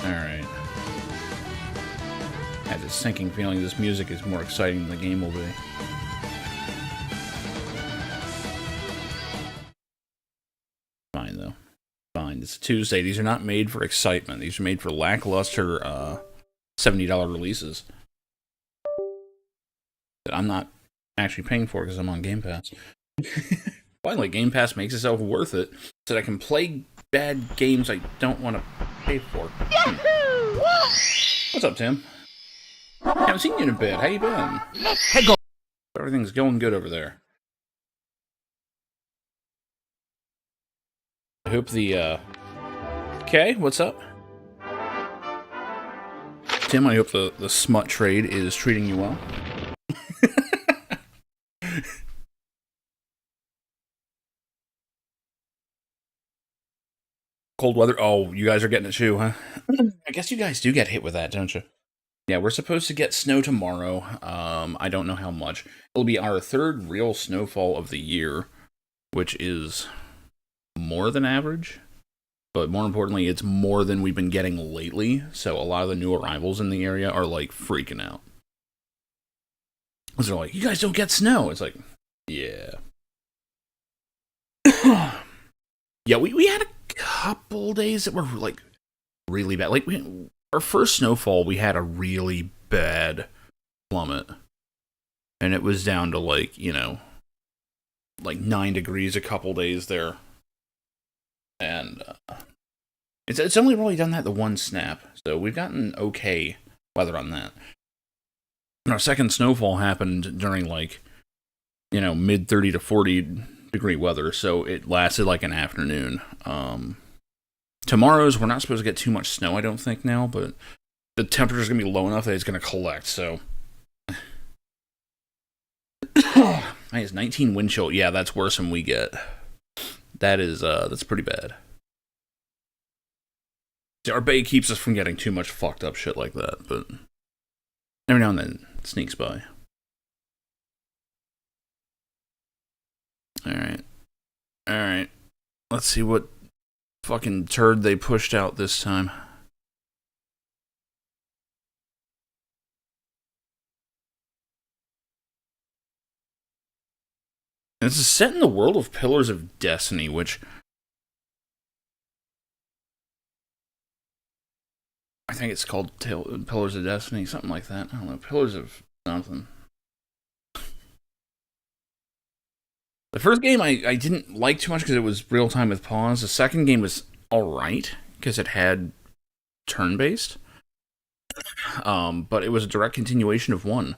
Alright. I have this sinking feeling this music is more exciting than the game will be. Fine, though. Fine. It's Tuesday. These are not made for excitement. These are made for lackluster, $70 releases. That I'm not actually paying for because I'm on Game Pass. Finally, Game Pass makes itself worth it so that I can play bad games I don't want to pay for. Yahoo! What's up, Tim? Haven't seen you in a bit. How you been? Hey, go. Everything's going good over there. I hope the, Okay, what's up? Tim, I hope the smut trade is treating you well. Cold weather? Oh, you guys are getting it too, huh? I guess you guys do get hit with that, don't you? Yeah, we're supposed to get snow tomorrow. I don't know how much. It'll be our third real snowfall of the year, which is more than average. But more importantly, it's more than we've been getting lately. So a lot of the new arrivals in the area are like freaking out. Because they're like, you guys don't get snow. It's like, yeah. Yeah, we had a couple days that were like really bad. Like our first snowfall, we had a really bad plummet. And it was down to like, you know, like 9 degrees a couple days there. And it's only really done that the one snap. So we've gotten okay weather on that. And our second snowfall happened during like, you know, mid 30 to 40 degree weather. So it lasted like an afternoon. Tomorrow's, we're not supposed to get too much snow, I don't think now, but the temperature's going to be low enough that it's going to collect, so. It's 19 wind chill. Yeah, that's worse than we get. That is, that's pretty bad. See, our bay keeps us from getting too much fucked up shit like that, but every now and then it sneaks by. Alright. Alright. Let's see what fucking turd they pushed out this time. And this is set in the world of Pillars of Destiny, which I think it's called Pillars of Destiny, something like that. I don't know, Pillars of something. The first game I didn't like too much because it was real time with pause. The second game was alright because it had turn-based. But it was a direct continuation of 1.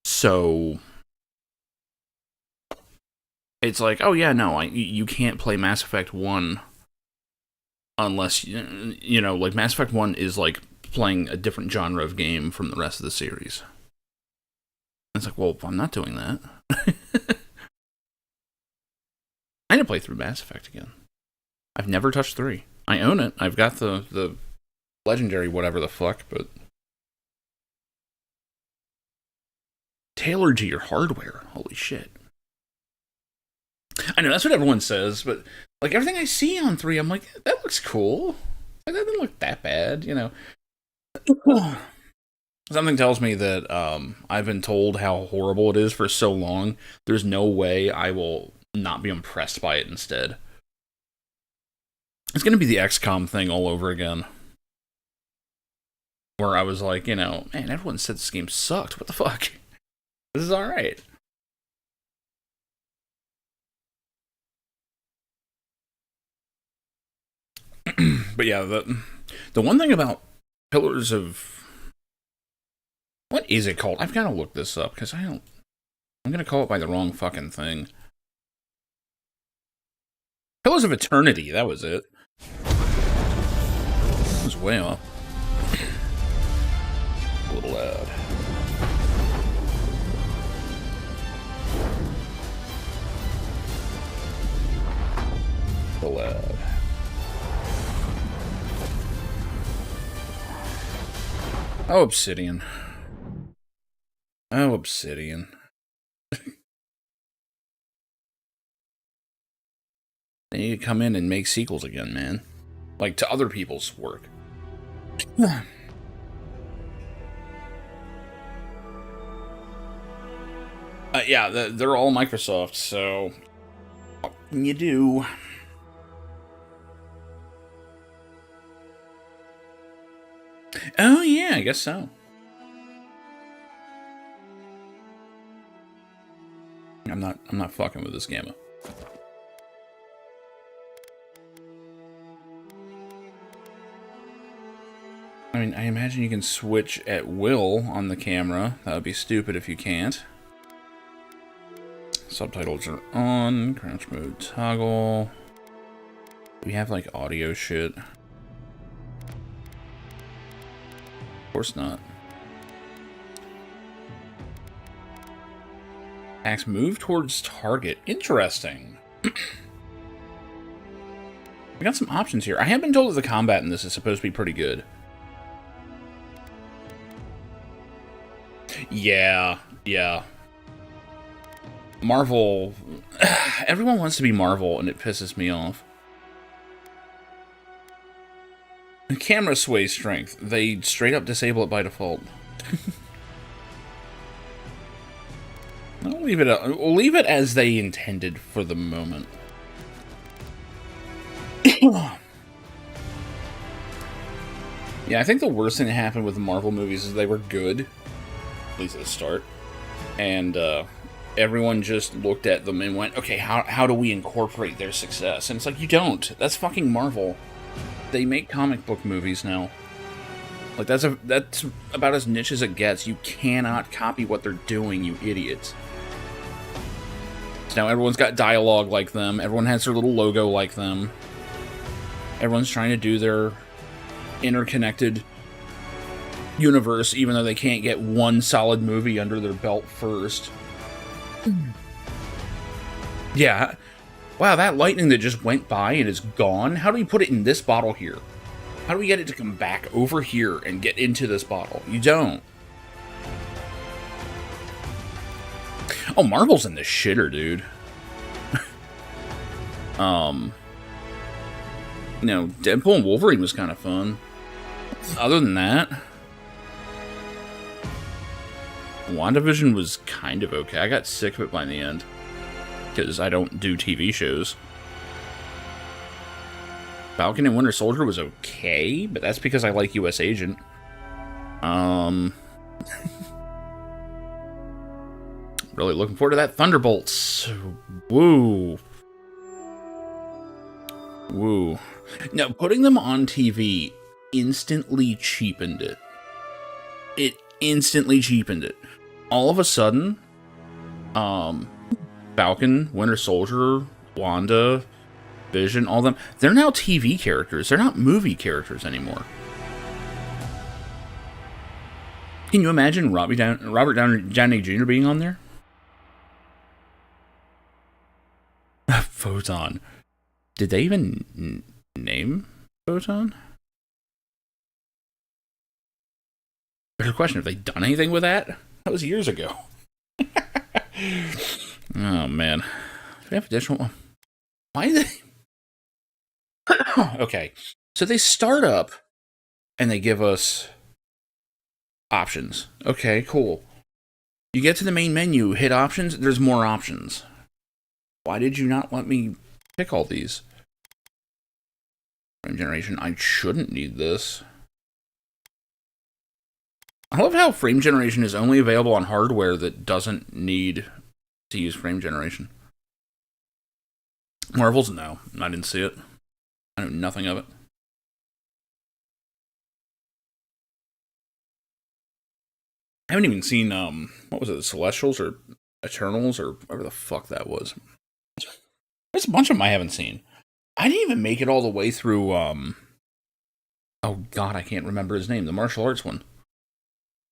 So it's like, oh yeah, no, you can't play Mass Effect 1 unless, you know, like Mass Effect 1 is like playing a different genre of game from the rest of the series. It's like, well, I'm not doing that. I need to play through Mass Effect again. I've never touched 3. I own it. I've got the legendary whatever the fuck, but tailored to your hardware. Holy shit. I know, that's what everyone says, but like everything I see on 3, I'm like, that looks cool. Like, that didn't look that bad, you know. Something tells me that I've been told how horrible it is for so long, there's no way I will not be impressed by it instead. It's gonna be the XCOM thing all over again. Where I was like, you know, man, everyone said this game sucked. What the fuck? This is alright. But yeah, the one thing about Pillars of... What is it called? I've got to look this up, because I'm going to call it by the wrong fucking thing. Pillars of Eternity, that was it. It was way off. A little loud. A little loud. Oh, Obsidian. Oh, Obsidian. They need to come in and make sequels again, man. Like, to other people's work. Yeah, they're all Microsoft, so you do. Oh yeah, I guess so. I'm not fucking with this gamma. I mean, I imagine you can switch at will on the camera. That would be stupid if you can't. Subtitles are on. Crouch mode toggle. We have like audio shit. Of course not. Axe move towards target. Interesting. We got some options here. I have been told that the combat in this is supposed to be pretty good. Yeah, yeah. Marvel... Everyone wants to be Marvel, and it pisses me off. The camera sway strength. They straight up disable it by default. We'll leave it as they intended for the moment. Yeah, I think the worst thing that happened with the Marvel movies is they were good, at least at the start, and everyone just looked at them and went, okay, how do we incorporate their success? And it's like, you don't. That's fucking Marvel. They make comic book movies now. Like, that's about as niche as it gets. You cannot copy what they're doing, you idiots. So now everyone's got dialogue like them. Everyone has their little logo like them. Everyone's trying to do their interconnected universe, even though they can't get one solid movie under their belt first. Yeah. Wow, that lightning that just went by and is gone? How do we put it in this bottle here? How do we get it to come back over here and get into this bottle? You don't. Oh, Marvel's in the shitter, dude. You know, Deadpool and Wolverine was kind of fun. Other than that, WandaVision was kind of okay. I got sick of it by the end, because I don't do TV shows. Falcon and Winter Soldier was okay, but that's because I like US Agent. Really looking forward to that Thunderbolts. Woo. Woo. Now, putting them on TV instantly cheapened it. It instantly cheapened it. All of a sudden, Falcon, Winter Soldier, Wanda, Vision, all of them, they're now TV characters. They're not movie characters anymore. Can you imagine Robert Downey Jr. being on there? Photon. Did they even name Photon? Better question, have they done anything with that? That was years ago. Oh, man. Do we have additional... Why did they... Okay. So they start up, and they give us options. Okay, cool. You get to the main menu, hit options, there's more options. Why did you not let me pick all these? Frame generation, I shouldn't need this. I love how frame generation is only available on hardware that doesn't need to use frame generation. Marvel's, no. I didn't see it. I know nothing of it. I haven't even seen, what was it, the Celestials or Eternals or whatever the fuck that was. There's a bunch of them I haven't seen. I didn't even make it all the way through, oh god, I can't remember his name, the martial arts one.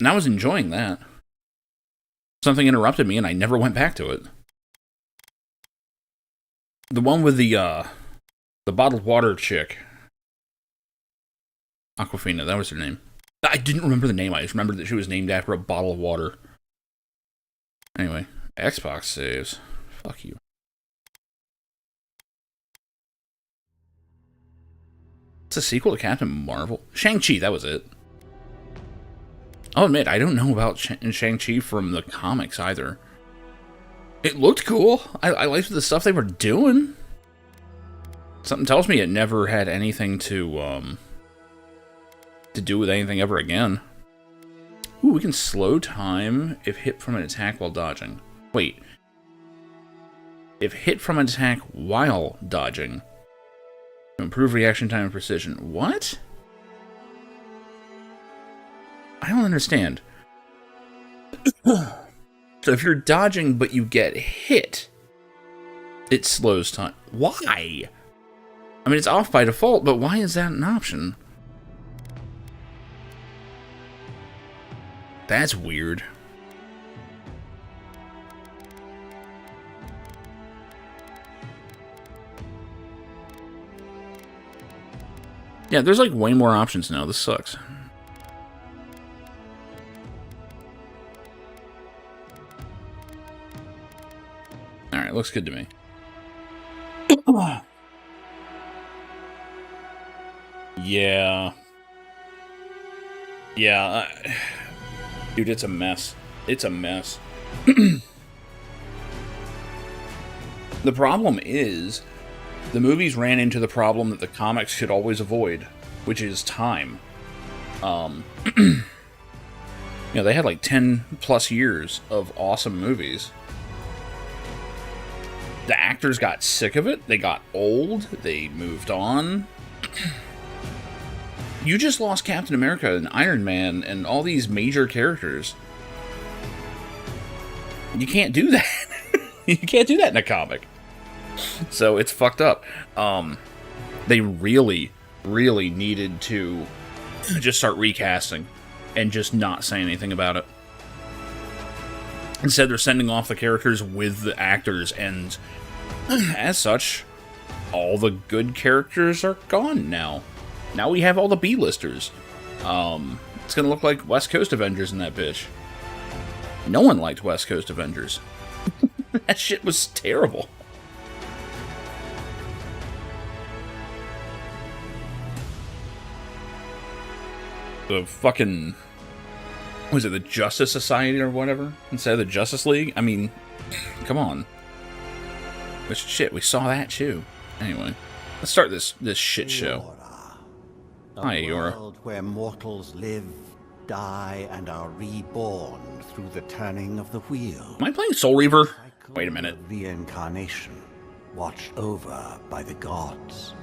And I was enjoying that. Something interrupted me and I never went back to it. The one with the bottled water chick. Aquafina, that was her name. I didn't remember the name, I just remembered that she was named after a bottle of water. Anyway, Xbox saves. Fuck you. It's a sequel to Captain Marvel. Shang-Chi, that was it. I'll admit, I don't know about Shang-Chi from the comics either. It looked cool. I liked the stuff they were doing. Something tells me it never had anything to do with anything ever again. Ooh, we can slow time if hit from an attack while dodging. Wait. If hit from an attack while dodging. To improve reaction time and precision. What? I don't understand. So if you're dodging but you get hit, it slows time. Why? I mean, it's off by default, but why is that an option? That's weird. Yeah, there's like way more options now. This sucks. Alright, looks good to me. Yeah. Yeah. Dude, it's a mess. It's a mess. The problem is, the movies ran into the problem that the comics should always avoid, which is time. You know, they had like 10 plus years of awesome movies. The actors got sick of it. They got old. They moved on. You just lost Captain America and Iron Man and all these major characters. You can't do that. You can't do that in a comic. So it's fucked up. They really, really needed to just start recasting and just not say anything about it. Instead, they're sending off the characters with the actors, and as such, all the good characters are gone now. Now we have all the B-listers. It's gonna look like West Coast Avengers in that bitch. No one liked West Coast Avengers. That shit was terrible. The fucking... was it the Justice Society or whatever? Instead of the Justice League? I mean, come on. But shit, we saw that too. Anyway, let's start this shit show. Hi, Eora. A world where mortals live, die, and are reborn through the turning of the wheel. Am I playing Soul Reaver? Wait a minute. Reincarnation, watched over by the gods.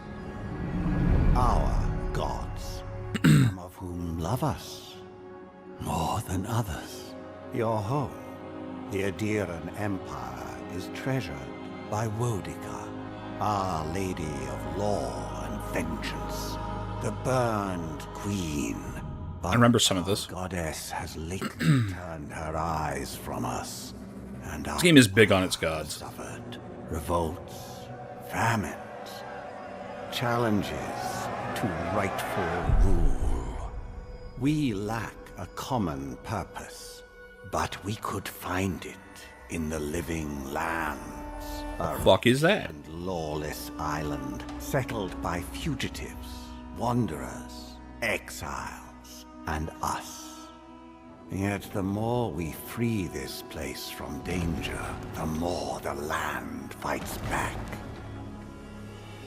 Our gods, some of whom love us more than others. Your home, the Adiran Empire, is treasured by Wodica, Our Lady of Law and Vengeance, the burned queen. I remember some of this. Goddess has lately turned her eyes from us, and this game is big on its gods. Suffered revolts, famines, challenges to rightful rule. We lack a common purpose, but we could find it in the living lands. The fuck is that? A lawless island settled by fugitives, wanderers, exiles, and us. Yet the more we free this place from danger, the more the land fights back.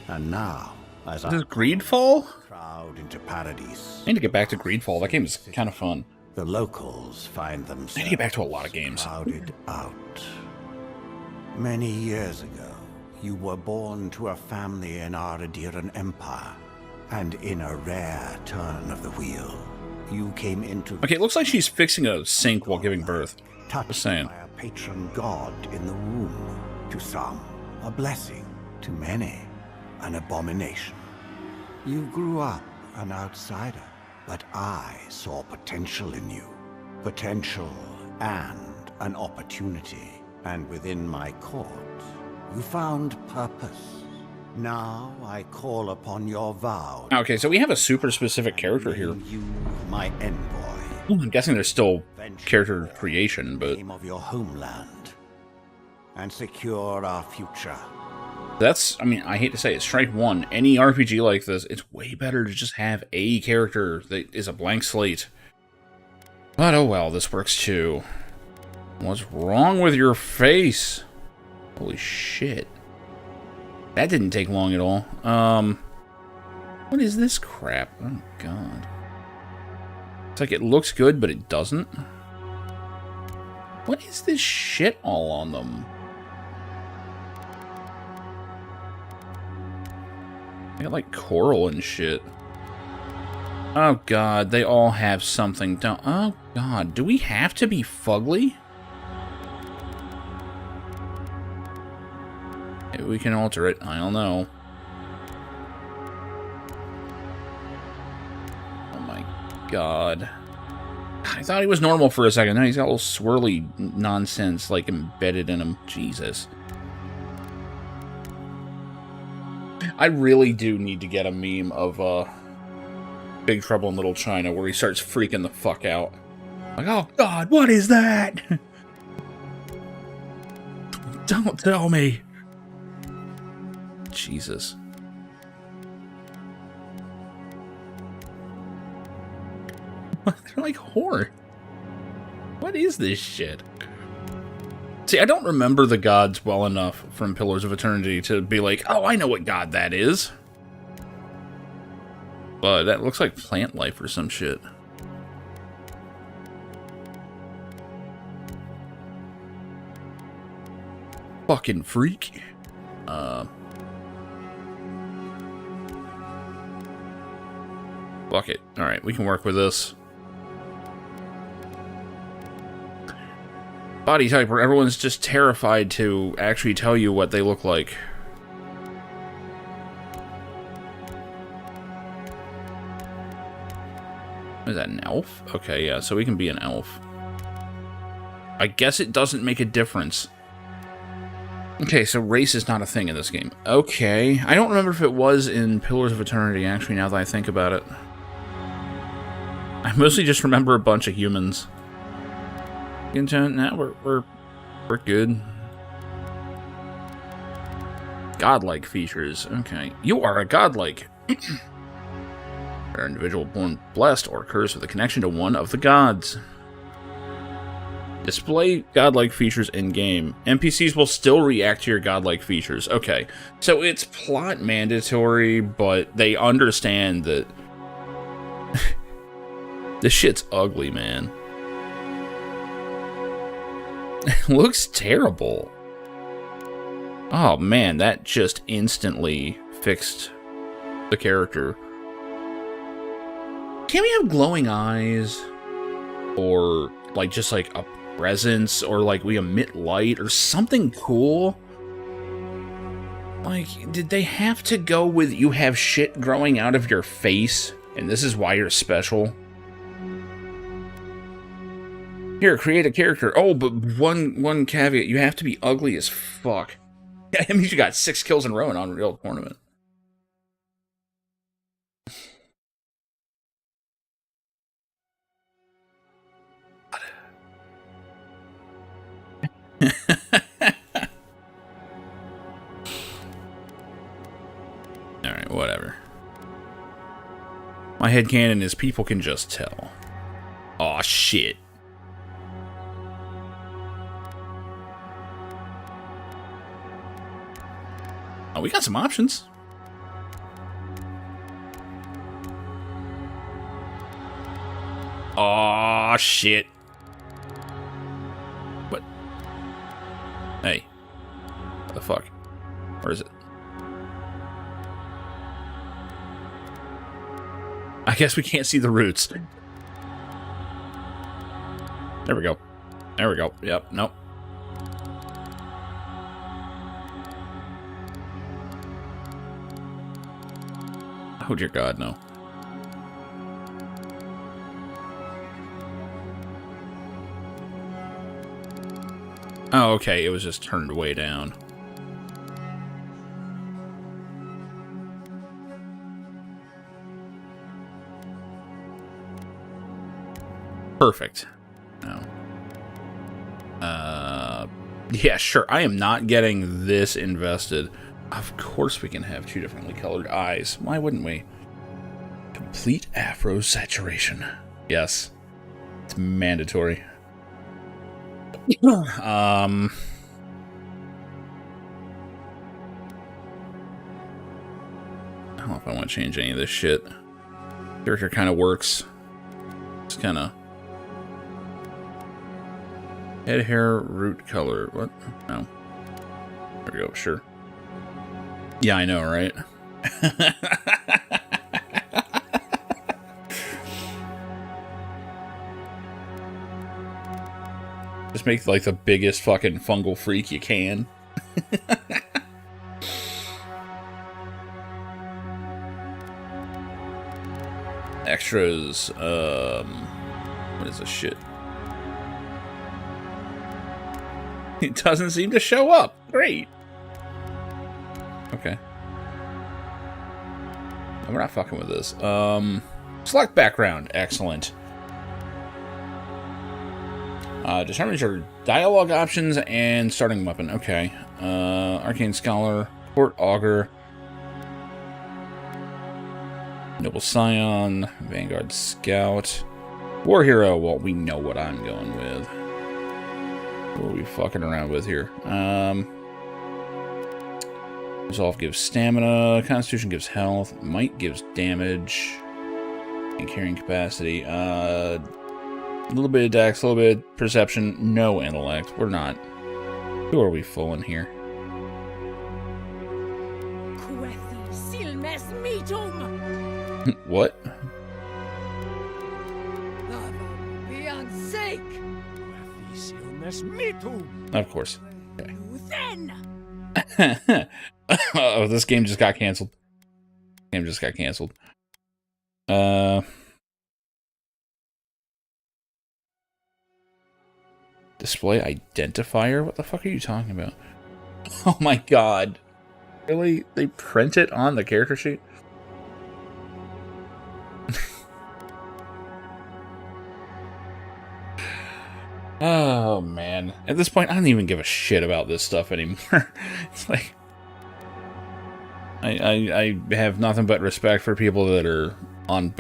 And now, as Does Greedfall? crowd into paradise, I need to get back to Greedfall. That game is kind of fun. the locals find themselves I need to get back to a lot of games. crowded out. Many years ago, you were born to a family in our Adiran Empire, and in a rare turn of the wheel, you came into... Okay, it looks like she's fixing a sink while giving birth. touched Just saying. by a patron god in the womb. To some, a blessing. To many, an abomination. You grew up an outsider, but I saw potential in you. Potential and an opportunity. And within my court, you found purpose. Now I call upon your vow. Okay, so we have a super specific character here. You, my envoy. I'm guessing there's still character creation, but... Name of your homeland, and secure our future. That's, I mean, I hate to say it, strike one. Any RPG like this, it's way better to just have a character that is a blank slate. But oh well, this works too. What's wrong with your face? Holy shit. That didn't take long at all. What is this crap? Oh god. It's like it looks good, but it doesn't. What is this shit all on them? They got like coral and shit. Oh god, they all have something. Don't. Oh god, do we have to be fugly? Maybe we can alter it. I don't know. Oh my god. I thought he was normal for a second. Now he's got a little swirly nonsense like embedded in him. Jesus. I really do need to get a meme of Big Trouble in Little China where he starts freaking the fuck out. Like, oh god, what is that? Don't tell me. Jesus. They're like horror. What is this shit? See, I don't remember the gods well enough from Pillars of Eternity to be like, oh, I know what god that is. But that looks like plant life or some shit. Fucking freak. Fuck it. Alright, we can work with this. Body type where everyone's just terrified to actually tell you what they look like. Is that an elf? Okay, yeah, so we can be an elf. I guess it doesn't make a difference. Okay, so race is not a thing in this game. Okay, I don't remember if it was in Pillars of Eternity, actually, now that I think about it. I mostly just remember a bunch of humans. Now we're good. Godlike features. Okay. You are a godlike. An individual born blessed or cursed with a connection to one of the gods. Display godlike features in-game. NPCs will still react to your godlike features. Okay. So it's plot mandatory, but they understand that this shit's ugly, man. It looks terrible. Oh man, that just instantly fixed the character. Can't we have glowing eyes? Or like just like a presence, or like we emit light or something cool? Like, did they have to go with you have shit growing out of your face and this is why you're special? Here, create a character. Oh, but one caveat. You have to be ugly as fuck. That means you got 6 kills in a row in Unreal Tournament. Alright, whatever. My headcanon is people can just tell. Aw, shit. Oh, we got some options. Aw, shit. What? Hey. What the fuck? Where is it? I guess we can't see the roots. There we go. There we go. Yep, nope. Oh dear God, no. Oh, okay, it was just turned way down. Perfect. No. Yeah, sure. I am not getting this invested. Of course we can have 2 differently colored eyes. Why wouldn't we? Complete afro saturation. Yes. It's mandatory. I don't know if I want to change any of this shit. Character kind of works. It's kind of... Head hair, root color. What? No. There we go, sure. Yeah, I know, right? Just make like the biggest fucking fungal freak you can. Extras, what is this shit? It doesn't seem to show up. Great. Okay. No, we're not fucking with this. Select background. Excellent. Determines your dialogue options and starting weapon. Okay. Arcane Scholar, Court Augur, Noble Scion, Vanguard Scout, War Hero. Well, we know what I'm going with. What are we fucking around with here? Resolve gives stamina, Constitution gives health, Might gives damage, and carrying capacity. A little bit of dex, a little bit of perception, no intellect. We're not. Who are we fooling here? What? Of course. Okay. Oh, this game just got canceled. Game just got canceled. Display identifier? What the fuck are you talking about? Oh my god. Really? They print it on the character sheet? Oh man. At this point, I don't even give a shit about this stuff anymore. It's like... I have nothing but respect for people that are on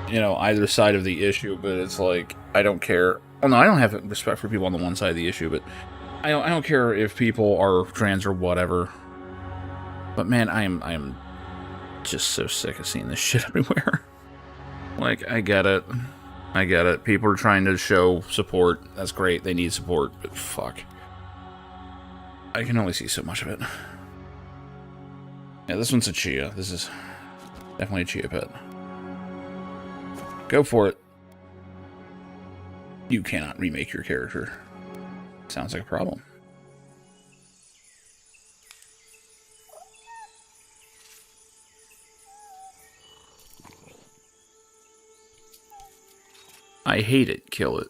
you know, either side of the issue, but it's like, I don't care. Oh no, I don't have respect for people on the one side of the issue, but I don't care if people are trans or whatever. But man, I am just so sick of seeing this shit everywhere. Like, I get it. I get it. People are trying to show support. That's great. They need support, but fuck. I can only see so much of it. Yeah, this one's a Chia. This is definitely a Chia pet. Go for it. You cannot remake your character. Sounds like a problem. I hate it. Kill it.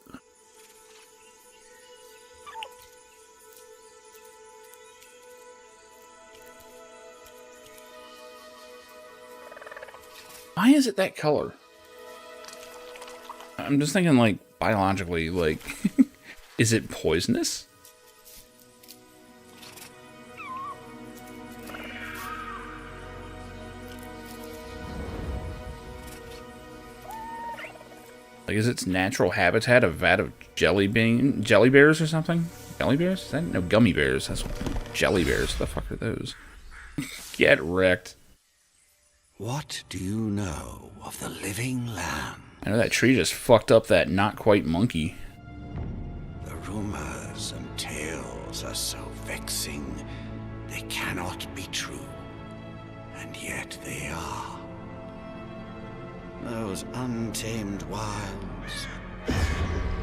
Why is it that color? I'm just thinking, like, biologically, like, is it poisonous? Like, is its natural habitat a vat of jelly bears or something? Jelly bears? Is that? No, gummy bears. That's what, jelly bears. What the fuck are those? Get wrecked. What do you know of the living land? I know that tree just fucked up that not quite monkey. The rumors and tales are so vexing, they cannot be true. And yet they are. Those untamed wilds,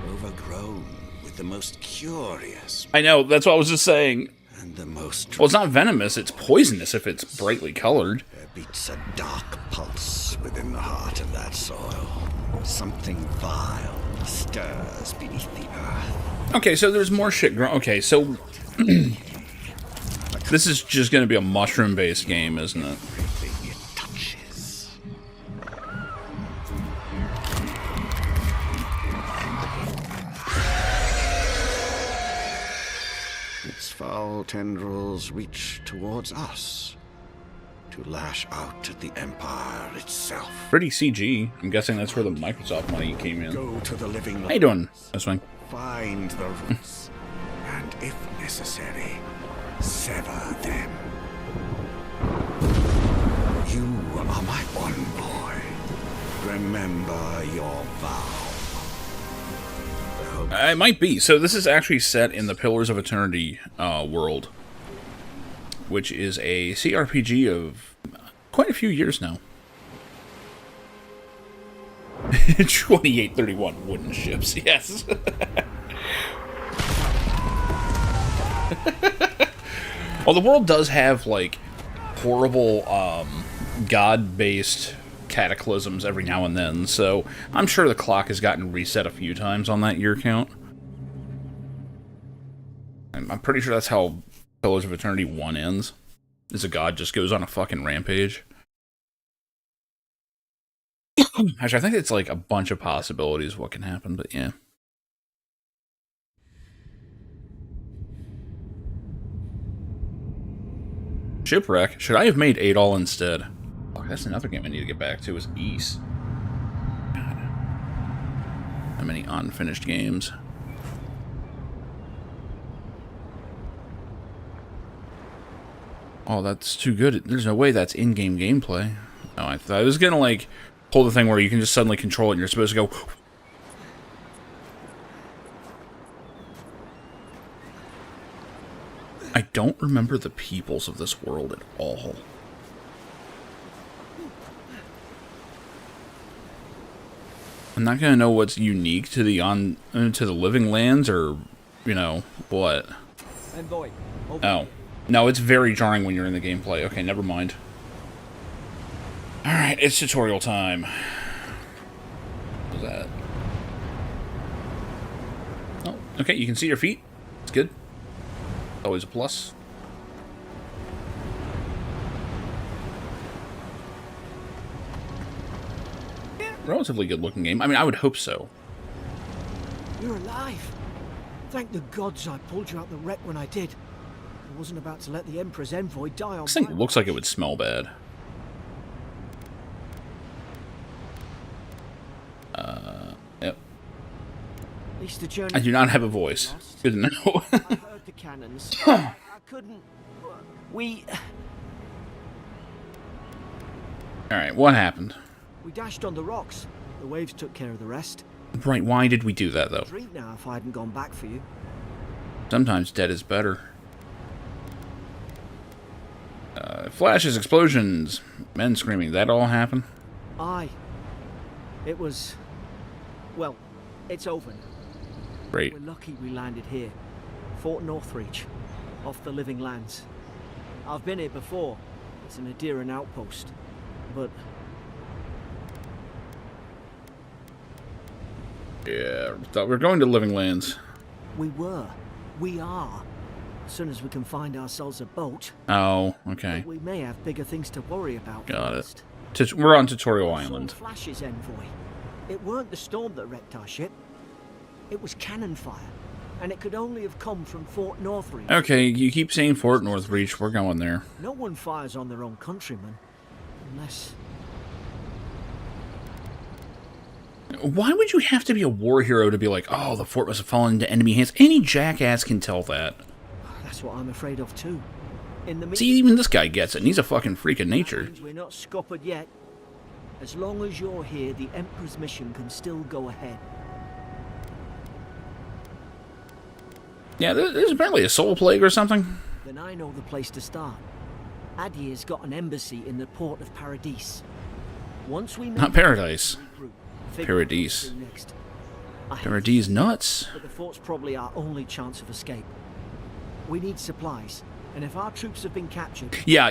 overgrown with the most curious. I know, that's what I was just saying. And the most... Well, it's not venomous, it's poisonous if it's brightly colored. There beats a dark pulse within the heart of that soil. Something vile stirs beneath the earth. Okay, so there's more shit growing. Okay, so... This is just going to be a mushroom-based game, isn't it? Everything it touches. It's far foul tendrils reach towards us to lash out at the Empire itself. Pretty CG. I'm guessing that's where the Microsoft money came in. Go to the living How you doing, Swing? Find the roots, and if necessary, sever them. You are my one boy. Remember your vow. It might be. So this is actually set in the Pillars of Eternity world, which is a CRPG of quite a few years now. 2831 wooden ships, yes. Well, the world does have, like, horrible, god-based cataclysms every now and then, so I'm sure the clock has gotten reset a few times on that year count. I'm pretty sure that's how Pillars of Eternity 1 ends, is a god just goes on a fucking rampage. Actually, I think it's like a bunch of possibilities of what can happen, but yeah. Shipwreck? Should I have made Adol instead? Oh, that's another game I need to get back to, is East. God. How many unfinished games? Oh, that's too good. There's no way that's in-game gameplay. No, I thought I was gonna, like, pull the thing where you can just suddenly control it and you're supposed to go... I don't remember the peoples of this world at all. I'm not gonna know what's unique to the to the living lands, or, you know, what. Oh. No, it's very jarring when you're in the gameplay. Okay, never mind. Alright, it's tutorial time. What's that? Oh, okay, you can see your feet. It's good. Always a plus. Yeah, relatively good looking game. I mean, I would hope so. You're alive. Thank the gods I pulled you out the wreck when I did. I wasn't about to let the Emperor's envoy die on This thing my looks like it would smell bad. Yep. At least the journey I do not have a voice. Good to know. I heard the cannons. I couldn't. We Alright, what happened? dashed on the rocks. The waves took care of the rest. Right, why did we do that, though? Drink now if I hadn't gone back for you. Sometimes dead is better. Flashes, explosions, men screaming. That all happened? Aye. It was. Well, it's over now. Great. We're lucky we landed here. Fort Northreach, off the Living Lands. I've been here before. It's an Adheran outpost. But Yeah, thought we were going to Living Lands. we were. We are. As soon as we can find ourselves a boat, Oh, okay. we may have bigger things to worry about. Got it. first. We're on Tutorial I saw Island. Flash's envoy. It weren't the storm that wrecked our ship. It was cannon fire. And it could only have come from Fort Northreach. Okay, you keep saying Fort Northreach. We're going there. No one fires on their own countrymen. Unless... Why would you have to be a war hero to be like, oh, the fort must have fallen into enemy hands? Any jackass can tell that. That's what I'm afraid of too. In the See, even this guy gets it, and he's a fucking freak of nature. means we're not scuppered yet. As long as you're here, the Emperor's mission can still go ahead. Yeah, there's apparently a soul plague or something. Then I know the place to start. Adir's got an embassy in the port of Paradis. Once we Not Paradise. Paradis. Next. I hate Paradis nuts. but the fort's probably our only chance of escape. We need supplies, and if our troops have been captured, Yeah,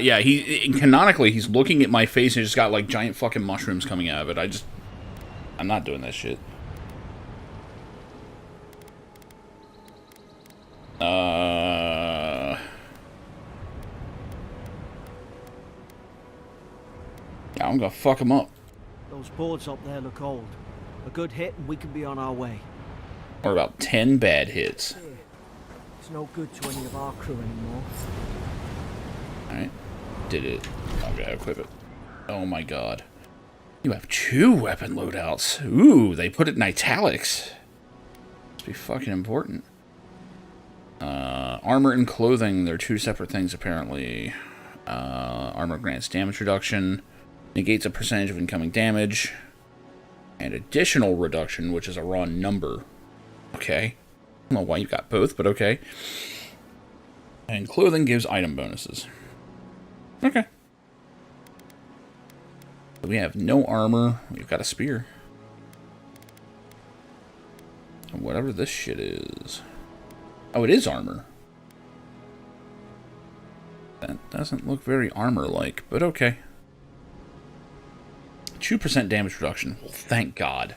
canonically, he's looking at my face and just got, like, giant fucking mushrooms coming out of it. I'm not doing that shit. Yeah, I'm gonna fuck him up. those boards up there look old. A good hit and we can be on our way. Or about 10 bad hits. It's no good to any of our crew anymore. Alright. Did it. Okay, equip it. Oh my god. You have 2 weapon loadouts. Ooh, they put it in italics. Must be fucking important. Armor and clothing, they're 2 separate things apparently. Armor grants damage reduction, negates a percentage of incoming damage, and additional reduction, which is a raw number. Okay. I don't know why you got both, but okay. And clothing gives item bonuses. Okay. We have no armor. We've got a spear. And whatever this shit is. Oh, it is armor. That doesn't look very armor-like, but okay. 2% damage reduction. Well, thank God.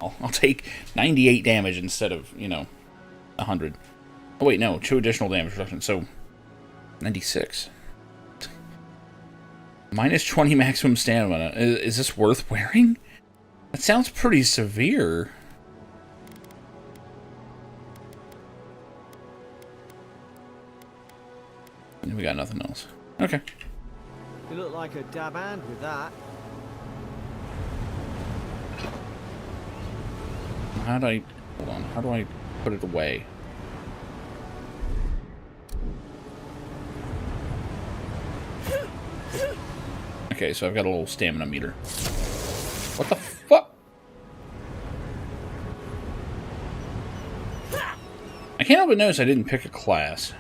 I'll take 98 damage instead of, 100. Oh, wait, no. 2 additional damage reduction, so 96. Minus 20 maximum stamina. Is this worth wearing? That sounds pretty severe. We got nothing else. Okay. You look like a dab hand with that. How do I... Hold on. How do I put it away? Okay, so I've got a little stamina meter. What the fuck? I can't help but notice I didn't pick a class.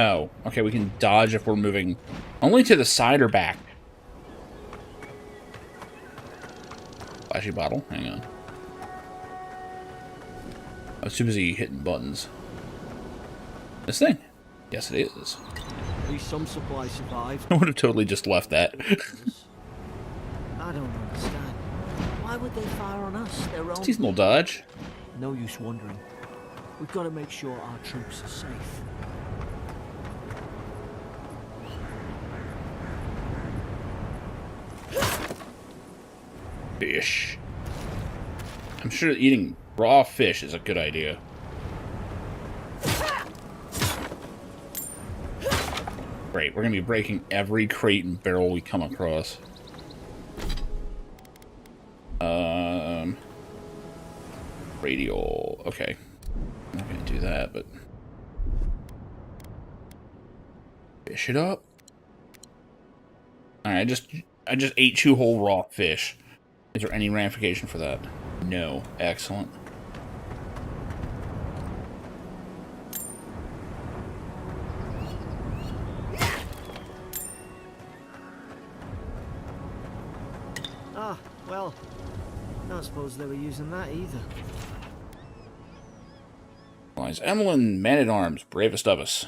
Oh, okay, we can dodge if we're moving only to the side or back. Flashy bottle, hang on. I was too busy hitting buttons. This thing? Yes, it is. At least some supplies survived. I would have totally just left that. I don't understand. Why would they fire on us? Their own... Seasonal dodge. No use wondering. We've got to make sure our troops are safe. Fish. I'm sure eating raw fish is a good idea. Great, we're gonna be breaking every crate and barrel we come across. Radial. Okay. I'm not gonna do that, but fish it up. Alright, I just ate 2 whole raw fish. Is there any ramification for that? No. Excellent. Ah, well, I don't suppose they were using that either. Lies Emlyn, Man-at-Arms, bravest of us.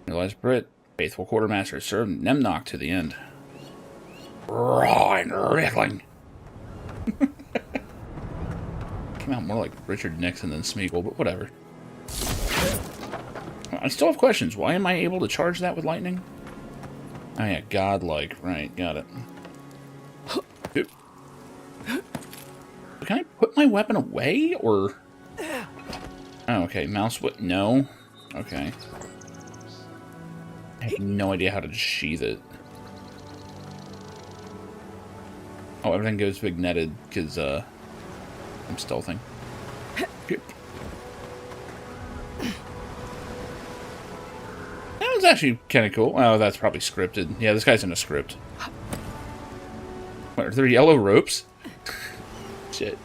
Realize Brit, faithful quartermaster, served Nemnock to the end. Raw and wriggling. Came out more like Richard Nixon than Smeagol, but whatever. I still have questions. Why am I able to charge that with lightning? Oh yeah, godlike. Right, got it. Oop. Can I put my weapon away, or... Oh, okay, mouse whip. No. Okay. I have no idea how to sheath it. Oh, everything goes big netted, because, I'm stealthing. That was actually kind of cool. Oh, that's probably scripted. Yeah, this guy's in a script. What, are there yellow ropes? Shit.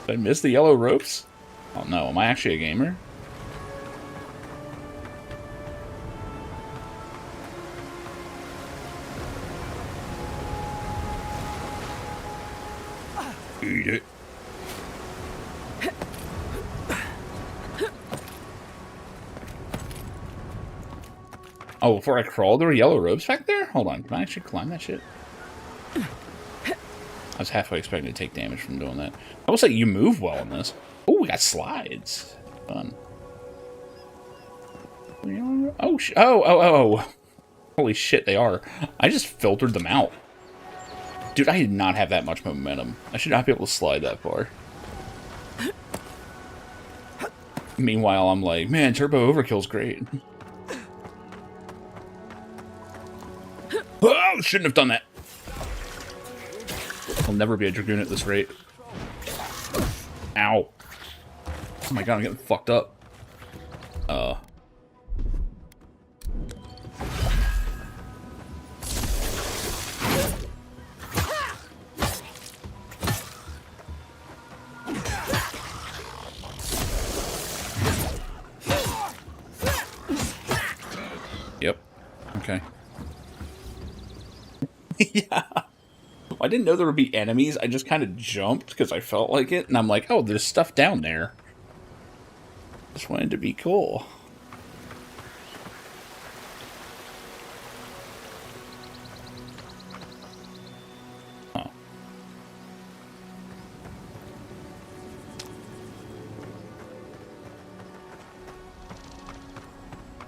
Did I miss the yellow ropes? Oh no, am I actually a gamer? Eat it. Oh, before I crawl, there were yellow ropes back there? Hold on, can I actually climb that shit? I was halfway expecting to take damage from doing that. I will say you move well in this. Oh, we got slides. Fun. Oh, oh. Holy shit, they are. I just filtered them out. Dude, I did not have that much momentum. I should not be able to slide that far. Meanwhile, I'm like, man, turbo overkill's great. Oh, shouldn't have done that. I'll never be a Dragoon at this rate. Ow. Oh my god, I'm getting fucked up. Yep. Okay. Yeah. I didn't know there would be enemies. I just kind of jumped because I felt like it. And I'm like, oh, there's stuff down there. Just wanted to be cool. Huh.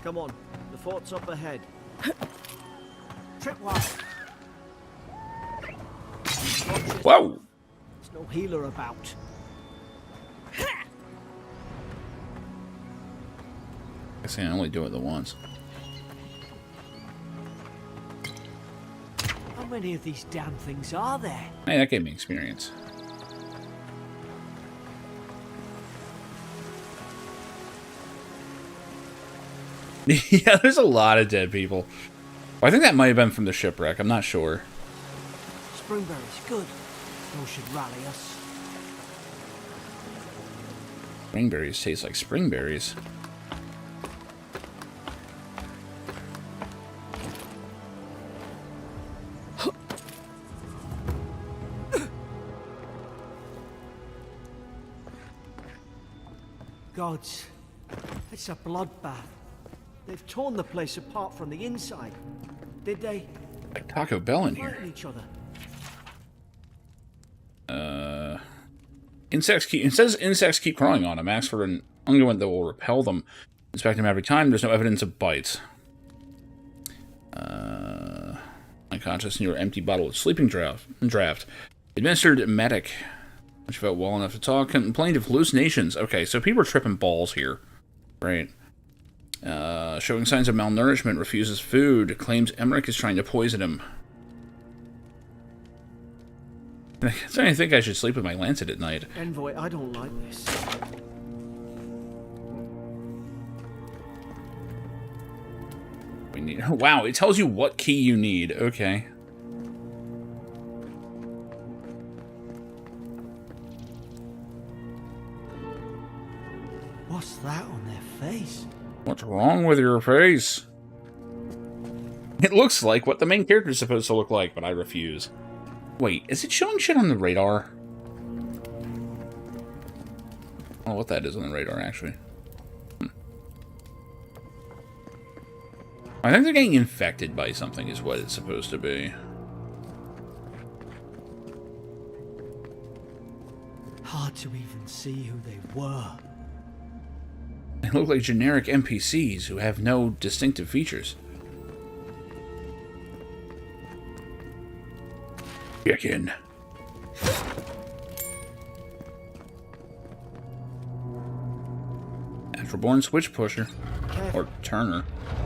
Come on, the fort's up ahead. Tripwire. Whoa! There's no healer about. I say I only do it the once. How many of these damn things are there? Hey, that gave me experience. Yeah, there's a lot of dead people. I think that might have been from the shipwreck. I'm not sure. Springberries, good. Those should rally us. Springberries taste like springberries. Gods, it's a bloodbath. They've torn the place apart from the inside. Did they? Like Taco Bell in here. Fighting each other. It says insects keep crawling on them. Ask for an unguent that will repel them. Inspect them every time. There's no evidence of bites. Unconscious near empty bottle of sleeping draft. Administered medic. Which felt well enough to talk. Complained of hallucinations. Okay, so people are tripping balls here. Right. Showing signs of malnourishment. Refuses food. Claims Emmerich is trying to poison him. So I think I should sleep with my lancet at night. Envoy, I don't like this. We need. Wow, it tells you what key you need. Okay. What's that on their face? What's wrong with your face? It looks like what the main character is supposed to look like, but I refuse. Wait, is it showing shit on the radar? I don't know what that is on the radar, actually. I think they're getting infected by something is what it's supposed to be. Hard to even see who they were. They look like generic NPCs who have no distinctive features. Check in. Natural-born switch pusher. Or turner.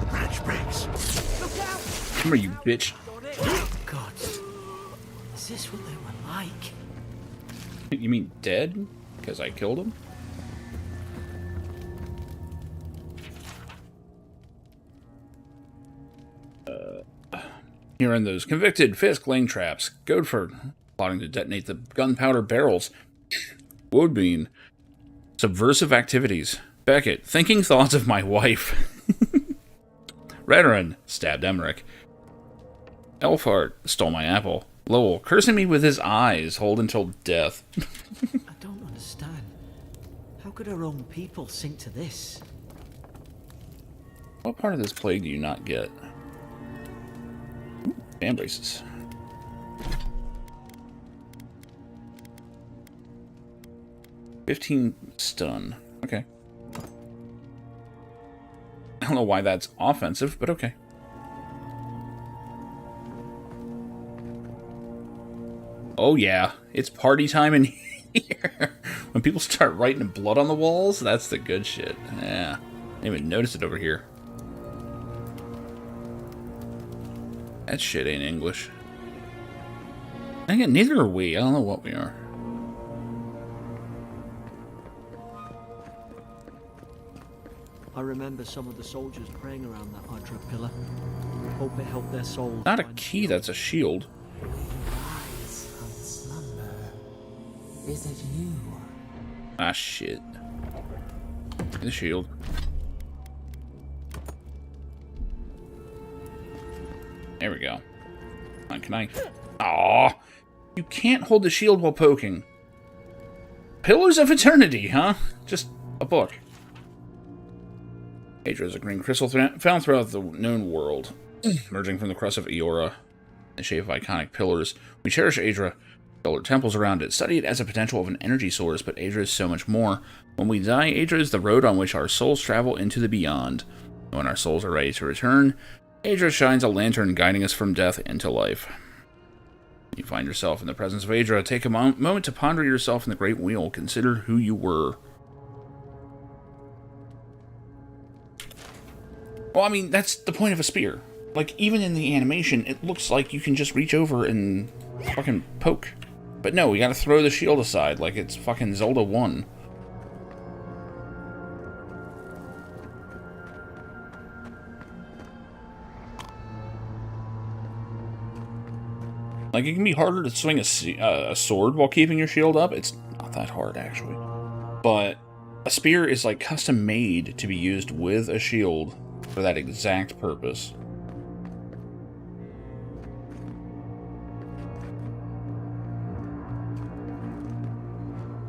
Branch breaks. Look out! Come here, you bitch. God, is this what they were like? You mean dead? Because I killed him? Hearing those convicted Fisk laying traps. Godford plotting to detonate the gunpowder barrels. Woodbean. Subversive activities. Beckett. Thinking thoughts of my wife. Redoran. Stabbed Emmerich. Elfhart. Stole my apple. Lowell. Cursing me with his eyes. Hold until death. I don't understand. How could our own people sink to this? What part of this plague do you not get? Fan braces. $15 stun. Okay. don't know why that's offensive, but okay. Oh yeah, it's party time in here. When people start writing blood on the walls, that's the good shit. Yeah, I didn't even notice it over here. That shit ain't English. Again, neither are we. I don't know what we are. I remember some of the soldiers praying around that Hydra pillar. Hope it helped their souls. Not a key, that's a shield. Is it you? Ah, shit. The shield. There we go. Can I... Aw! You can't hold the shield while poking. Pillars of Eternity, huh? Just a book. Adra is a green crystal found throughout the known world, emerging from the crust of Eora in the shape of iconic pillars. We cherish Adra, build our temples around it, study it as a potential of an energy source, but Adra is so much more. When we die, Adra is the road on which our souls travel into the beyond. When our souls are ready to return, Adra shines a lantern guiding us from death into life. When you find yourself in the presence of Adra, take a moment to ponder yourself in the Great Wheel. Consider who you were. Well, I mean, that's the point of a spear. Like, even in the animation, it looks like you can just reach over and fucking poke. But no, we gotta throw the shield aside like it's fucking Zelda 1. Like, it can be harder to swing a sword while keeping your shield up. It's not that hard, actually. But a spear is, like, custom made to be used with a shield for that exact purpose.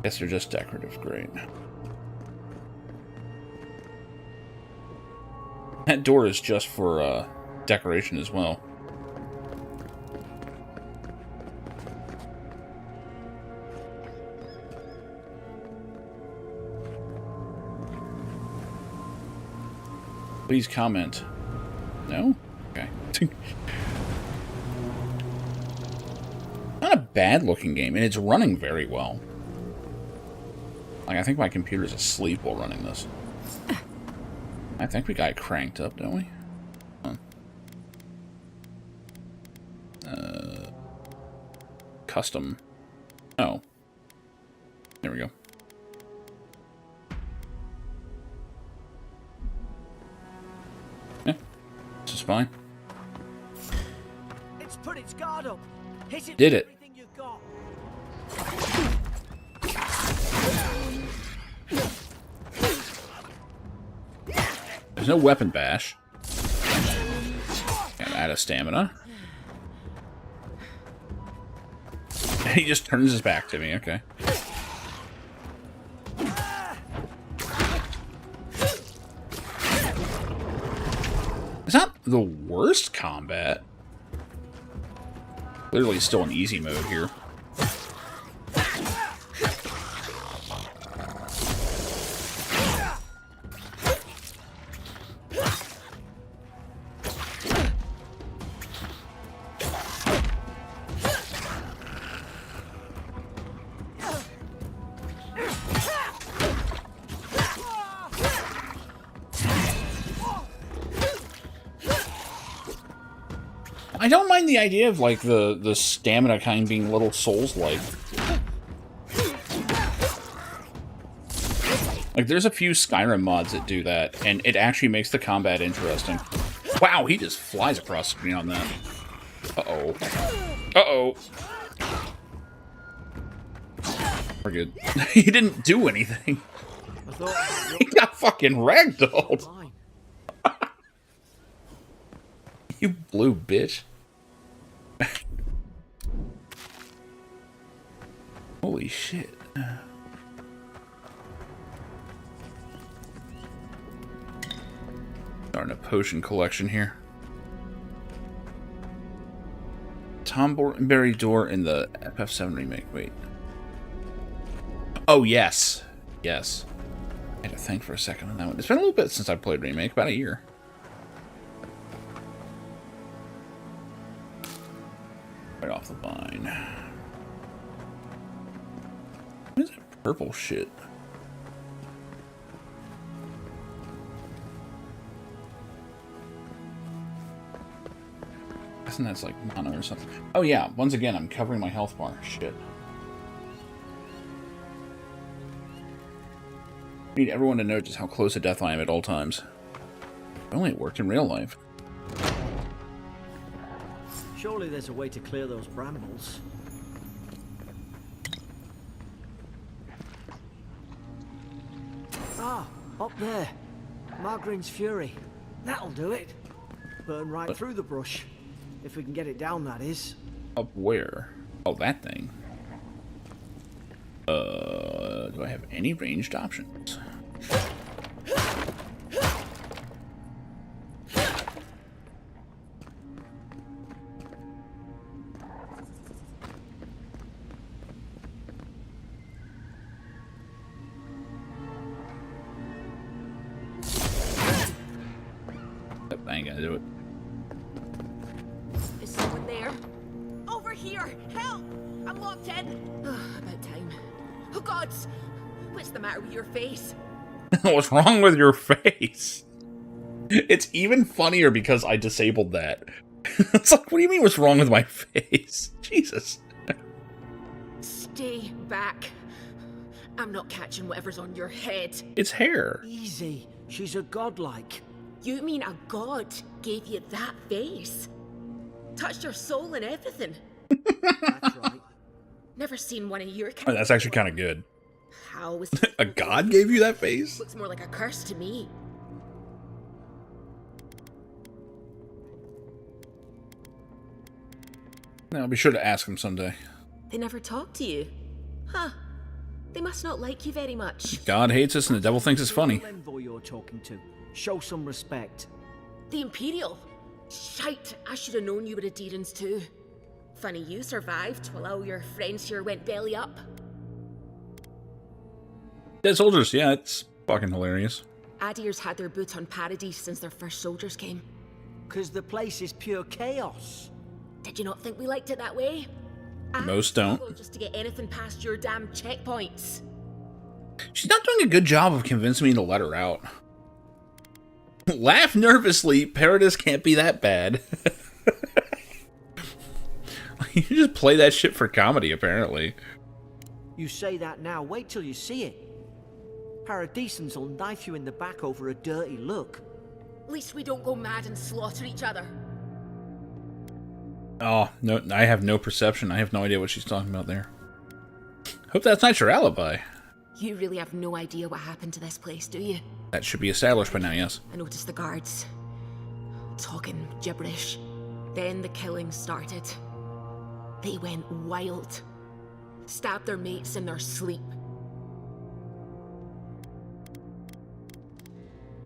Guess they're just decorative. Great. That door is just for decoration as well. Please comment. No? Okay. Not a bad looking game, and it's running very well. Like, I think my computer's asleep while running this. I think we got it cranked up, don't we? Huh. Custom. Oh. There we go. Yeah. This is fine. It's put its guard up. Hit it. Did it. Everything you've got. There's no weapon bash. I'm out of stamina. He just turns his back to me, okay. It's not the worst combat. Literally still in easy mode here. I don't mind the idea of, like, the stamina kind being little Souls-like. Like, there's a few Skyrim mods that do that, and it actually makes the combat interesting. Wow, he just flies across the screen on that. Uh-oh. Uh-oh. We're good. He didn't do anything. I thought He got fucking ragdolled. mine. You blue bitch. Holy shit. Starting a potion collection here. Tomberry door in the FF7 remake. Wait. Oh, yes. Yes. I had to think for a second on that one. It's been a little bit since I played remake. About a year. Right off the vine. What is that purple shit? Guessing that's like mono or something. Oh yeah, once again, I'm covering my health bar. Shit. I need everyone to know just how close to death I am at all times. If only it worked in real life. Surely there's a way to clear those brambles. Ah, up there. Margarine's Fury. That'll do it. Burn right through the brush. If we can get it down, that is. Up where? Oh, that thing. Do I have any ranged options? I ain't gonna do it. Is someone there? Over here! Help! I'm locked in! About time. Oh gods! What's the matter with your face? What's wrong with your face? It's even funnier because I disabled that. It's like, what do you mean what's wrong with my face? Jesus. Stay back. I'm not catching whatever's on your head. It's hair. Easy. She's a godlike. You mean a god gave you that face? Touched your soul and everything? That's right. Never seen one of your Oh, kind. that's actually kind of good. How was A god gave you that face? Looks more like a curse to me. No, I'll be sure to ask him someday. They never talk to you. Huh. They must not like you very much. God hates us and the devil thinks it's funny. Envoy you're talking to. Show some respect. The Imperial. Shite, I should have known you were a Deerans too. Funny you survived while all your friends here went belly up. Dead soldiers, yeah, it's fucking hilarious. Adir's had their boot on Paradise since their first soldiers came. 'Cause the place is pure chaos. Did you not think we liked it that way? Most don't. Just to get anything past your damn checkpoints. She's not doing a good job of convincing me to let her out. Laugh nervously, Paradise can't be that bad. You just play that shit for comedy, apparently. You say that now, wait till you see it. Paradisans will knife you in the back over a dirty look. At least we don't go mad and slaughter each other. Oh, no, I have no perception. I have no idea what she's talking about there. Hope that's not your alibi. You really have no idea what happened to this place, do you? That should be established by now, yes. I noticed the guards talking gibberish. Then the killing started. They went wild. Stabbed their mates in their sleep.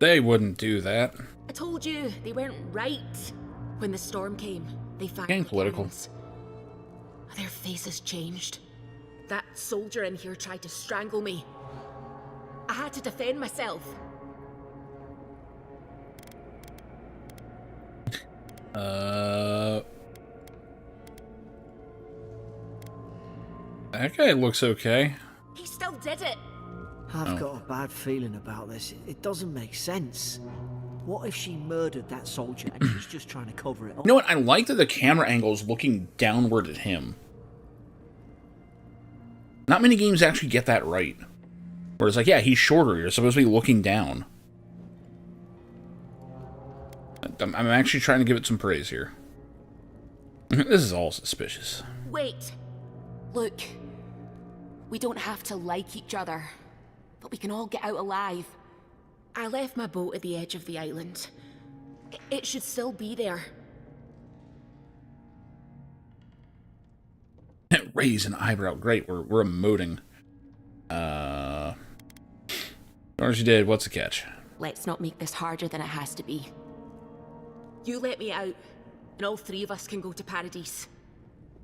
They wouldn't do that. I told you, they weren't right. When the storm came, they fired Getting the political. cannons. Their faces changed. That soldier in here tried to strangle me. I had to defend myself. That guy looks okay. He still did it. I've got a bad feeling about this. It doesn't make sense. What if she murdered that soldier and she's just trying to cover it up? You know what? I like that the camera angle is looking downward at him. Not many games actually get that right. Where it's like, yeah, he's shorter. You're supposed to be looking down. I'm actually trying to give it some praise here. This is all suspicious. Wait. Look. We don't have to like each other. But we can all get out alive. I left my boat at the edge of the island. It should still be there. Raise an eyebrow. Great, we're emoting. As you did, what's the catch? Let's not make this harder than it has to be. You let me out, and all three of us can go to Paradise.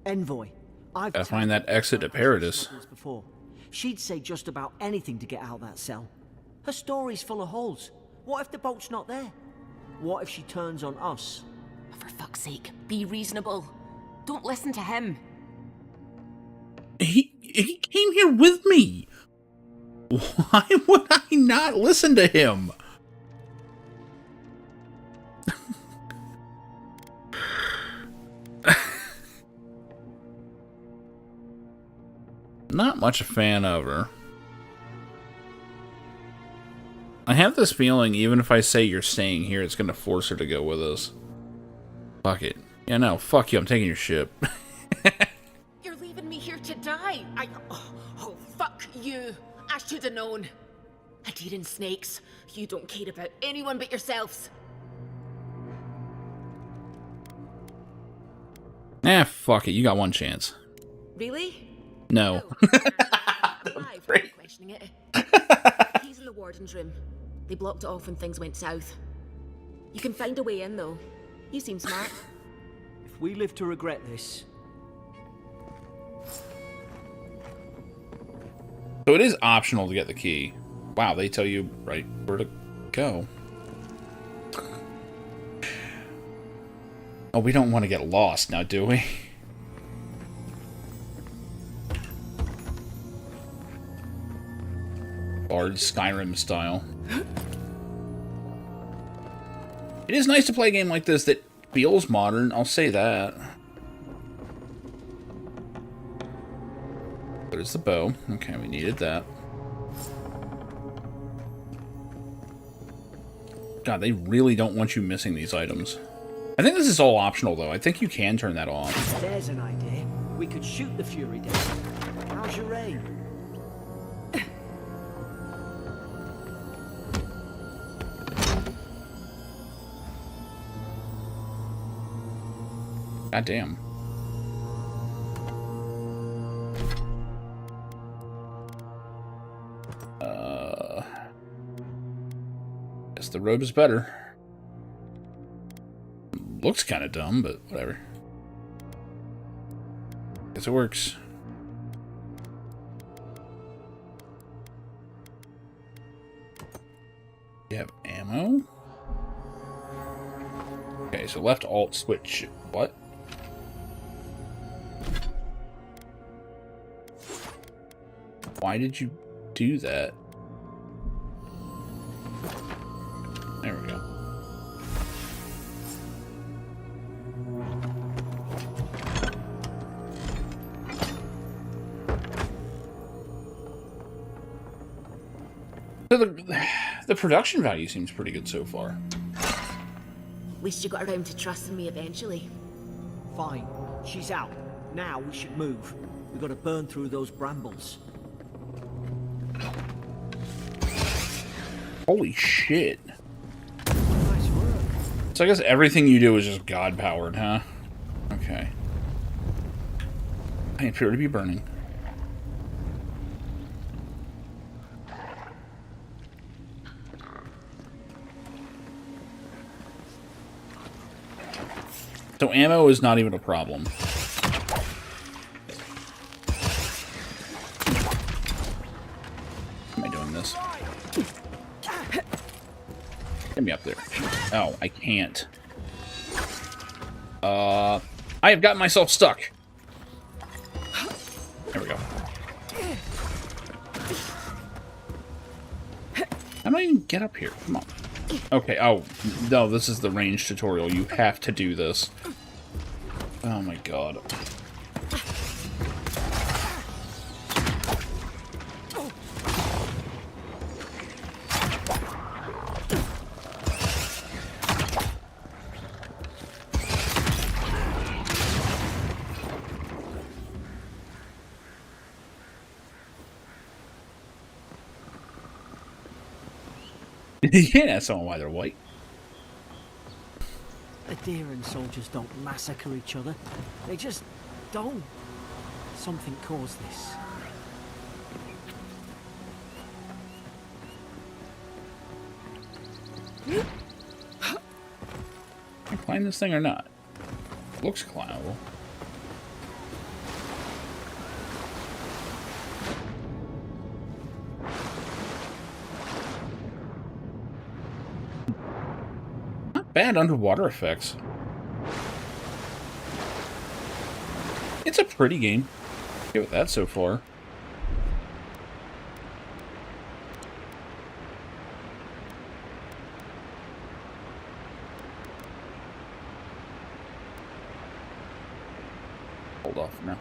Envoy, I've Gotta find that exit to Paradise. before. She'd say just about anything to get out of that cell. Her story's full of holes. What if the boat's not there? What if she turns on us? For fuck's sake, be reasonable. Don't listen to him. He came here with me. Why would I not listen to him? Not much a fan of her. I have this feeling even if I say you're staying here, it's going to force her to go with us. Fuck it. Yeah, no, fuck you. I'm taking your ship. You're leaving me here to die. Oh, fuck you. I should have known. A deer and snakes. You don't care about anyone but yourselves. Fuck it. You got one chance. Really? No. Alive, I'm not questioning it. He's in the warden's room. They blocked it off when things went south. You can find a way in, though. You seem smart. If we live to regret this, So it is optional to get the key. Wow, they tell you right where to go. Oh, we don't want to get lost now, do we? Bard Skyrim style. It is nice to play a game like this that feels modern, I'll say that. There's the bow. Okay, we needed that. God, they really don't want you missing these items. I think this is all optional, though. I think you can turn that off. there's an idea. We could shoot the Fury down. How's your aim? God damn. Guess the robe is better. Looks kind of dumb, but whatever. Guess it works. You have ammo? Okay, so left alt switch. What? Why did you do that? There we go. So the production value seems pretty good so far. At least you got around to trusting me eventually. Fine. She's out. Now we should move. We gotta burn through those brambles. Holy shit. Nice work. So I guess everything you do is just God-powered, huh? Okay. I appear to be burning. So ammo is not even a problem. How am I doing this? Get me up there. Oh, I can't. I have gotten myself stuck. There we go. How do I even get up here? Come on. Okay, oh, no, this is the range tutorial. You have to do this. Oh my god. You can't ask someone why they're white. Adherent soldiers don't massacre each other. They just don't. Something caused this. Can I climb this thing or not? Looks climbable. Not bad underwater effects. It's a pretty game. Give it that so far. Hold off for now.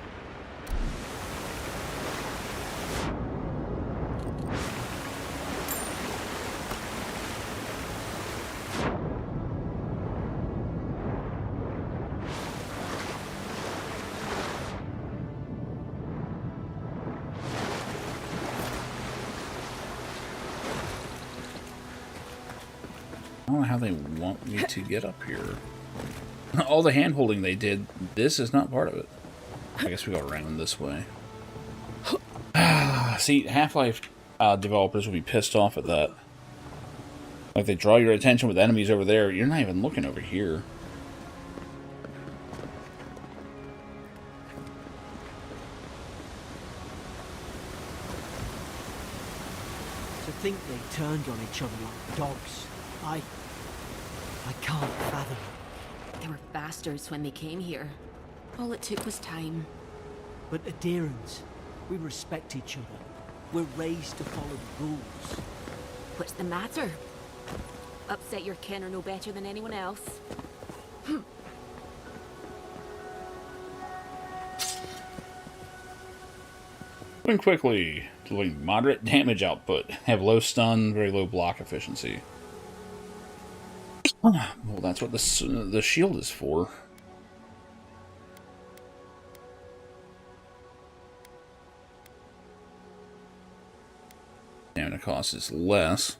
I don't know how they want me to get up here. All the hand-holding they did, this is not part of it. I guess we go around this way. See, Half-Life developers will be pissed off at that. Like, they draw your attention with enemies over there, you're not even looking over here. To think they turned on each other like dogs. I can't fathom it. They were bastards when they came here. All it took was time. But adherents, we respect each other. We're raised to follow the rules. What's the matter? Upset your kin are no better than anyone else. Moving quickly, delivering moderate damage output. Have low stun, very low block efficiency. Well, that's what the shield is for. And it costs is less.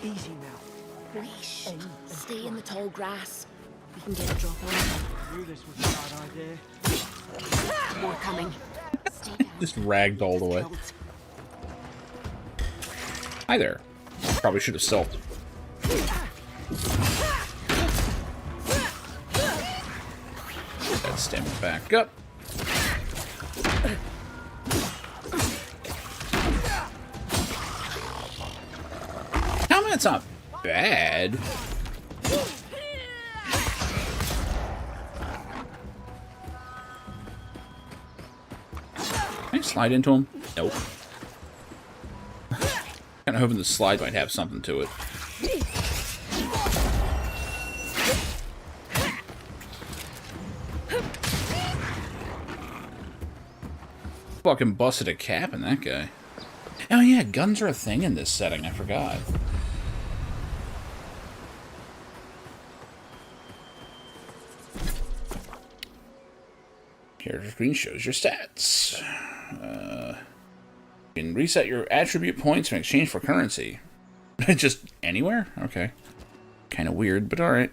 Easy now. Leash. Stay in the tall grass. We can get a drop on. I knew this was a bad idea. More coming. Stay down. Just ragdolled away. Hi there. Probably should have selfed. That stamina back up. That's not bad. Can I slide into him? Nope. Kind of hoping the slide might have something to it. Fucking busted a cap in that guy. Oh yeah, guns are a thing in this setting, I forgot. Character screen shows your stats. You can reset your attribute points in exchange for currency. Just anywhere? Okay. Kind of weird, but alright.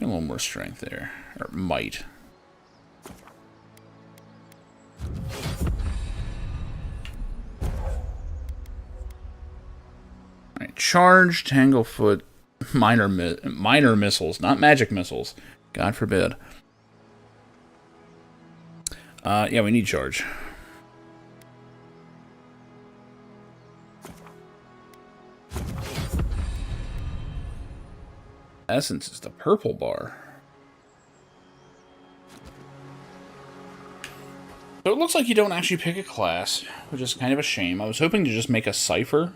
A little more strength there. Or might. Alright, charge, tanglefoot, minor missiles, not magic missiles. God forbid. Yeah, we need charge. Essence is the purple bar. So it looks like you don't actually pick a class, which is kind of a shame. I was hoping to just make a cipher.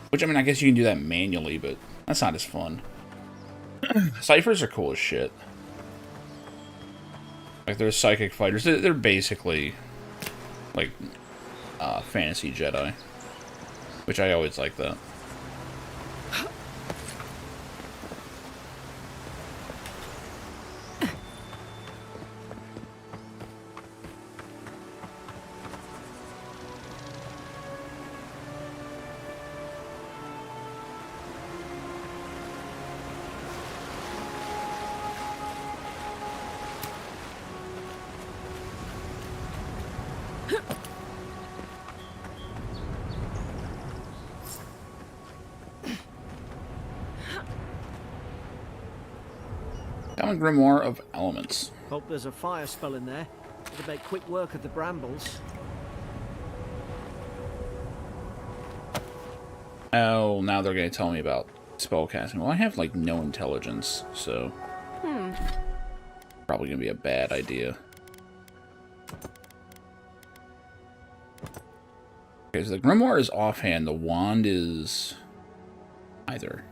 Which, I mean, I guess you can do that manually, but that's not as fun. Ciphers are cool as shit. Like, they're psychic fighters. They're basically, like, fantasy Jedi. Which I always like that. Common Grimoire of Elements. Hope there's a fire spell in there. It'll make quick work of the brambles. Oh, now they're going to tell me about spellcasting. Well, I have, like, no intelligence, so... Probably going to be a bad idea. Okay, so the Grimoire is offhand. The wand is... either.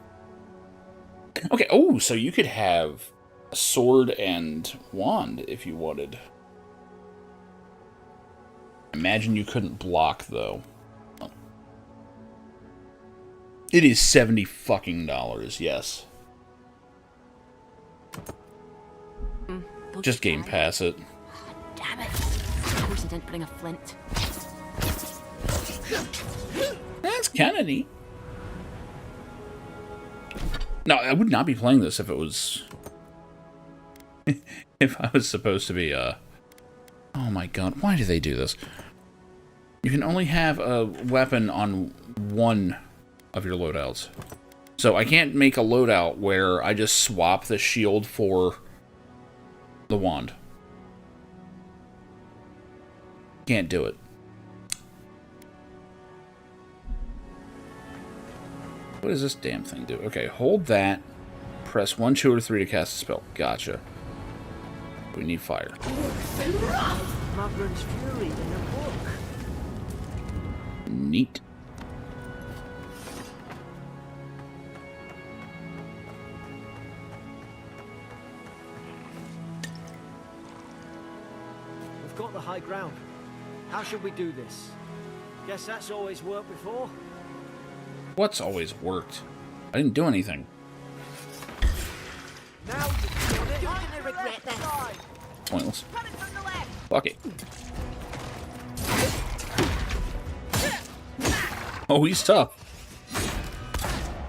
Okay, oh, so you could have a sword and wand if you wanted. Imagine you couldn't block, though. Oh. It is $70 fucking, yes. Just Game Pass it. Damn it. Of course I didn't bring a flint. That's kind of neat. No, I would not be playing this if it was... if I was supposed to be, Oh my god, why do they do this? You can only have a weapon on one of your loadouts. So I can't make a loadout where I just swap the shield for the wand. Can't do it. What does this damn thing do? Okay, hold that. Press 1, 2, or 3 to cast a spell. Gotcha. We need fire. Magran's Fury in a book. Neat. We've got the high ground. How should we do this? Guess that's always worked before. What's always worked? I didn't do anything. Now you're gonna regret this. Pointless. Fuck it. Oh, he's tough.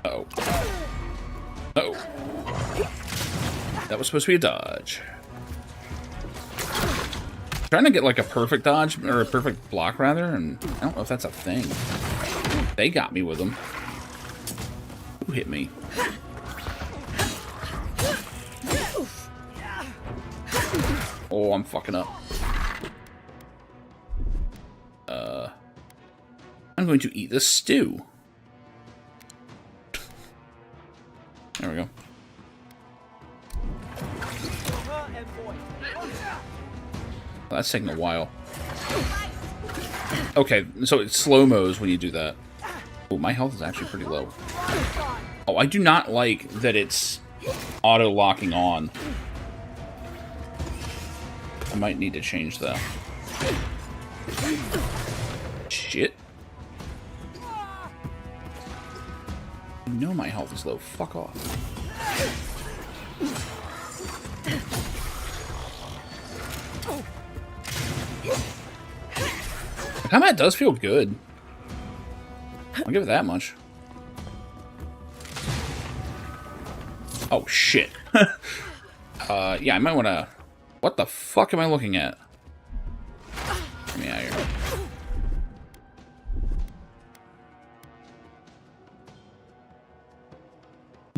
Uh-oh. Uh-oh. That was supposed to be a dodge. Trying to get like a perfect dodge, or a perfect block rather, and I don't know if that's a thing. They got me with them. Who hit me? Oh, I'm fucking up. I'm going to eat this stew. There we go. Well, that's taking a while. Okay, so it slow-mos when you do that. Oh, my health is actually pretty low. Oh, I do not like that it's auto-locking on. I might need to change that. Shit. You know my health is low. Fuck off. Combat does feel good. I'll give it that much. Oh, shit. Yeah, I might want to... What the fuck am I looking at? Get me out of here.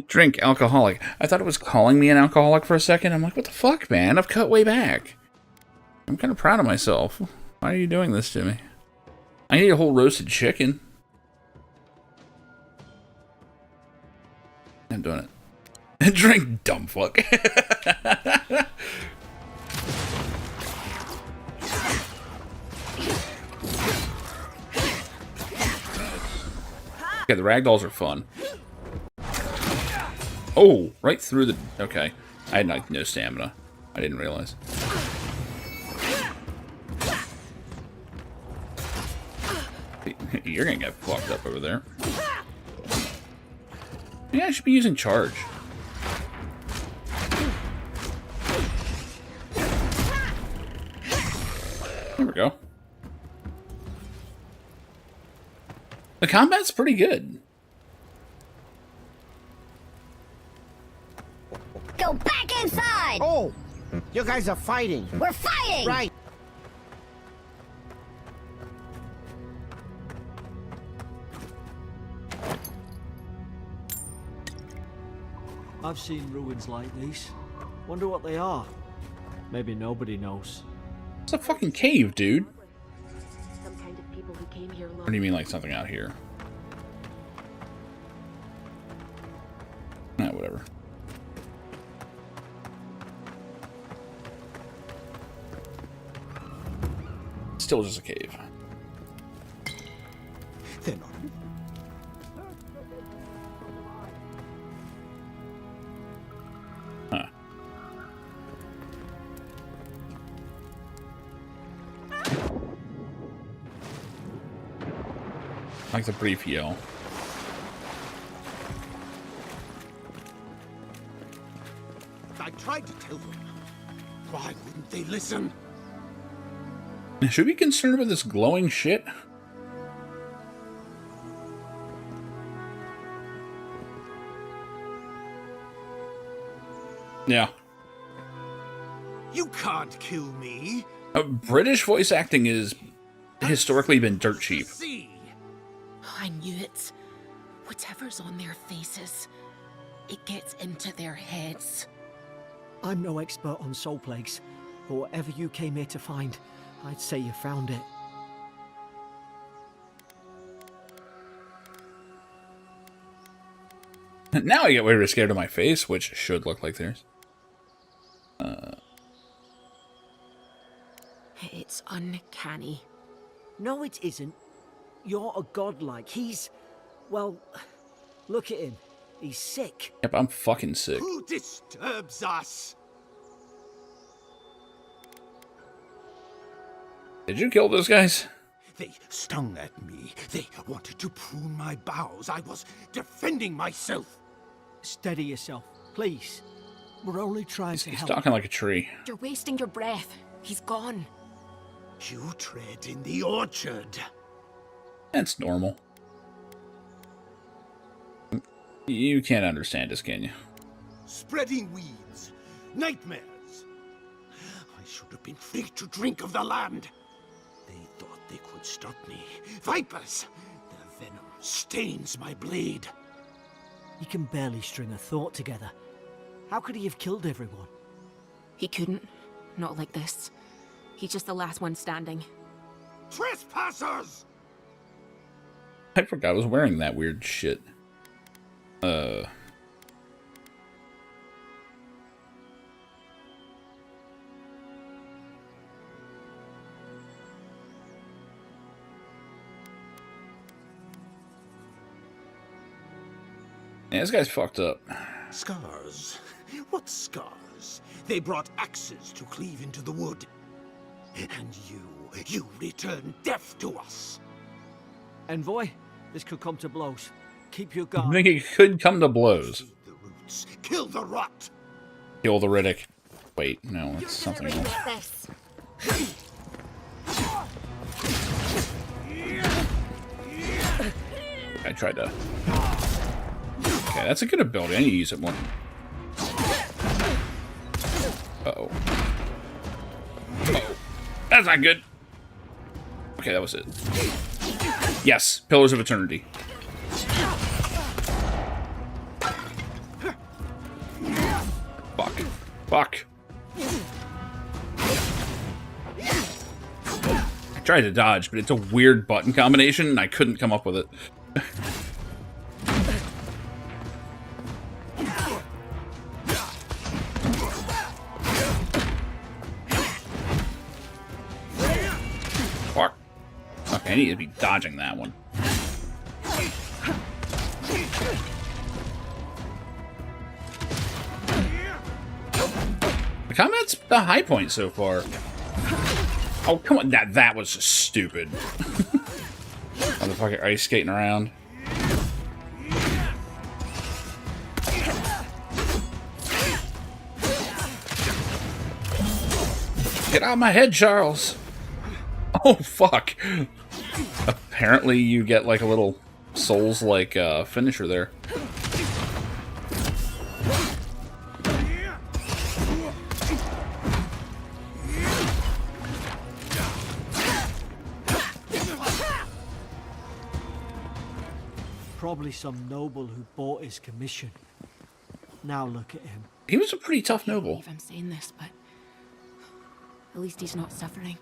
Drink alcoholic. I thought it was calling me an alcoholic for a second. I'm like, what the fuck, man? I've cut way back. I'm kind of proud of myself. Why are you doing this to me? I need a whole roasted chicken. I'm doing it. Drink, dumb fuck. Okay, the ragdolls are fun. Oh, right through the... Okay. I had like no stamina. I didn't realize. You're gonna get fucked up over there. Yeah, I should be using charge. There we go. The combat's pretty good. Go back inside! Oh, you guys are fighting. We're fighting! Right. I've seen ruins like these. Wonder what they are. Maybe nobody knows. It's a fucking cave, dude. Some kind of people who came here What do you mean, like something out here? Nah, whatever. Still just a cave. They're not. Huh. Like the brief yell. I tried to tell them. Why wouldn't they listen? Should we be concerned with this glowing shit? Yeah. You can't kill me. British voice acting is historically been dirt cheap. See. I knew it. Whatever's on their faces, it gets into their heads. I'm no expert on soul plagues, but whatever you came here to find, I'd say you found it. Now I get way scared of my face, which should look like theirs. It's uncanny. No, it isn't. You're a godlike. He's... well, look at him. He's sick. Yep, I'm fucking sick. Who disturbs us? Did you kill those guys? They stung at me. They wanted to prune my boughs. I was defending myself. Steady yourself, please. We're only trying to He's help. talking like a tree. You're wasting your breath. He's gone. You tread in the orchard. That's normal. You can't understand us, can you? Spreading weeds. Nightmares. I should have been free to drink of the land. They thought they could stop me. Vipers! Their venom stains my blade. He can barely string a thought together. How could he have killed everyone? He couldn't. Not like this. He's just the last one standing. Trespassers! I forgot I was wearing that weird shit. Yeah, this guy's fucked up. Scars? What scars? They brought axes to cleave into the wood. And you return death to us. Envoy, this could come to blows. Keep your I guard. think it could come to blows. Feed the roots. Kill the rot. Kill the Riddick. Wait, no, that's something else. This. I tried to... Okay, that's a good ability. I need to use it more. Uh-oh. Uh-oh. That's not good. Okay, that was it. Yes, Pillars of Eternity. Fuck. Fuck. I tried to dodge, but it's a weird button combination, and I couldn't come up with it. Fuck. Okay, I need to be dodging that one. The combat's the high point so far. Oh, come on. That was just stupid. Motherfucker ice skating around. Get out of my head, Charles. Oh, fuck. Apparently you get like a little Souls-like finisher there. Probably some noble who bought his commission. Now look at him. He was a pretty tough I can't noble. believe I'm saying this, but at least he's not suffering.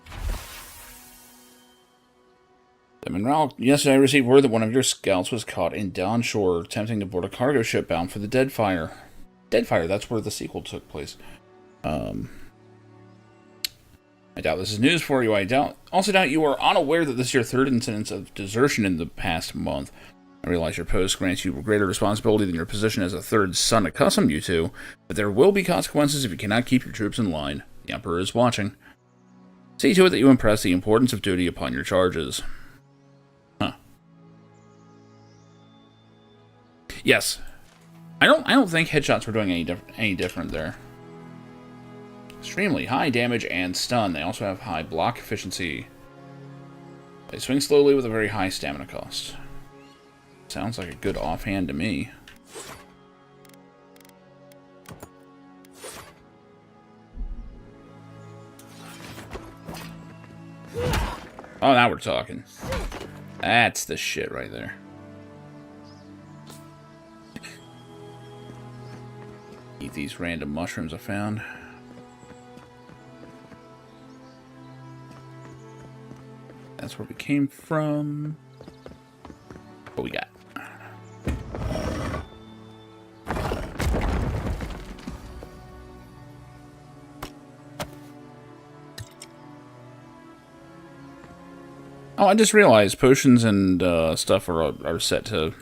Monroe, yesterday I received word that one of your scouts was caught in Dawnshore attempting to board a cargo ship bound for the Deadfire. Deadfire, that's where the sequel took place. I doubt this is news for you. Also doubt you are unaware that this is your third incident of desertion in the past month. I realize your post grants you greater responsibility than your position as a third son accustomed you to, but there will be consequences if you cannot keep your troops in line. The Emperor is watching. See to it that you impress the importance of duty upon your charges. Huh. Yes. I don't think headshots were doing any different there. Extremely high damage and stun. They also have high block efficiency. They swing slowly with a very high stamina cost. Sounds like a good offhand to me. Oh, now we're talking. That's the shit right there. Eat these random mushrooms I found. That's where we came from. What we got? Oh, I just realized potions and stuff are set to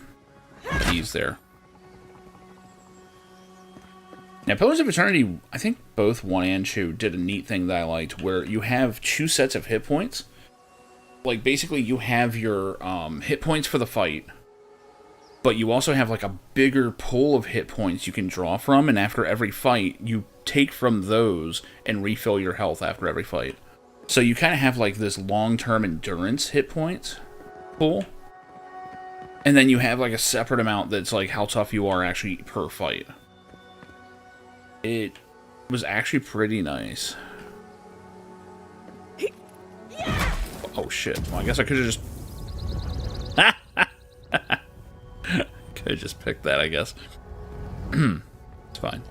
keys there. Now, Pillars of Eternity, I think both 1 and 2 did a neat thing that I liked, where you have 2 sets of hit points. Like, basically, you have your hit points for the fight, but you also have, like, a bigger pool of hit points you can draw from, and after every fight, you take from those and refill your health after every fight. So you kind of have, like, this long-term endurance hit points pool, and then you have, like, a separate amount that's, like, how tough you are actually per fight. It was actually pretty nice. Oh shit. Well, I guess I could have just... could have just picked that, I guess. It's fine.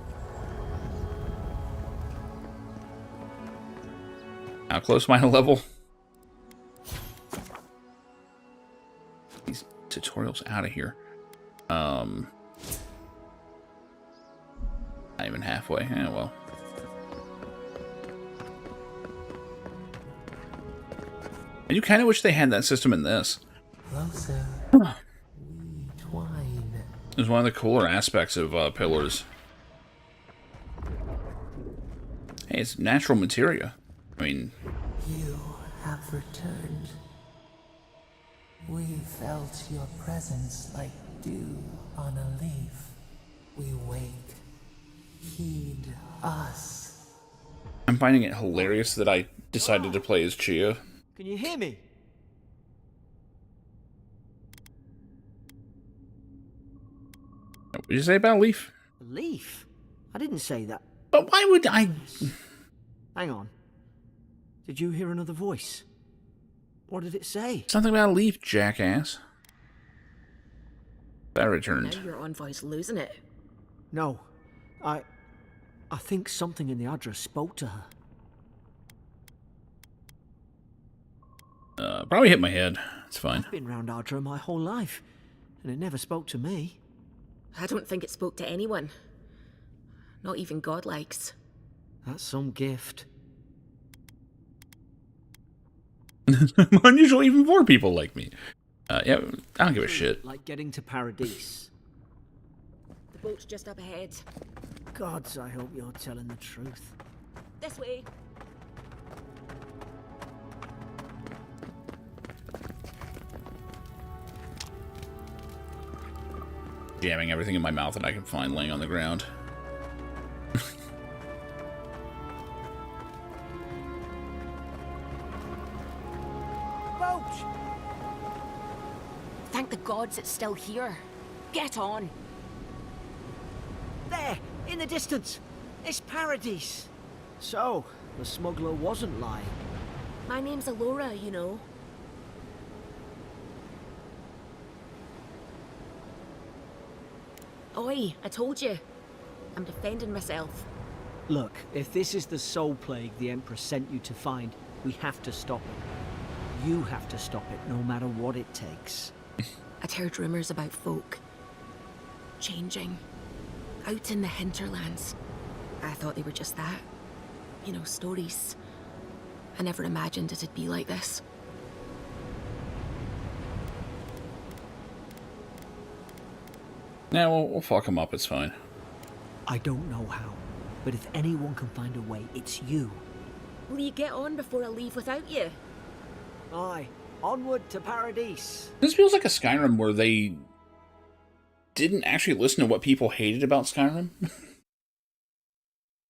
How close am I to level? These tutorials out of here. Not even halfway. Eh, well. I do kind of wish they had that system in this. Closer, we twine. It was one of the cooler aspects of Pillars. Hey, it's natural materia. I mean... You have returned. We felt your presence like dew on a leaf. We wake. Heed us. I'm finding it hilarious that I decided to play as Chia. Can you hear me? What did you say about Leaf? A leaf? I didn't say that. But why would I... Hang on. Did you hear another voice? What did it say? Something about a leaf, jackass. That Now returned. your envoy's losing it. No. I think something in the address spoke to her. Probably hit my head. It's fine. I've been round Ardra my whole life, and it never spoke to me. I don't think it spoke to anyone. Not even godlikes. That's some gift. Unusual even for people like me. Yeah, I don't give a shit. Like getting to Paradise. The boat's just up ahead. Gods, I hope you're telling the truth. This way. Jamming everything in my mouth that I can find laying on the ground. Boat! Thank the gods it's still here. Get on. There, in the distance. It's Paradise. So, the smuggler wasn't lying. My name's Alora, you know. Oi, I told you. I'm defending myself. Look, if this is the soul plague the Emperor sent you to find, we have to stop it. You have to stop it, no matter what it takes. I'd heard rumors about folk changing out in the hinterlands. I thought they were just that. You know, stories. I never imagined it'd be like this. Yeah, we'll fuck him up, it's fine. I don't know how, but if anyone can find a way, it's you. Will you get on before I leave without you? Aye, onward to Paradise. This feels like a Skyrim where they didn't actually listen to what people hated about Skyrim.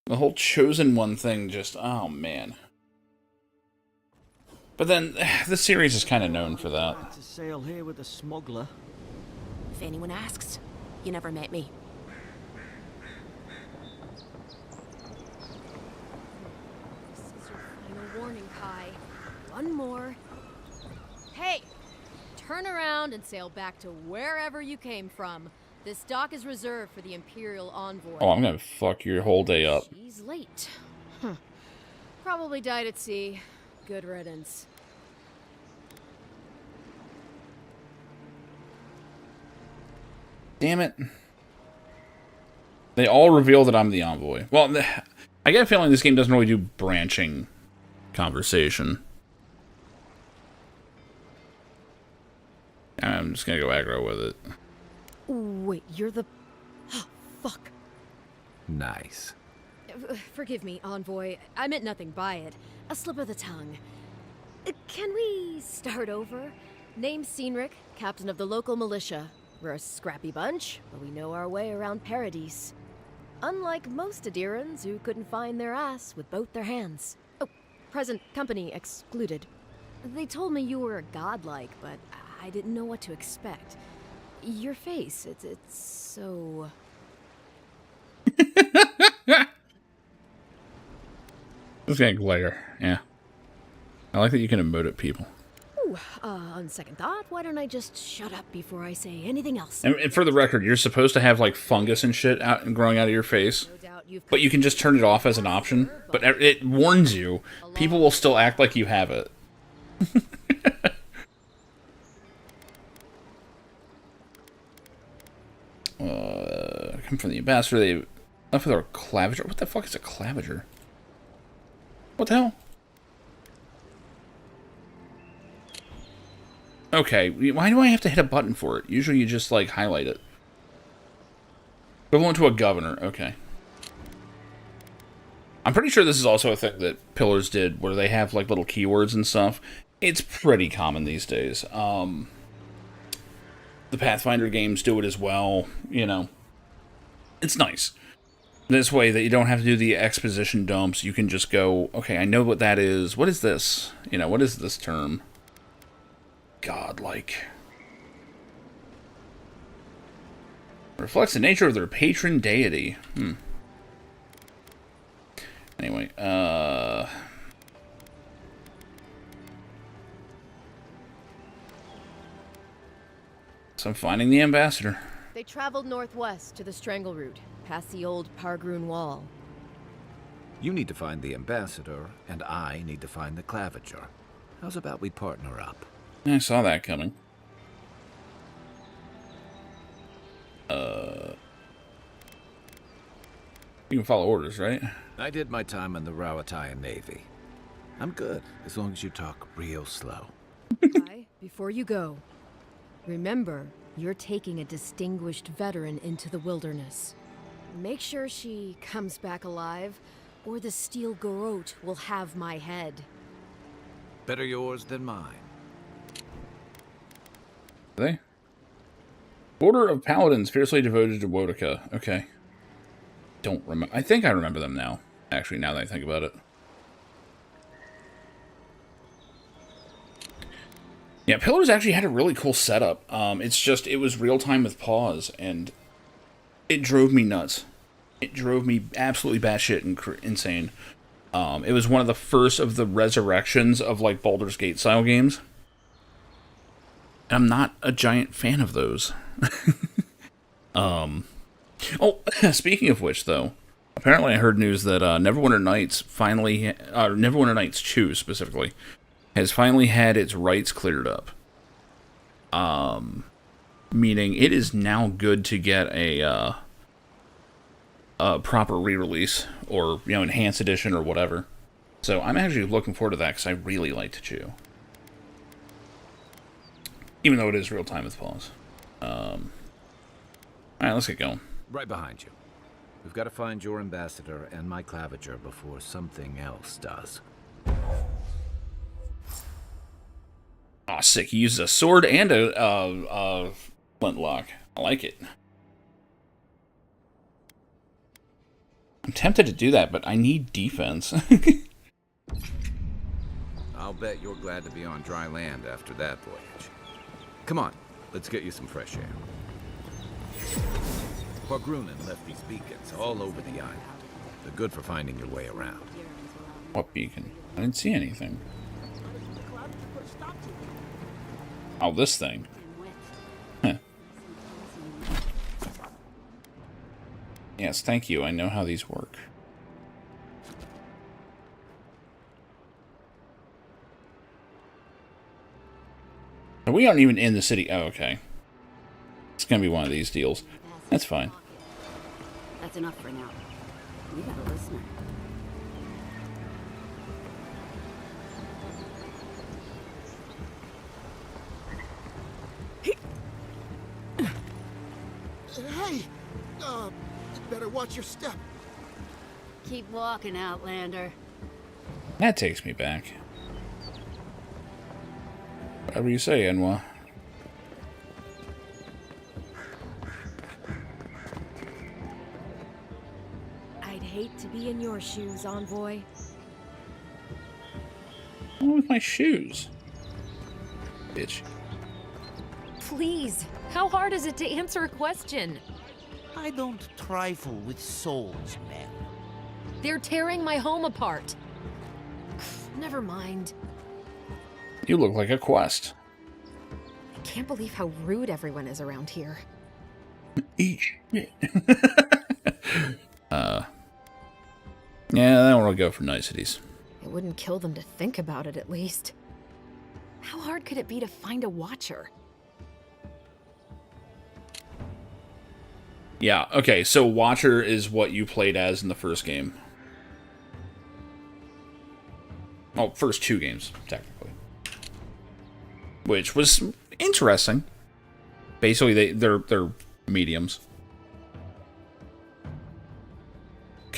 The whole Chosen One thing just, oh man. But then, the series is kind of known for that. Glad to sail here with a smuggler. If anyone asks, you never met me. This is your final warning, Kai. One more. Hey! Turn around and sail back to wherever you came from. This dock is reserved for the Imperial envoy. Oh, I'm gonna fuck your whole day up. She's late. Huh. Probably died at sea. Good riddance. Damn it. They all reveal that I'm the envoy. Well, I get a feeling this game doesn't really do branching conversation. I'm just gonna go aggro with it. Wait, you're the... Fuck. Nice. Forgive me, envoy. I meant nothing by it. A slip of the tongue. Can we start over? Name's Cynric, captain of the local militia. We're a scrappy bunch, but we know our way around Paradise. Unlike most Adirans who couldn't find their ass with both their hands. Oh, present company excluded. They told me you were godlike, but I didn't know what to expect. Your face, it's so... Just gonna glare, yeah. I like that you can emote at people. Ooh, on second thought, why don't I just shut up before I say anything else? And for the record, you're supposed to have like fungus and shit out and growing out of your face, No doubt you've but you can just turn it off as an option. But it warns you, people will still act like you have it. Come from the ambassador. They left with our claviger. What the fuck is a claviger? What the hell? Okay, why do I have to hit a button for it? Usually you just, like, highlight it. Equivalent to a governor, okay. I'm pretty sure this is also a thing that Pillars did, where they have, like, little keywords and stuff. It's pretty common these days. The Pathfinder games do it as well, you know. It's nice. This way that you don't have to do the exposition dumps, you can just go, okay, I know what that is. What is this? You know, what is this term? Godlike. Reflects the nature of their patron deity. Anyway, so I'm finding the ambassador. They traveled northwest to the Strangle Route, past the old Pargroon Wall. You need to find the ambassador, and I need to find the claviger. How's about we partner up? I saw that coming. You can follow orders, right? I did my time in the Rawatayan Navy. I'm good, as long as you talk real slow. Kai, before you go, remember, you're taking a distinguished veteran into the wilderness. Make sure she comes back alive, or the Steel Garrote will have my head. Better yours than mine. Are they? Order of Paladins fiercely devoted to Wotica. Okay. Don't remember. I think I remember them now. Actually, now that I think about it. Yeah, Pillars actually had a really cool setup. It's just, it was real time with pause, and it drove me nuts. It drove me absolutely batshit insane. It was one of the first of the resurrections of, like, Baldur's Gate style games. And I'm not a giant fan of those. Oh, speaking of which, though, apparently I heard news that Neverwinter Nights finally, Neverwinter Nights 2 specifically, has finally had its rights cleared up. Meaning it is now good to get a proper re-release or enhanced edition or whatever. So I'm actually looking forward to that because I really like to chew, even though it is real time with pause. All right, let's get going. Right behind you. We've got to find your ambassador and my claviger before something else does. Aw, sick. He uses a sword and a flintlock. I like it. I'm tempted to do that, but I need defense. I'll bet you're glad to be on dry land after that voyage. Come on, let's get you some fresh air. Grunin left these beacons all over the island. They're good for finding your way around. What beacon? I didn't see anything. Oh, this thing. Huh. Yes, thank you. I know how these work. So we aren't even in the city. Oh, okay. It's gonna be one of these deals. That's fine. That's enough for now. You got a listener. Hey! You better watch your step. Keep walking, Outlander. That takes me back. Whatever you say, Enwa. I'd hate to be in your shoes, Envoy. What's wrong with my shoes? Bitch. Please, how hard is it to answer a question? I don't trifle with souls, man. They're tearing my home apart. Never mind. You look like a quest. I can't believe how rude everyone is around here. Eat shit. Yeah, that one will go for niceties. It wouldn't kill them to think about it, at least. How hard could it be to find a watcher? Yeah, okay, so Watcher is what you played as in the first game. Well, first two games, technically. Which was interesting. Basically, they're mediums.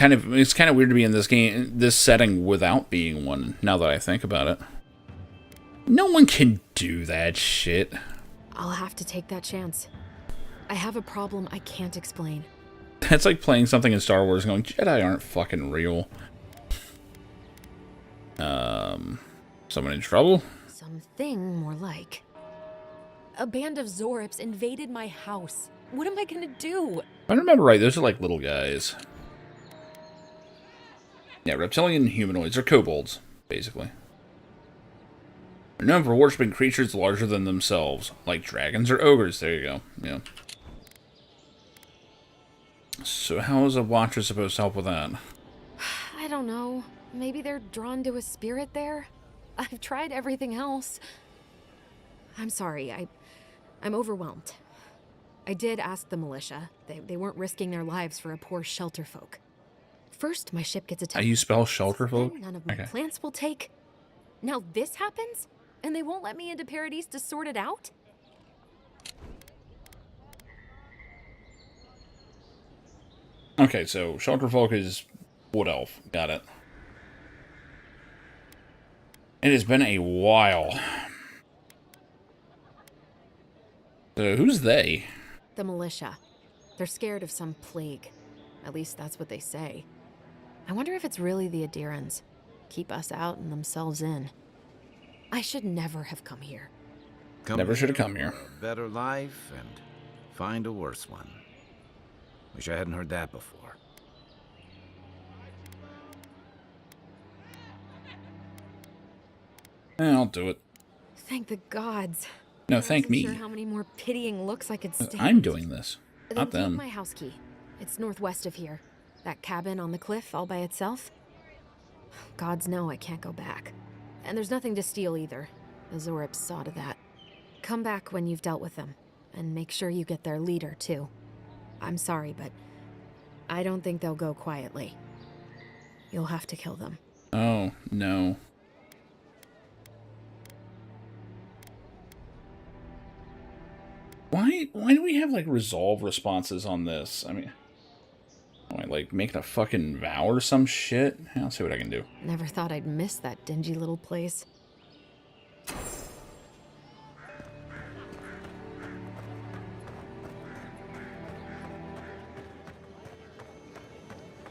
It's kind of weird to be in this setting without being one, now that I think about it. No one can do that shit. I'll have to take that chance. I have a problem I can't explain. That's like playing something in Star Wars and going, Jedi aren't fucking real. Someone in trouble? Something more like. A band of Zorips invaded my house. What am I gonna do? If I remember right, those are like little guys. Yeah, reptilian humanoids, or kobolds, basically. They're known for worshipping creatures larger than themselves, like dragons or ogres. There you go. Yeah. So how is a watcher supposed to help with that? I don't know. Maybe they're drawn to a spirit there? I've tried everything else. I'm sorry, I'm overwhelmed. I did ask the militia. They weren't risking their lives for a poor shelter folk. First, my ship gets attacked. How you spell shelter folk? None of my Okay. plants will take. Now this happens? And they won't let me into Paradise to sort it out? Okay, so shelter folk is wood elf. Got it. It has been a while. So who's they? The militia. They're scared of some plague. At least that's what they say. I wonder if it's really the Adirans. Keep us out and themselves in. I should never have come here. Never should have come here. for a better life and find a worse one. Wish I hadn't heard that before. I'll do it. Thank the gods. No, I thank wasn't me. sure how many more pitying looks I could stand. I'm doing this, Then not take them. my house key. It's northwest of here. That cabin on the cliff all by itself. Gods know I can't go back. And there's nothing to steal either. Azorip saw to that. Come back when you've dealt with them. And make sure you get their leader, too. I'm sorry, but I don't think they'll go quietly. You'll have to kill them. Oh, no. Why do we have, like, resolve responses on this? I mean, am I, like, making a fucking vow or some shit? I'll see what I can do. Never thought I'd miss that dingy little place.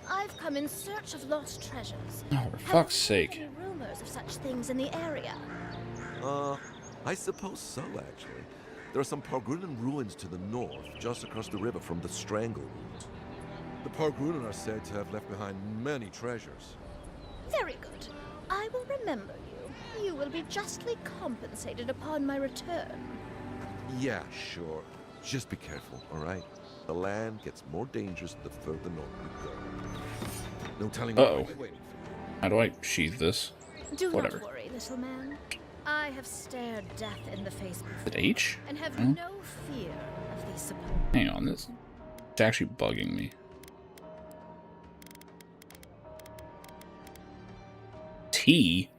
I've come in search of lost treasures. Oh, for fuck's sake. Have you heard any rumors of such things in the area? I suppose so, actually. There are some Pargrunan ruins to the north, just across the river from the Stranglewood. The Pargrunan are said to have left behind many treasures. Very good. I will remember you. You will be justly compensated upon my return. Yeah, sure. Just be careful, all right? The land gets more dangerous the further north we go. No telling what might be waiting for you. How do I sheath this? Do Whatever. not worry, little man. I have stared death in the face before. Is it H? And have Oh. no fear of these supposed. Hang on, this it's actually bugging me. T?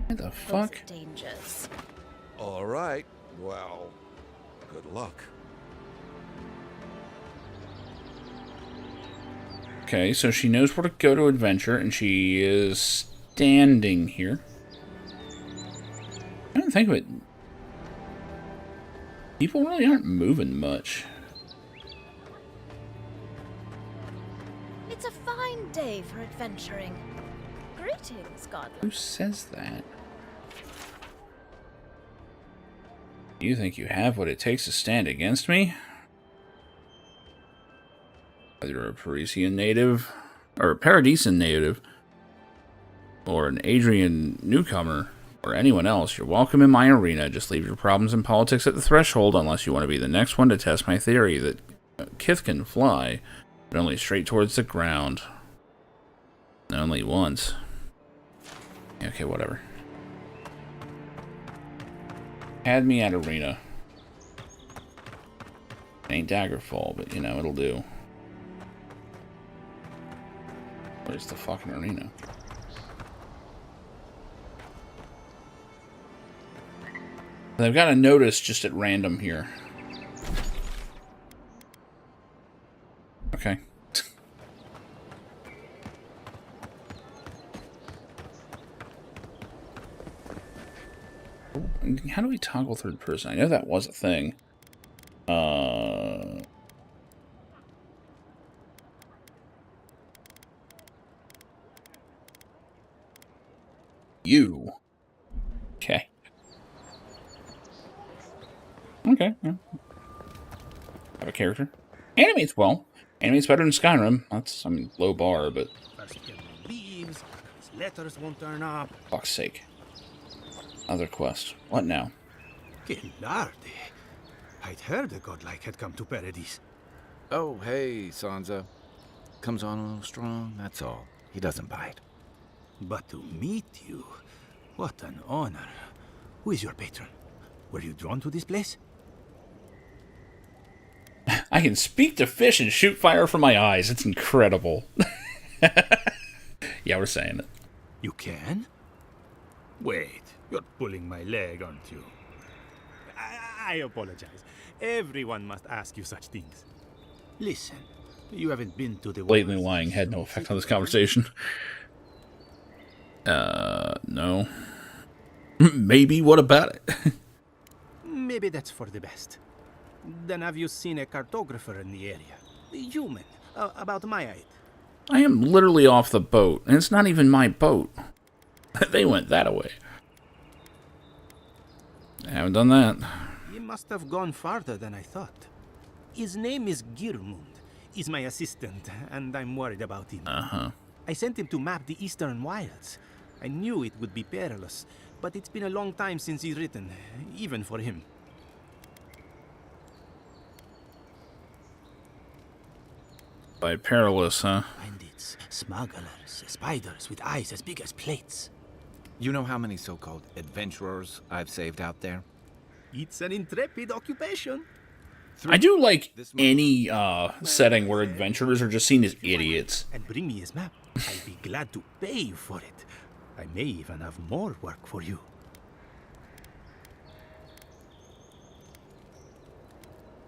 What the fuck? Dangers. All right. Well, good luck. Okay, so she knows where to go to adventure, and she is standing here. I don't think of it. People really aren't moving much. It's a fine day for adventuring. Greetings, Godlike. Who says that? You think you have what it takes to stand against me? Whether you're a Parisian native, or a Paradisian native, or an Adrian newcomer, or anyone else, you're welcome in my arena. Just leave your problems and politics at the threshold unless you want to be the next one to test my theory that Kith can fly, but only straight towards the ground. Only once. Okay, whatever. Had me at arena. Ain't Daggerfall, but you know, it'll do. Where's the fucking arena? I've got a notice just at random here. Okay. How do we toggle third person? I know that was a thing. You. Okay. Okay. Yeah. Have a character. Animates well. Animates better than Skyrim. That's, I mean, low bar, but... First get the leaves, his letters won't turn up. Fuck's sake. Other quest. What now? Que larde. I'd heard a godlike had come to Paradise. Oh, hey, Sansa. Comes on a little strong, that's all. He doesn't bite. But to meet you, what an honor. Who is your patron? Were you drawn to this place? I can speak to fish and shoot fire from my eyes. It's incredible. Yeah, we're saying it. You can? Wait, you're pulling my leg, aren't you? I apologize. Everyone must ask you such things. Listen, you haven't been to the... Blatantly lying had no effect on this conversation. No. Maybe, what about it? Maybe that's for the best. Then have you seen a cartographer in the area? A human, about my height. I am literally off the boat, and it's not even my boat. They went that away. I haven't done that. He must have gone farther than I thought. His name is Girmund. He's my assistant, and I'm worried about him. Uh-huh. I sent him to map the eastern wilds. I knew it would be perilous, but it's been a long time since he's written, even for him. By perilous, huh? Bandits, smugglers, spiders with eyes as big as plates. You know how many so-called adventurers I've saved out there? It's an intrepid occupation. I do like any setting where adventurers are just seen as idiots. And bring me his map. I'll be glad to pay you for it. I may even have more work for you.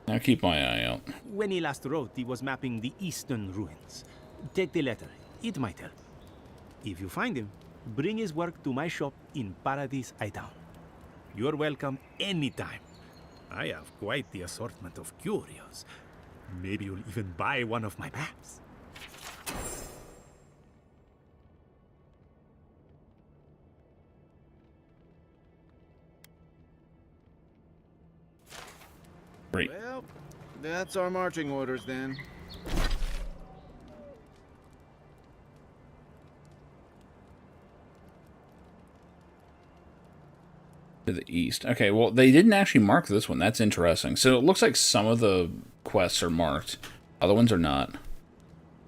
Now keep my eye out. When he last wrote, he was mapping the eastern ruins. Take the letter. It might help. If you find him, bring his work to my shop in Paradise Hideout. You're welcome anytime. I have quite the assortment of curios. Maybe you'll even buy one of my maps. Great. Well, that's our marching orders then. To the east. Okay, well, they didn't actually mark this one. That's interesting. So it looks like some of the quests are marked. Other ones are not.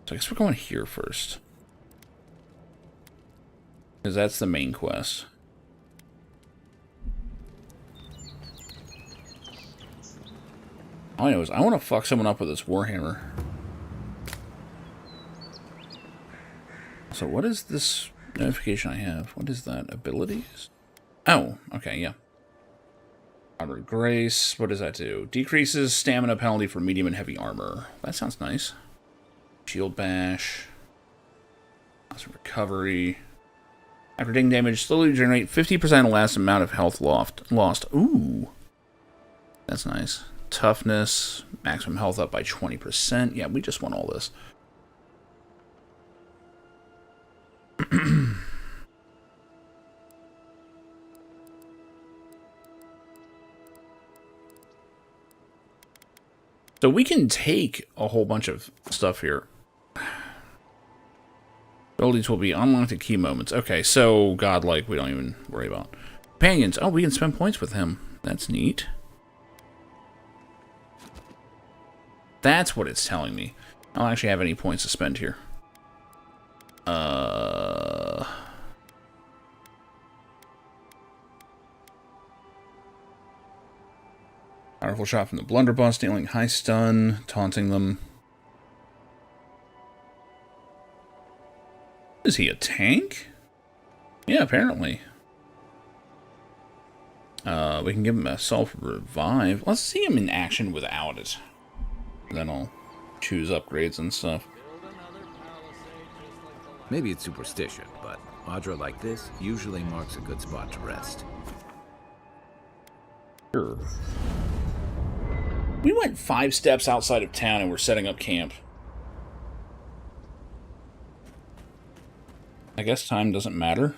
So I guess we're going here first. Because that's the main quest. All I know is I want to fuck someone up with this Warhammer. So what is this notification I have? What is that? Abilities? Oh, okay, yeah. Armored Grace. What does that do? Decreases stamina penalty for medium and heavy armor. That sounds nice. Shield Bash. Awesome recovery. After taking damage, slowly regenerate 50% less amount of health lost. Ooh. That's nice. Toughness. Maximum health up by 20%. Yeah, we just want all this. So we can take a whole bunch of stuff here. Abilities will be unlocked at key moments. Okay, so godlike we don't even worry about. Companions. Oh, we can spend points with him. That's neat. That's what it's telling me. I don't actually have any points to spend here. Powerful shot from the blunderbuss, dealing high stun, taunting them. Is he a tank? Yeah, apparently. We can give him a self-revive. Let's see him in action without it. Then I'll choose upgrades and stuff. Maybe it's superstition, but Audra like this usually marks a good spot to rest. Sure. We went 5 steps outside of town and we're setting up camp. I guess time doesn't matter.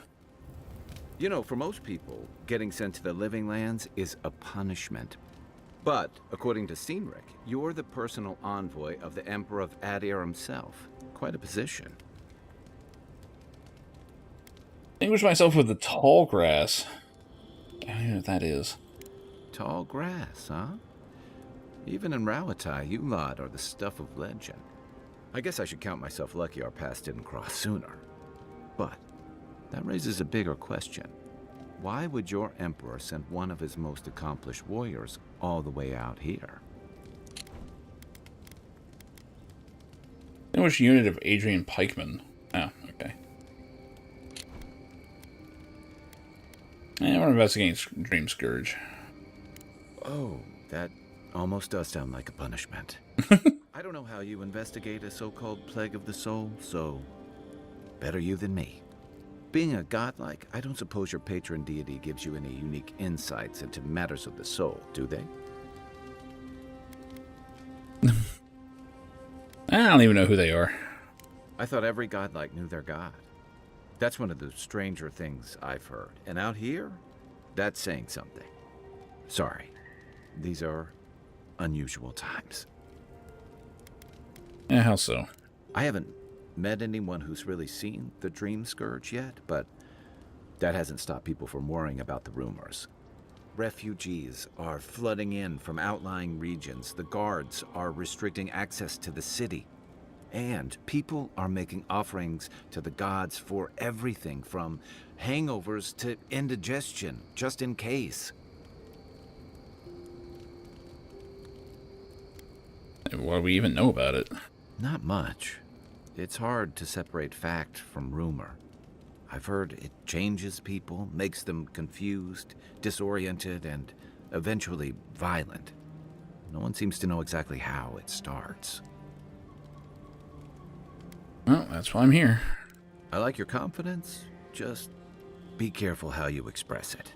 You know, for most people, getting sent to the Living Lands is a punishment. But, according to Cynric, you're the personal envoy of the Emperor of Adir himself. Quite a position. Distinguish myself with the tall grass. I don't even know what that is. Tall grass, huh? Even in Rawatai, you lot are the stuff of legend. I guess I should count myself lucky our paths didn't cross sooner. But that raises a bigger question. Why would your emperor send one of his most accomplished warriors all the way out here? Distinguished unit of Adrian Pikeman. Oh, okay. We're investigating Dream Scourge. Oh, that almost does sound like a punishment. I don't know how you investigate a so-called plague of the soul, so better you than me. Being a godlike, I don't suppose your patron deity gives you any unique insights into matters of the soul, do they? I don't even know who they are. I thought every godlike knew their god. That's one of the stranger things I've heard. And out here, that's saying something. Sorry, these are unusual times. Yeah, how so? I haven't met anyone who's really seen the Dream Scourge yet, but that hasn't stopped people from worrying about the rumors. Refugees are flooding in from outlying regions. The guards are restricting access to the city. And people are making offerings to the gods for everything from hangovers to indigestion, just in case. What do we even know about it? Not much. It's hard to separate fact from rumor. I've heard it changes people, makes them confused, disoriented, and eventually violent. No one seems to know exactly how it starts. Well, that's why I'm here. I like your confidence. Just be careful how you express it.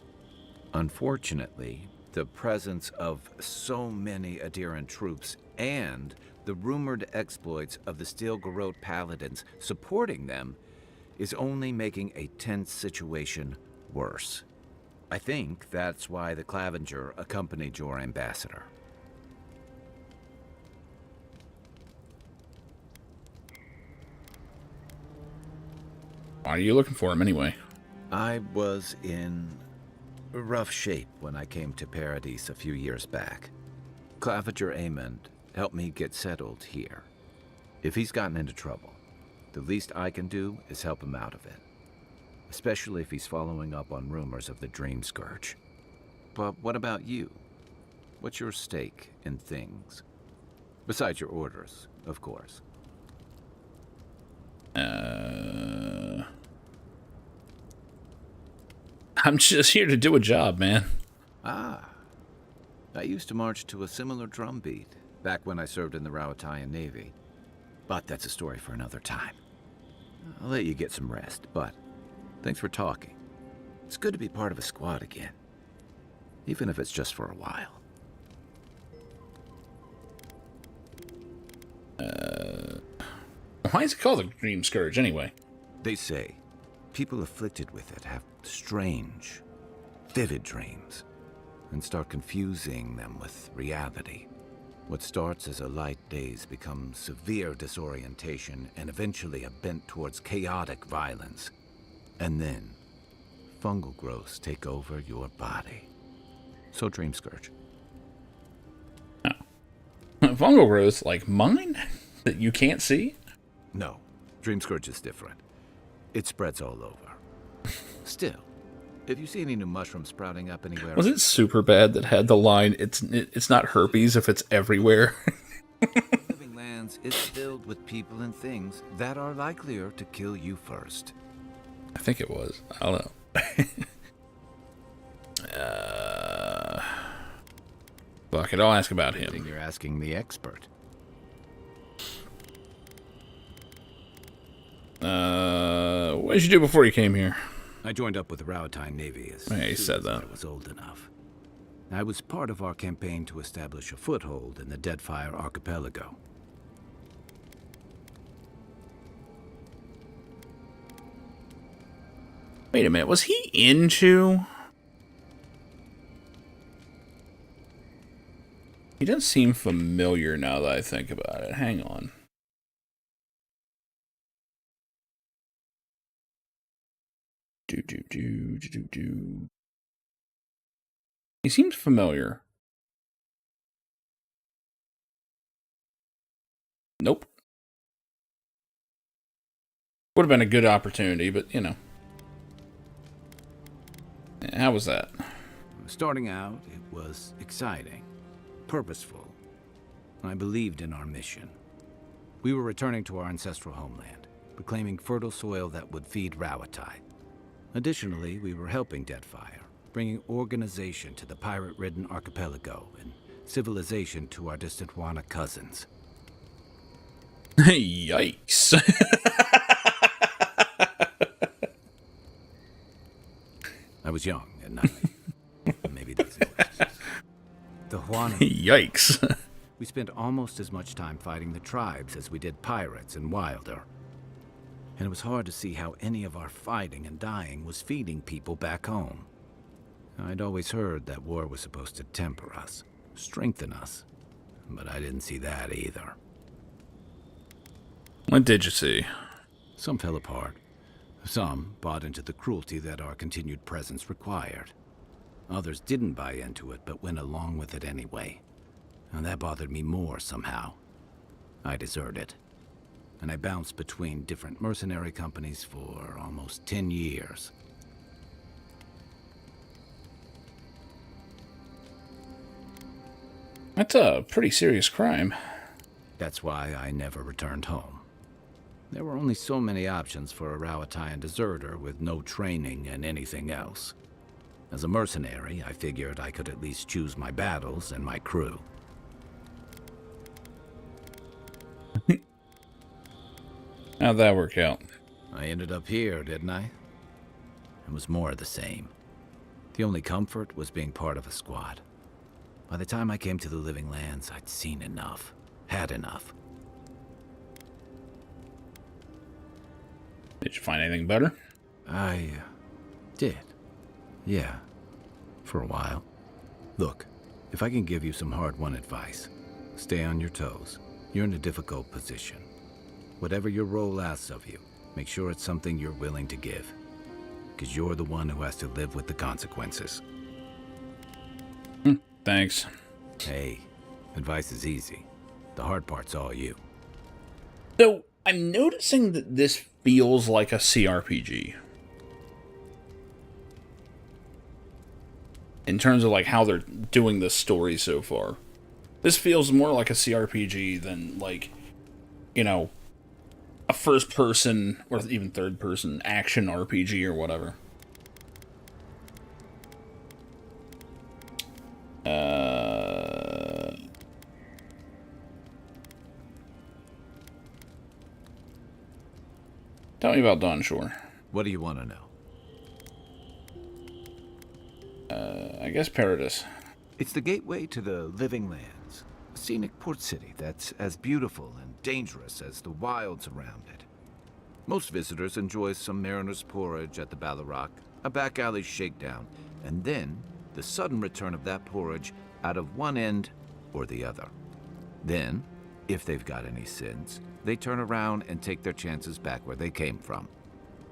Unfortunately, the presence of so many adherent troops and the rumored exploits of the Steel Garrote Paladins supporting them is only making a tense situation worse. I think that's why the Clavenger accompanied your ambassador. Why are you looking for him anyway? I was in rough shape when I came to Paradise a few years back. Clavenger Amond helped me get settled here. If he's gotten into trouble, the least I can do is help him out of it. Especially if he's following up on rumors of the Dream Scourge. But what about you? What's your stake in things? Besides your orders, of course. I'm just here to do a job, man. Ah. I used to march to a similar drumbeat back when I served in the Rowatayan Navy. But that's a story for another time. I'll let you get some rest, but thanks for talking. It's good to be part of a squad again. Even if it's just for a while. Why is it called the Dream Scourge anyway? They say people afflicted with it have strange, vivid dreams and start confusing them with reality. What starts as a light daze becomes severe disorientation and eventually a bent towards chaotic violence. And then, fungal growths take over your body. So Dream Scourge. Oh. Fungal growths like mine? That you can't see? No, Dream Scourge is different. It spreads all over. Still, if you see any new mushrooms sprouting up anywhere... Was it Superbad that had the line, it's not herpes if it's everywhere? Living Lands is filled with people and things that are likelier to kill you first. I think it was. I don't know. Fuck it, I'll ask about him. I think you're asking the expert. What did you do before you came here? I joined up with the Rowatayan Navy as he said that. I was old enough. I was part of our campaign to establish a foothold in the Deadfire Archipelago. Wait a minute, was he into... He does seem familiar now that I think about it. Hang on. He seems familiar. Nope. Would have been a good opportunity, but you know. How was that? Starting out, it was exciting, purposeful. I believed in our mission. We were returning to our ancestral homeland, reclaiming fertile soil that would feed Rawatai. Additionally, we were helping Deadfire, bringing organization to the pirate-ridden archipelago and civilization to our distant Wana cousins. Yikes. I was young and naive. Maybe that's it. The Wana... Yikes. We spent almost as much time fighting the tribes as we did pirates and Wilder. And it was hard to see how any of our fighting and dying was feeding people back home. I'd always heard that war was supposed to temper us, strengthen us, but I didn't see that either. What did you see? Some fell apart. Some bought into the cruelty that our continued presence required. Others didn't buy into it, but went along with it anyway. And that bothered me more somehow. I deserted. and I bounced between different mercenary companies for almost 10 years. That's a pretty serious crime. That's why I never returned home. There were only so many options for a Rawatayan deserter with no training and anything else. As a mercenary, I figured I could at least choose my battles and my crew. How'd that work out? I ended up here, didn't I? It was more of the same. The only comfort was being part of a squad. By the time I came to the Living Lands, I'd seen enough. Had enough. Did you find anything better? I did. Yeah. For a while. Look, if I can give you some hard-won advice, stay on your toes. You're in a difficult position. Whatever your role asks of you, make sure it's something you're willing to give. Because you're the one who has to live with the consequences. Thanks. Hey, advice is easy. The hard part's all you. So, I'm noticing that this feels like a CRPG. In terms of like how they're doing this story so far. This feels more like a CRPG than like, you know, a first person or even third person action RPG or whatever. Tell me about Dawnshore. What do you want to know? I guess Paradis. It's the gateway to the Living Lands. A scenic port city that's as beautiful and dangerous as the wilds around it. Most visitors enjoy some mariner's porridge at the Ballarrock, a back alley shakedown, and then the sudden return of that porridge out of one end or the other. Then, if they've got any sins, they turn around and take their chances back where they came from,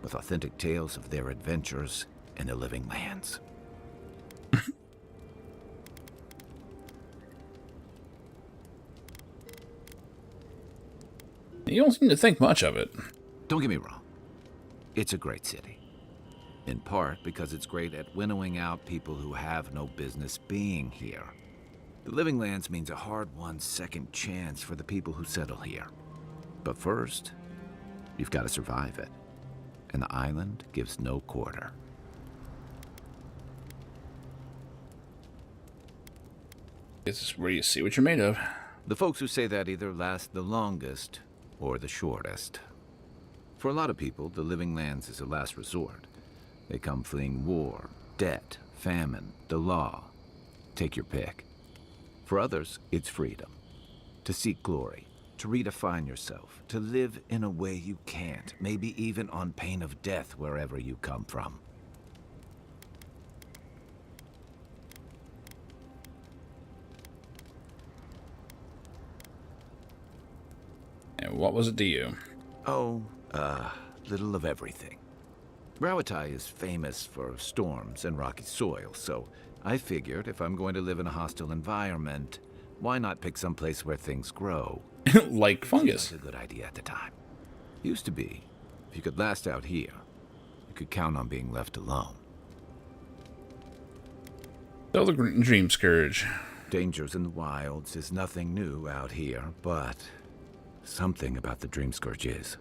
with authentic tales of their adventures in the Living Lands. You don't seem to think much of it. Don't get me wrong. It's a great city. In part because it's great at winnowing out people who have no business being here. The Living Lands means a hard-won second chance for the people who settle here. But first, you've got to survive it. And the island gives no quarter. This is where you see what you're made of. The folks who say that either last the longest or the shortest. For a lot of people, the Living Lands is a last resort. They come fleeing war, debt, famine, the law. Take your pick. For others, it's freedom. To seek glory, to redefine yourself, to live in a way you can't, maybe even on pain of death wherever you come from. And what was it to you? Oh, little of everything. Rawatai is famous for storms and rocky soil, so I figured if I'm going to live in a hostile environment, why not pick some place where things grow? Like fungus. It was a good idea at the time. Used to be. If you could last out here, you could count on being left alone. So the Dream Scourge. Dangers in the wilds is nothing new out here, but something about the Dream Scourge is.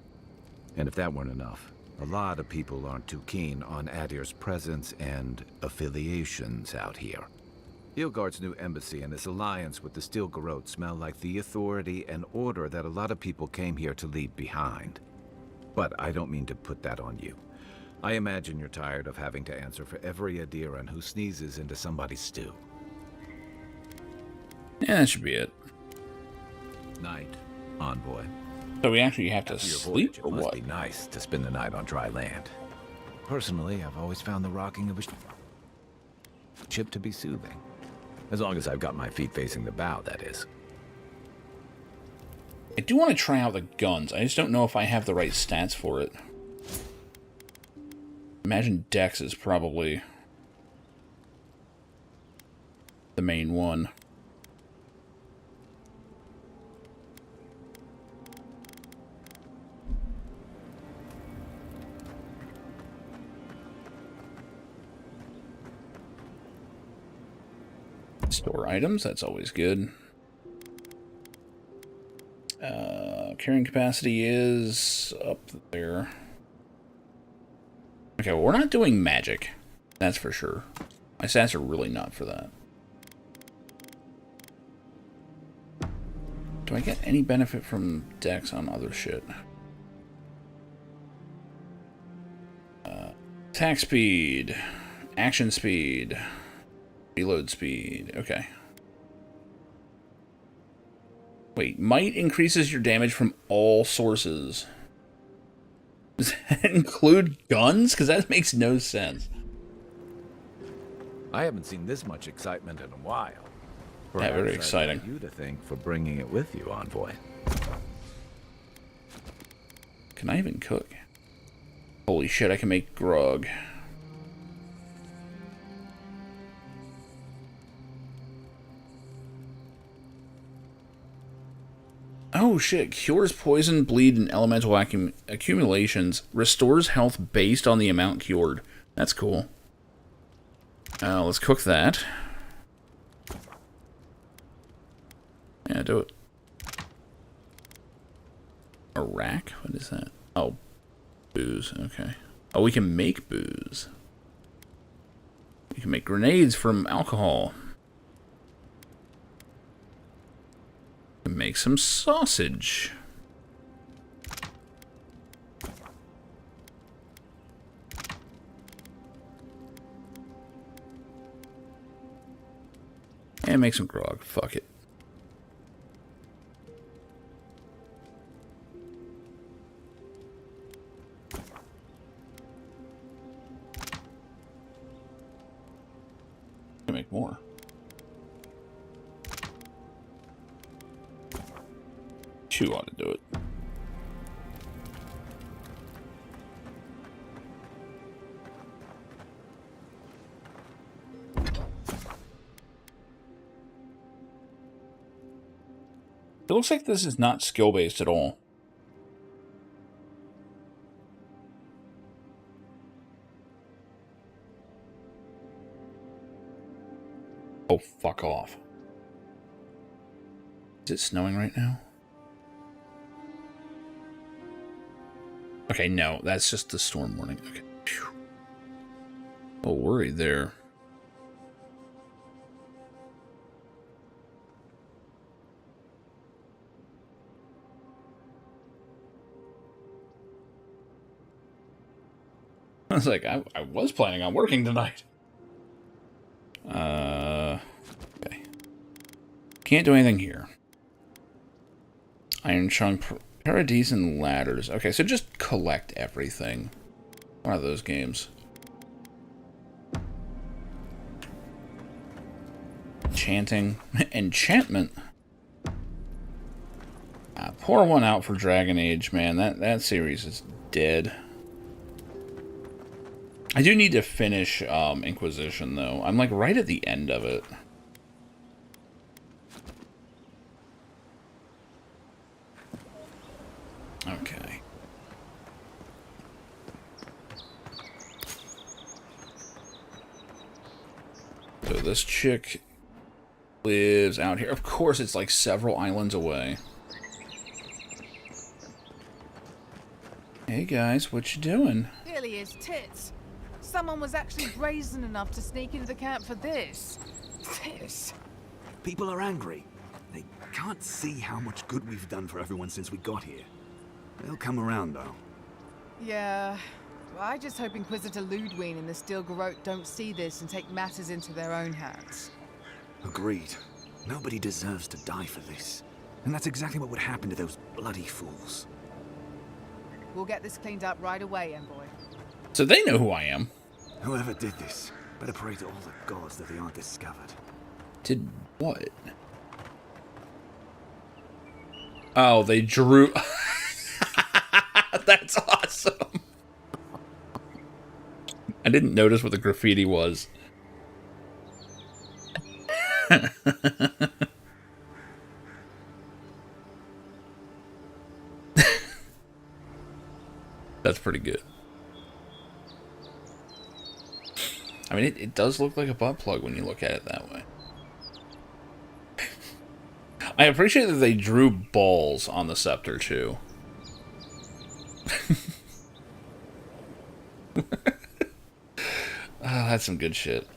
And if that weren't enough, a lot of people aren't too keen on Adir's presence and affiliations out here. Ilgard's new embassy and his alliance with the Steel Garrote smell like the authority and order that a lot of people came here to leave behind. But I don't mean to put that on you. I imagine you're tired of having to answer for every Adiran who sneezes into somebody's stew. Yeah, that should be it. Night, envoy. So we actually have to After your sleep, voyage, or it must what? be nice to spend the night on dry land. Personally, I've always found the rocking of a ship to be soothing. As long as I've got my feet facing the bow, that is. I do want to try out the guns. I just don't know if I have the right stats for it. Imagine Dex is probably the main one. Store items, that's always good. Carrying capacity is up there. Okay, well, we're not doing magic. That's for sure. My stats are really not for that. Do I get any benefit from dex on other shit? Attack speed, action speed, reload speed. Okay. Wait, might increases your damage from all sources. Does that include guns? Because that makes no sense. I haven't seen this much excitement in a while. Yeah, very Perhaps exciting. I'd like you to thank for bringing it with you, Envoy. Can I even cook? Holy shit, I can make grog. Oh shit, cures poison, bleed, and elemental accumulations. Restores health based on the amount cured. That's cool. Let's cook that. Yeah, do it. A rack? What is that? Oh, booze. Okay. Oh, we can make booze. We can make grenades from alcohol. We can make some sausage. And make some grog. Fuck it. Make more. Two ought to do it. It looks like this is not skill-based at all. Oh, fuck off. Is it snowing right now? Okay, no, that's just the storm warning. Okay. Phew. Oh, worried there. I was like, I was planning on working tonight. Okay. Can't do anything here. Iron chunk, paradise, and ladders. Okay, so just collect everything. One of those games. Enchanting. Enchantment. Pour one out for Dragon Age, man. That series is dead. I do need to finish Inquisition, though. I'm like right at the end of it. Okay. So this chick lives out here. Of course, it's like several islands away. Hey guys, what you doing? Really is tits. Someone was actually brazen enough to sneak into the camp for this. This. People are angry. They can't see how much good we've done for everyone since we got here. They'll come around, though. Yeah. Well, I just hope Inquisitor Ludwig and the Steel Garrote don't see this and take matters into their own hands. Agreed. Nobody deserves to die for this. And that's exactly what would happen to those bloody fools. We'll get this cleaned up right away, Envoy. So they know who I am. Whoever did this, better pray to all the gods that they aren't discovered. Did what? Oh, they drew... That's awesome. I didn't notice what the graffiti was. That's pretty good. I mean, it does look like a butt plug when you look at it that way. I appreciate that they drew balls on the scepter, too. That's some good shit.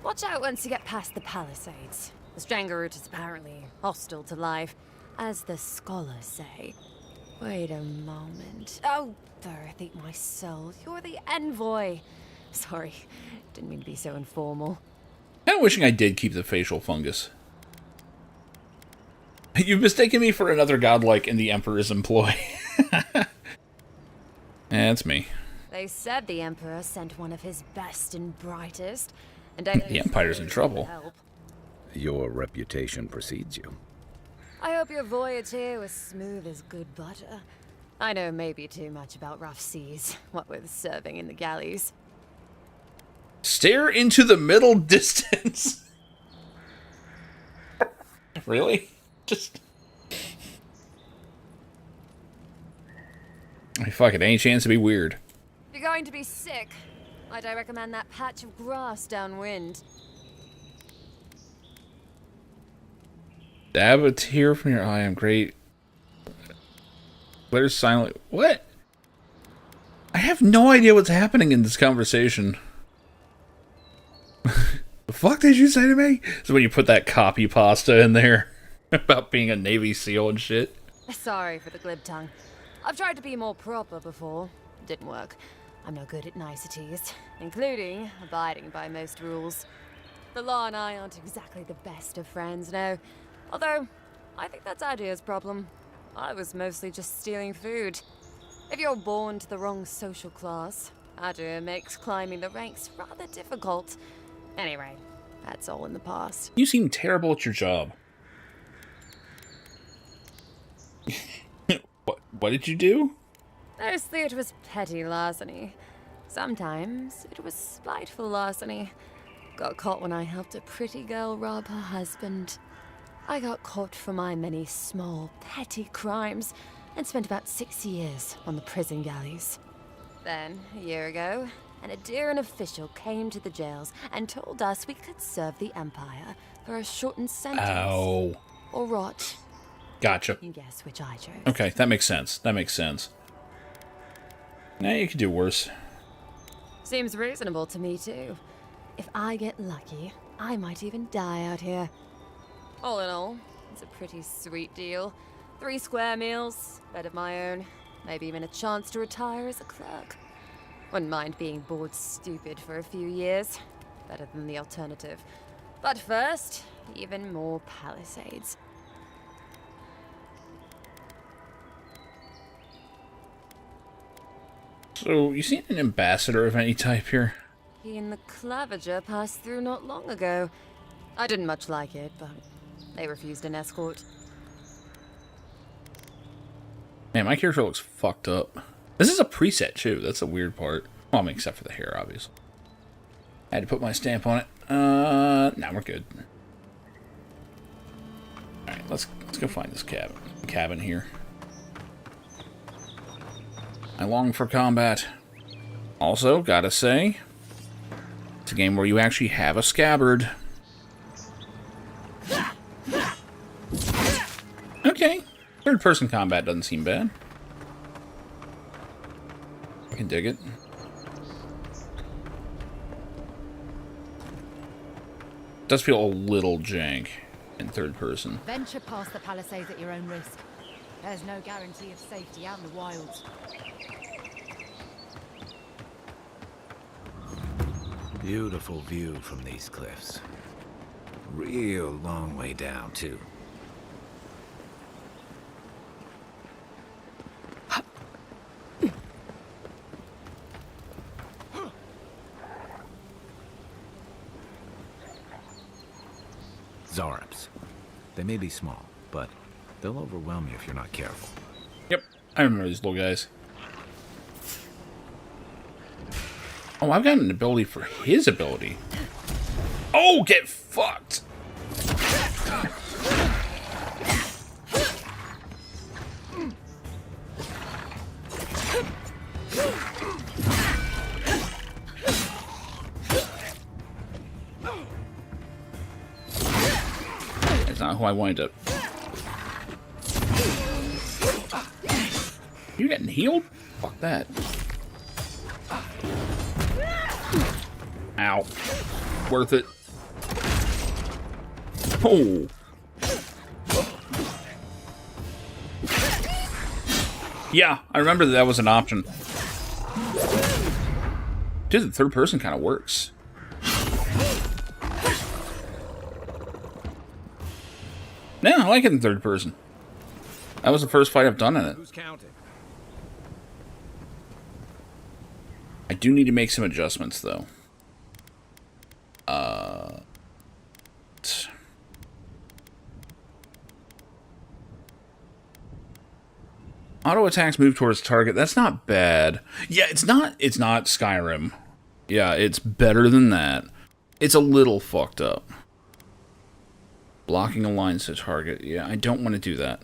Watch out once you get past the palisades. The Strangleroot is apparently hostile to life, as the scholars say. Wait a moment. Oh, Earth, eat my soul. You're the envoy. Sorry, didn't mean to be so informal. Kind of wishing I did keep the facial fungus. You've mistaken me for another godlike in the Emperor's employ. That's me. They said the Emperor sent one of his best and brightest, and the Empire's in trouble. Help. Your reputation precedes you. I hope your voyage here was smooth as good butter. I know maybe too much about rough seas, what with serving in the galleys. Stare into the middle distance. Really? Just... I fuck it, any chance to be weird. If you're going to be sick, I'd recommend that patch of grass downwind. Dab a tear from your eye, I'm great. Claire's silent. What? I have no idea what's happening in this conversation. The fuck did you say to me? So when you put that copy pasta in there about being a Navy SEAL and shit. Sorry for the glib tongue. I've tried to be more proper before. Didn't work. I'm no good at niceties, including abiding by most rules. The law and I aren't exactly the best of friends, no. Although, I think that's Adia's problem. I was mostly just stealing food. If you're born to the wrong social class, Adia makes climbing the ranks rather difficult. Anyway, that's all in the past. You seem terrible at your job. What did you do? Mostly it was petty larceny. Sometimes it was spiteful larceny. Got caught when I helped a pretty girl rob her husband. I got caught for my many small, petty crimes and spent about 6 years on the prison galleys. Then, a year ago, an Adiran official came to the jails and told us we could serve the Empire for a shortened sentence. Ow. Or rot. Gotcha. You guess which I chose. Okay, that makes sense. That makes sense. Now you could do worse. Seems reasonable to me, too. If I get lucky, I might even die out here. All in all, it's a pretty sweet deal. 3 square meals, bed of my own, maybe even a chance to retire as a clerk. Wouldn't mind being bored stupid for a few years. Better than the alternative. But first, even more palisades. So, you seen an ambassador of any type here? He and the Clavager passed through not long ago. I didn't much like it, but they refused an escort. Man, my character looks fucked up. This is a preset, too. That's a weird part. Well, I mean, except for the hair, obviously. I had to put my stamp on it. Now we're good. Alright, let's go find this cabin here. I long for combat. Also, gotta say, it's a game where you actually have a scabbard. Okay. Third-person combat doesn't seem bad. I can dig it. Does feel a little jank in third person. Venture past the palisades at your own risk. There's no guarantee of safety out in the wilds. Beautiful view from these cliffs. Real long way down, too. Zarps. They may be small, but they'll overwhelm you if you're not careful. Yep, I remember these little guys. Oh, I've got an ability for his ability. Oh, get fucked! not who I wanted to... You getting healed? Fuck that. Ow. Worth it. Oh. Yeah, I remember that was an option. Dude, the third person kind of works. Yeah, I like it in third person. That was the first fight I've done in it. Who's counting? I do need to make some adjustments, though. Auto attacks move towards target. That's not bad. Yeah, it's not Skyrim. Yeah, it's better than that. It's a little fucked up. Blocking a line to target. Yeah, I don't want to do that.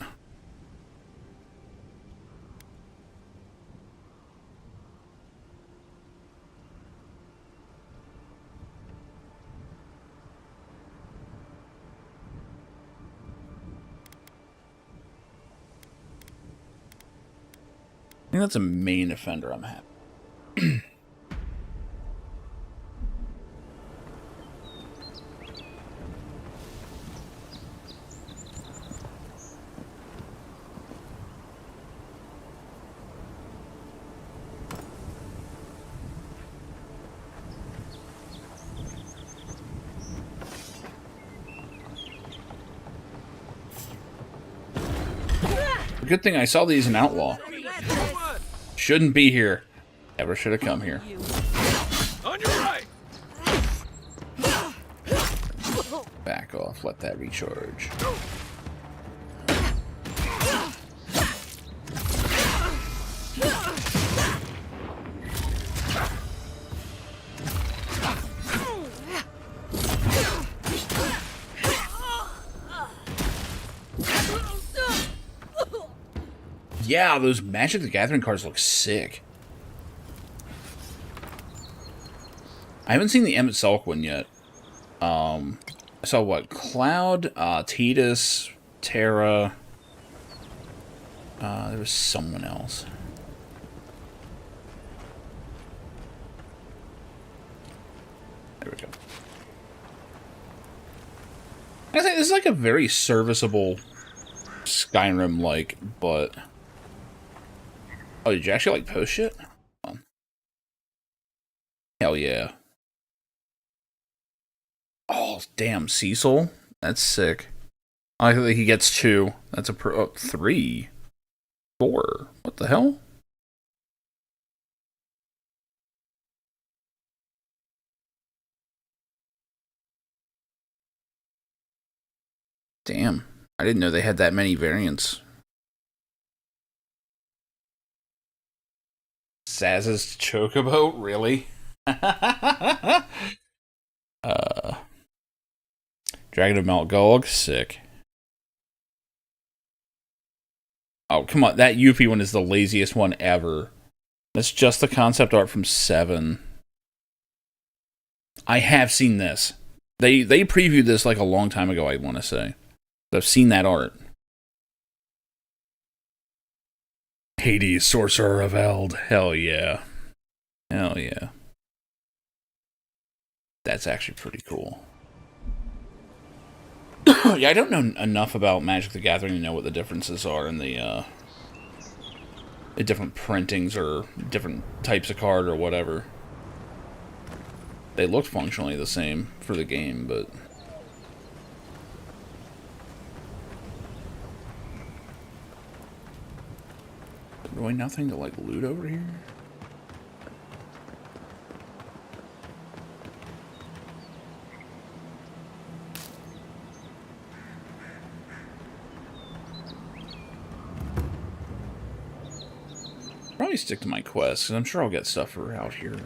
I think that's a main offender I'm happy. Good thing I saw these in Outlaw. Shouldn't be here. Never should have come here. On your right. Back off. Let that recharge. Yeah, those Magic the Gathering cards look sick. I haven't seen the Emmett Salk one yet. I saw what? Cloud, Tidus, Terra. There was someone else. There we go. I think this is like a very serviceable Skyrim-like, but... Oh, did you actually, like, post shit? Hell yeah. Oh, damn, Cecil? That's sick. I think he gets 2. That's a pro... Oh, 3. 4. What the hell? Damn. I didn't know they had that many variants. Zaz's Chocobo? Really? Dragon of Mount Gog? Sick. Oh, come on. That Yuppie one is the laziest one ever. That's just the concept art from 7. I have seen this. They previewed this like a long time ago, I want to say. I've seen that art. Hades, Sorcerer of Eld. Hell yeah. Hell yeah. That's actually pretty cool. Yeah, I don't know enough about Magic the Gathering to know what the differences are in the different printings or different types of card or whatever. They look functionally the same for the game, but... Really nothing to, like, loot over here? Probably stick to my quests, because I'm sure I'll get stuff for out here.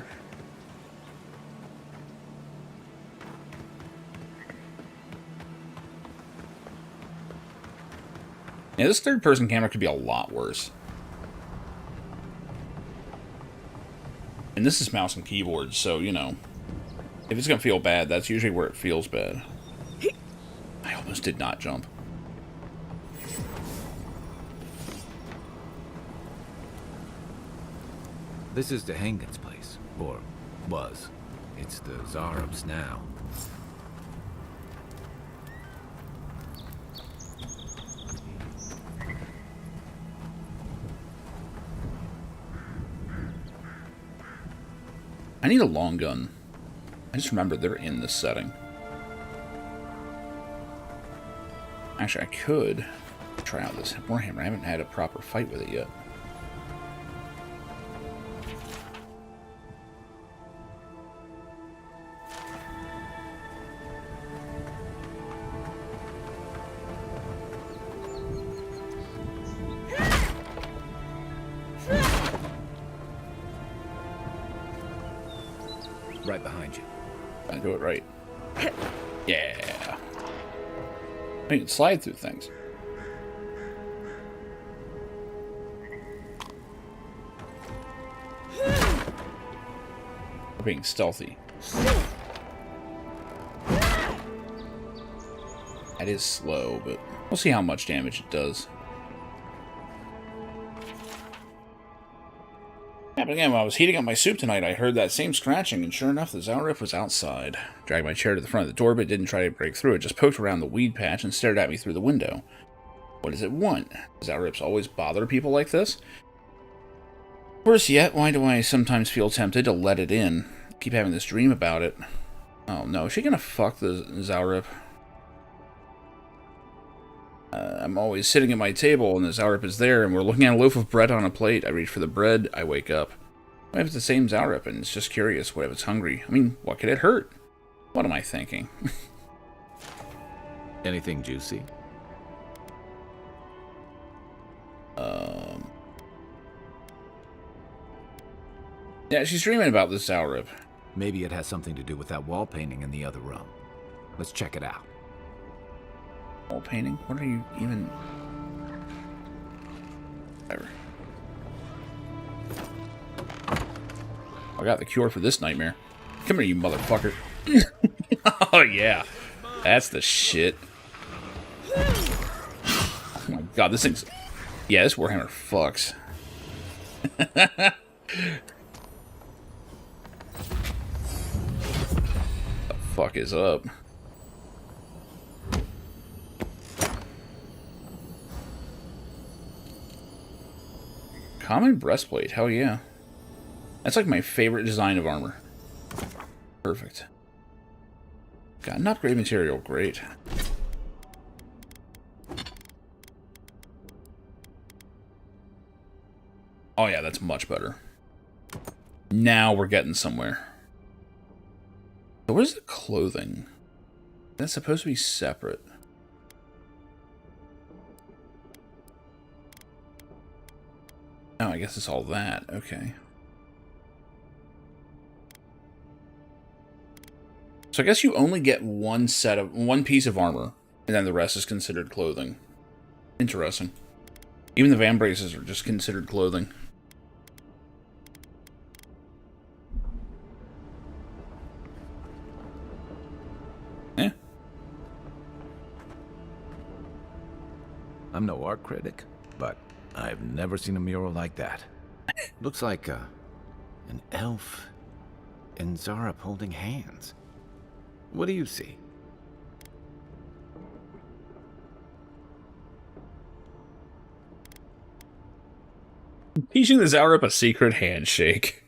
Yeah, this third-person camera could be a lot worse. And this is mouse and keyboard, so, you know, if it's gonna feel bad, that's usually where it feels bad. I I almost did not jump. This is the Hangen's place, or was. It's the Zarub's now. I need a long gun. I just remember they're in this setting. Actually, I could try out this Warhammer. I haven't had a proper fight with it yet. Right behind you. I do it right. Yeah. I can slide through things. We're being stealthy. That is slow, but we'll see how much damage it does. Yeah, but again, when I was heating up my soup tonight, I heard that same scratching, and sure enough, the Zalrif was outside. Dragged my chair to the front of the door, but it didn't try to break through. It just poked around the weed patch and stared at me through the window. What does it want? Zalrifs always bother people like this? Worse yet, why do I sometimes feel tempted to let it in? I keep having this dream about it. Oh no, is she gonna fuck the Zalrif? I'm always sitting at my table and the Zalrif is there and we're looking at a loaf of bread on a plate. I reach for the bread, I wake up. What if it's the same Zalrif and it's just curious? What if it's hungry? I mean, what could it hurt? What am I thinking? Anything juicy? Yeah, she's dreaming about this Zalrif. Maybe it has something to do with that wall painting in the other room. Let's check it out. Wall painting? What are you even... Whatever. I got the cure for this nightmare. Come here, you motherfucker. Oh, yeah. That's the shit. Oh my god, this thing's... Yeah, this Warhammer fucks. The fuck is up? Common breastplate, hell yeah. That's like my favorite design of armor. Perfect. Got an upgrade material, great. Oh yeah, that's much better. Now we're getting somewhere. So what is the clothing? That's supposed to be separate. Oh, I guess it's all that. Okay. So I guess you only get one piece of armor, and then the rest is considered clothing. Interesting. Even the van braces are just considered clothing. Yeah. I'm no art critic, but I've never seen a mural like that. Looks like an elf and Zarub holding hands. What do you see? Teaching the Zalrif a secret handshake.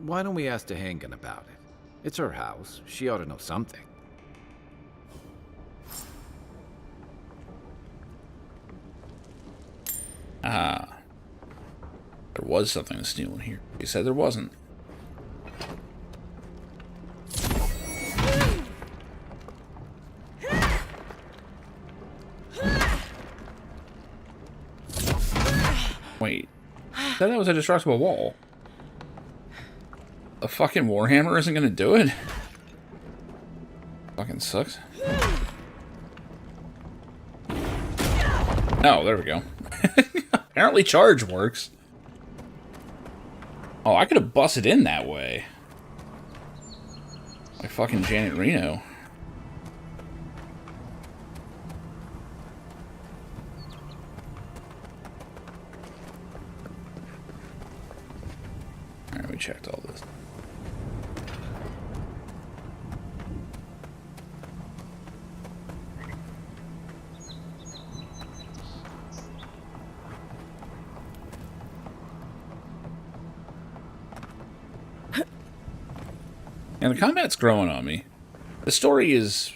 Why don't we ask Hangen about it? It's her house. She ought to know something. Ah. There was something to steal in here. You said there wasn't. Wait. I thought that was a destructible wall. The fucking Warhammer isn't gonna do it? Fucking sucks. Oh, there we go. Apparently charge works. Oh, I could have busted in that way. Like fucking Janet Reno. checked all this. And the combat's growing on me. The story is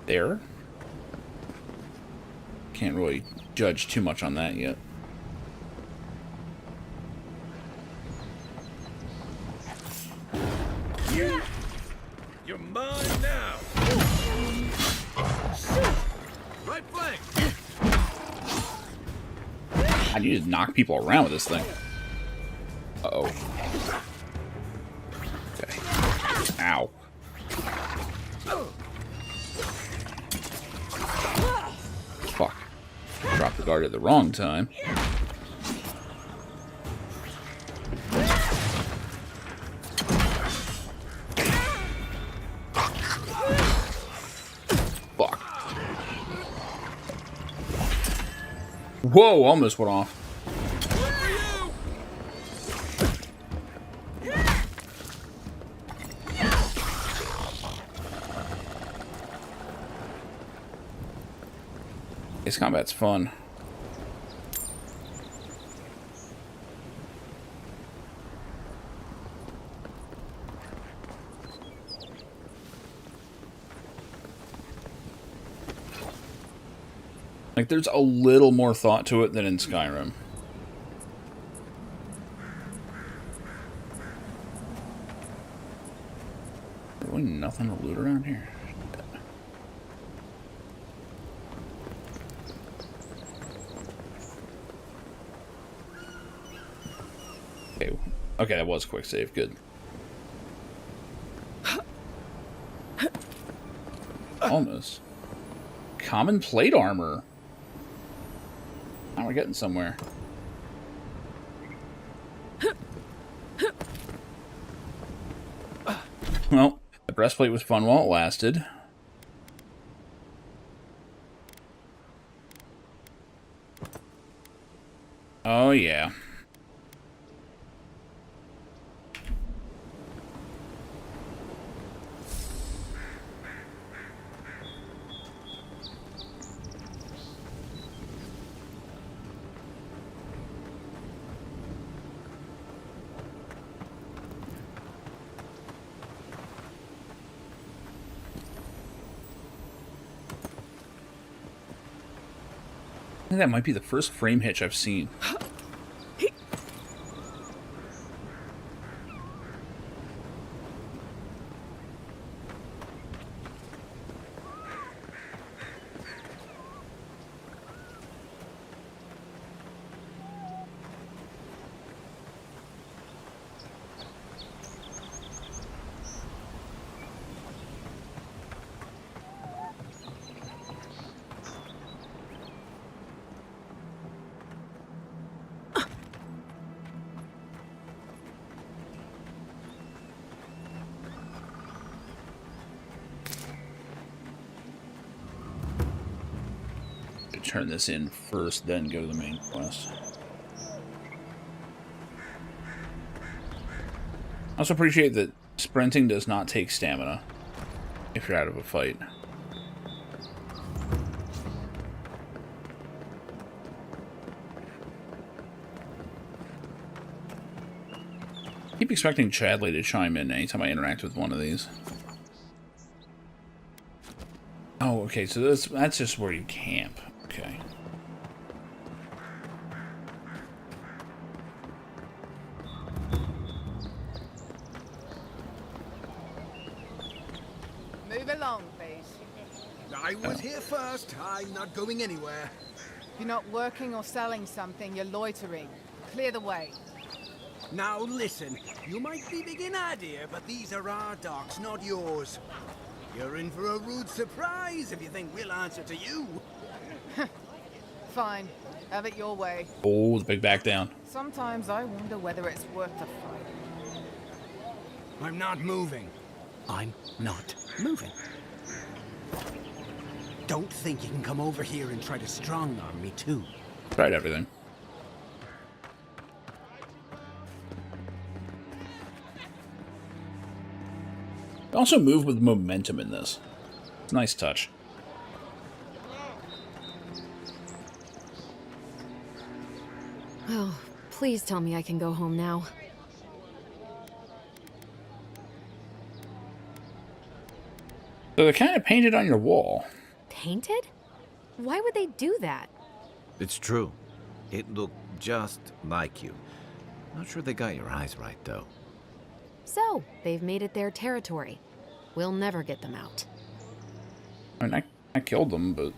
there. Can't really judge too much on that yet. You're mine now. Right flank. I need to knock people around with this thing. Uh-oh. Okay. Ow. Fuck. Dropped the guard at the wrong time. Fuck. Whoa, almost went off. This combat's fun. Like, there's a little more thought to it than in Skyrim. Really nothing to loot around here. Okay, that was a quick save. Good. Almost. Common plate armor. Now we're getting somewhere. Well, the breastplate was fun while it lasted. Oh, yeah. I think that might be the first frame hitch I've seen. Turn this in first, then go to the main quest. I also appreciate that sprinting does not take stamina if you're out of a fight. I keep expecting Chadley to chime in anytime I interact with one of these. Oh, okay, so that's just where you camp. Okay. Move along, please. I was here first. I'm not going anywhere. If you're not working or selling something, you're loitering. Clear the way. Now listen, you might be big in idea, but these are our docks, not yours. You're in for a rude surprise if you think we'll answer to you. Fine. Have it your way. Oh, the big back down. Sometimes I wonder whether it's worth the fight. I'm not moving. I'm not moving. Don't think you can come over here and try to strong-arm me, too. Tried everything. They also move with momentum in this. It's a nice touch. Oh, please tell me I can go home now. So they're kind of painted on your wall. Painted? Why would they do that? It's true. It looked just like you. Not sure they got your eyes right, though. So, they've made it their territory. We'll never get them out. I mean, I killed them, but...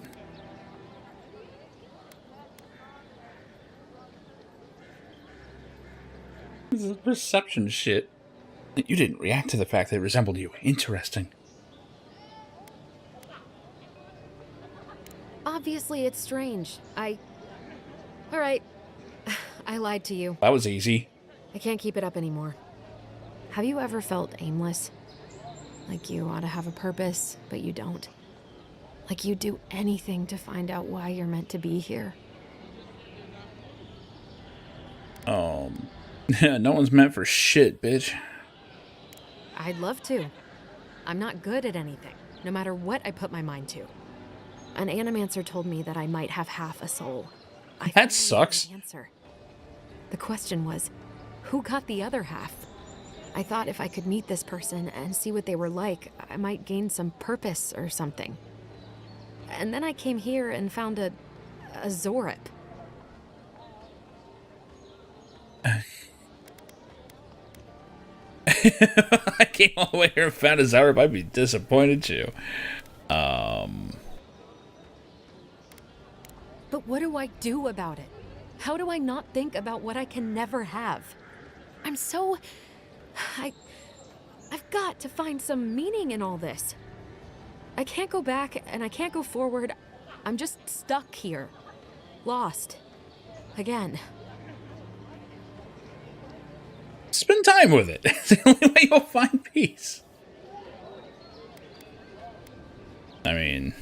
This is perception shit. You didn't react to the fact that it resembled you. Interesting. Obviously, it's strange. Alright. I lied to you. That was easy. I can't keep it up anymore. Have you ever felt aimless? Like you ought to have a purpose, but you don't? Like you'd do anything to find out why you're meant to be here? No one's meant for shit, bitch. I'd love to. I'm not good at anything, no matter what I put my mind to. An animancer told me that I might have half a soul. That sucks. Answer. The question was, who got the other half? I thought if I could meet this person and see what they were like, I might gain some purpose or something. And then I came here and found a Zorip. I came all the way here and found a Zorip. I'd be disappointed too. But what do I do about it? How do I not think about what I can never have? I'm so... I've got to find some meaning in all this. I can't go back and I can't go forward. I'm just stuck here. Lost. Again. Spend time with it. It's the only way you'll find peace. I mean...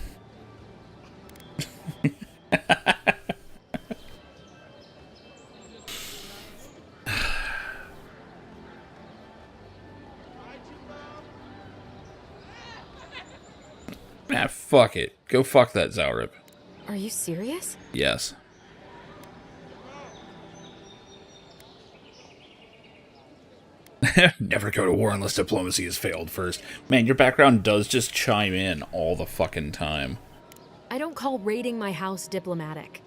Ah, fuck it. Go fuck that Zorip. Are you serious? Yes. Never go to war unless diplomacy has failed first. Man, your background does just chime in all the fucking time. I don't call raiding my house diplomatic.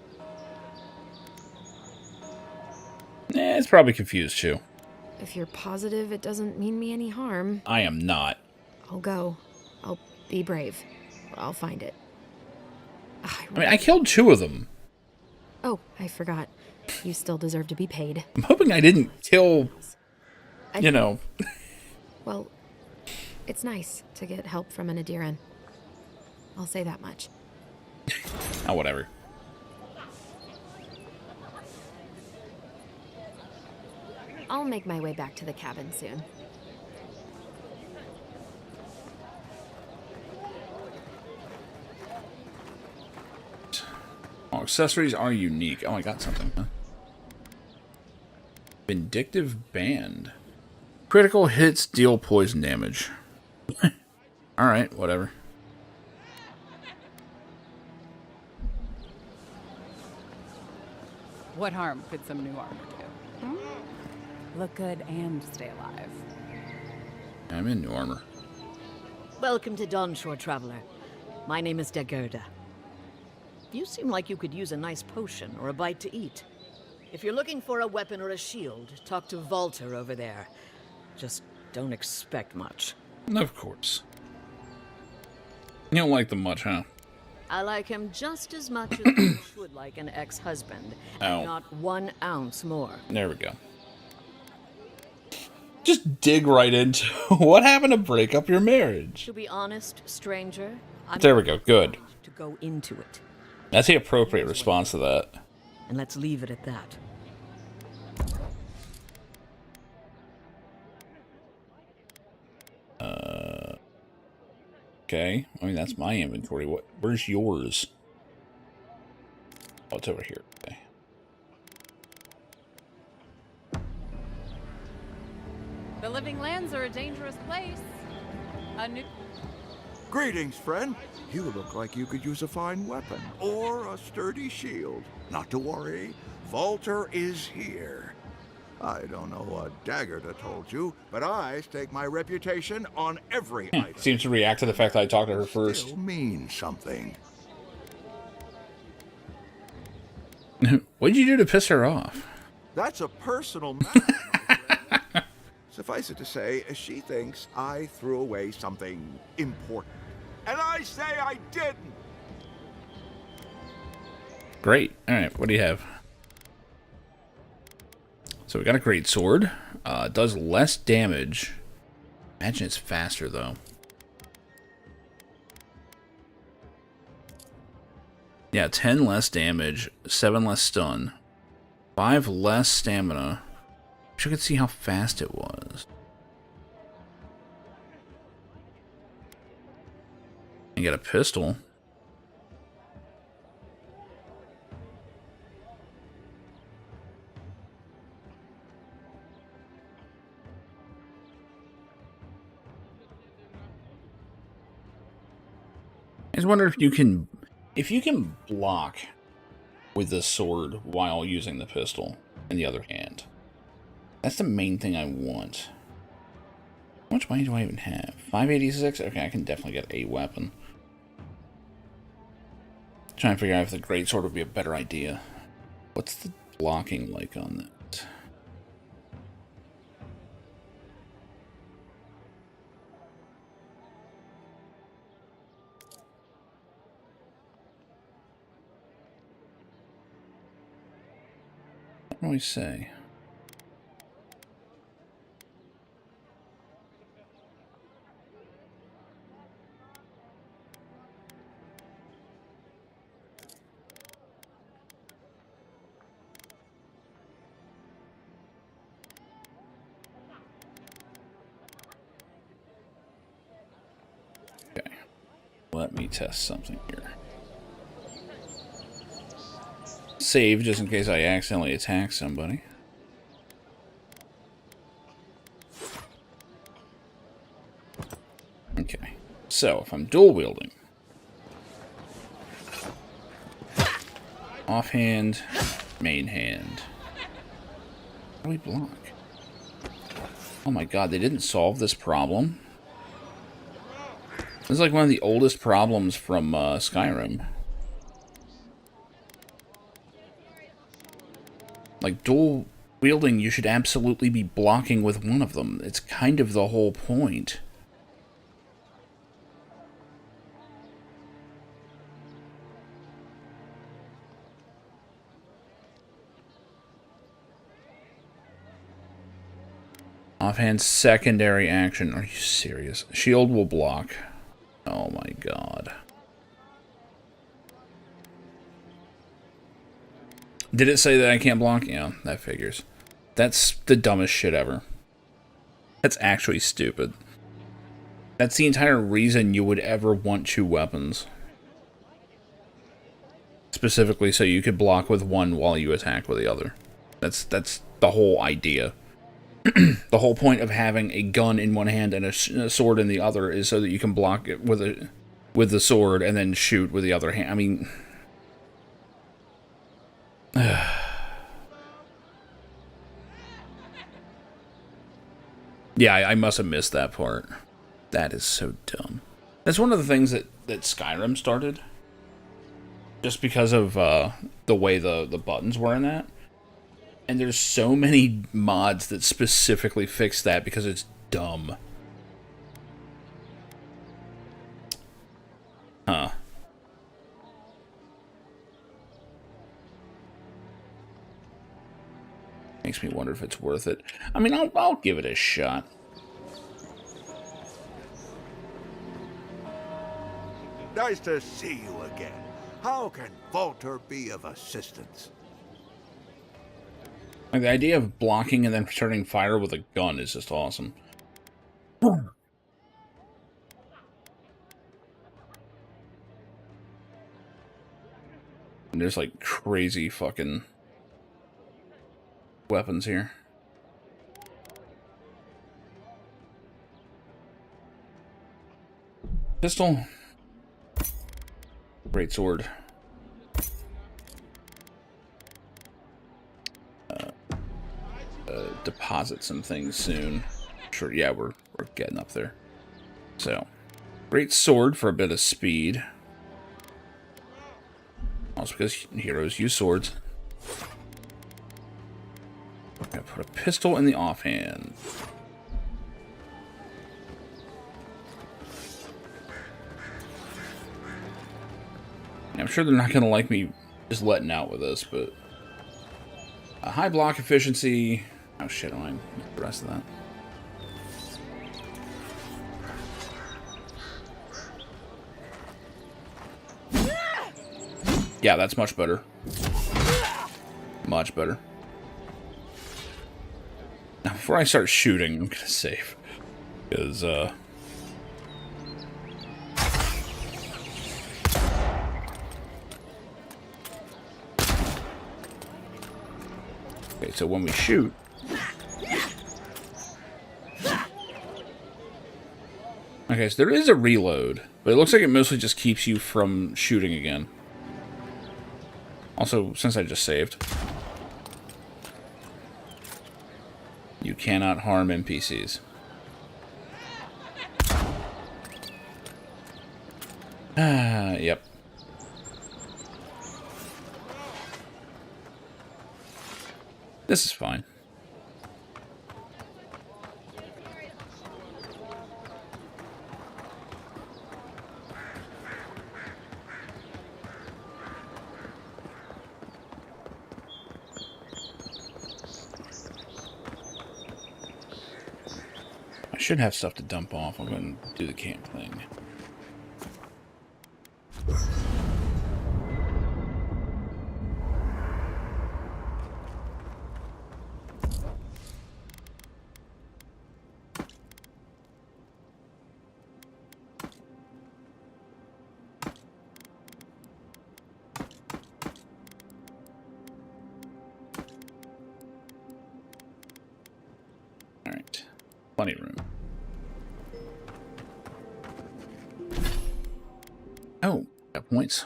It's probably confused you. If you're positive it doesn't mean me any harm. I am not. I'll go. I'll be brave. I'll find it. I mean, I killed 2 of them. Oh, I forgot. You still deserve to be paid. I'm hoping I didn't kill... You know. Well, it's nice to get help from an Adiran. I'll say that much. Oh, whatever. I'll make my way back to the cabin soon. Oh, accessories are unique. Oh, I got something, huh? Vindictive Band. Critical hits deal poison damage. Alright, whatever. What harm could some new armor do? Look good and stay alive. I'm in new armor. Welcome to Dawnshore, Traveler. My name is Dagerda. You seem like you could use a nice potion or a bite to eat. If you're looking for a weapon or a shield, talk to Walter over there. Just don't expect much. Of course. You don't like them much, huh? I like him just as much as you would like an ex-husband, and not 1 ounce more. There we go. Just dig right into what happened to break up your marriage. To be honest, stranger, I'm There we go. Good. to go into it. That's the appropriate response to that. And let's leave it at that. Okay. I mean, that's my inventory. Where's yours? Oh, it's over here. Okay. The living lands are a dangerous place. A new... Greetings, friend. You look like you could use a fine weapon or a sturdy shield. Not to worry, Volter is here. I don't know what Daggerda told you, but I stake my reputation on every item. Seems to react to the fact that I talked to her first. Still means something. What'd you do to piss her off? That's a personal matter. my friend. Suffice it to say, she thinks I threw away something important. And I say I didn't. Great. Alright, what do you have? So we got a great sword. Does less damage. Imagine it's faster though. Yeah, 10 less damage, 7 less stun, 5 less stamina. Wish I could see how fast it was. You got a pistol. I just wonder if you can block with the sword while using the pistol in the other hand. That's the main thing I want. How much money do I even have? 586? Okay, I can definitely get a weapon. Trying to figure out if the greatsword would be a better idea. What's the blocking like on that? What do we say? Okay, let me test something here. Save just in case I accidentally attack somebody. Okay, so if I'm dual wielding, offhand, main hand. How do we block? Oh my god, they didn't solve this problem? This is like one of the oldest problems from Skyrim. Like, dual wielding, you should absolutely be blocking with one of them. It's kind of the whole point. Offhand secondary action. Are you serious? Shield will block. Oh my god. Did it say that I can't block? Yeah, that figures. That's the dumbest shit ever. That's actually stupid. That's the entire reason you would ever want two weapons. Specifically so you could block with one while you attack with the other. That's the whole idea. The whole point of having a gun in one hand and a sword in the other is so that you can block it with the sword and then shoot with the other hand. I mean, yeah, I must have missed that part. That is so dumb. That's one of the things that Skyrim started. Just because of the way the buttons were in that. And there's so many mods that specifically fix that because it's dumb. Huh. Makes me wonder if it's worth it. I mean, I'll give it a shot. Nice to see you again. How can Volter be of assistance? Like, the idea of blocking and then returning fire with a gun is just awesome. And there's like crazy fucking weapons here. Pistol. Great sword. Deposit some things soon. Sure, yeah, we're getting up there. So, great sword for a bit of speed. Also because heroes use swords. Gonna put a pistol in the offhand. I'm sure they're not gonna like me just letting out with this, but a high block efficiency. Oh shit, I missed the rest of that. Yeah, that's much better. Much better. Now, before I start shooting, I'm gonna save. Because, okay, so when we shoot... Okay, so there is a reload, but it looks like it mostly just keeps you from shooting again. Also, since I just saved, you cannot harm NPCs. Yep. This is fine. I should have stuff to dump off. I'm going to do the camp thing. Alright. Plenty of room. Oh, got points.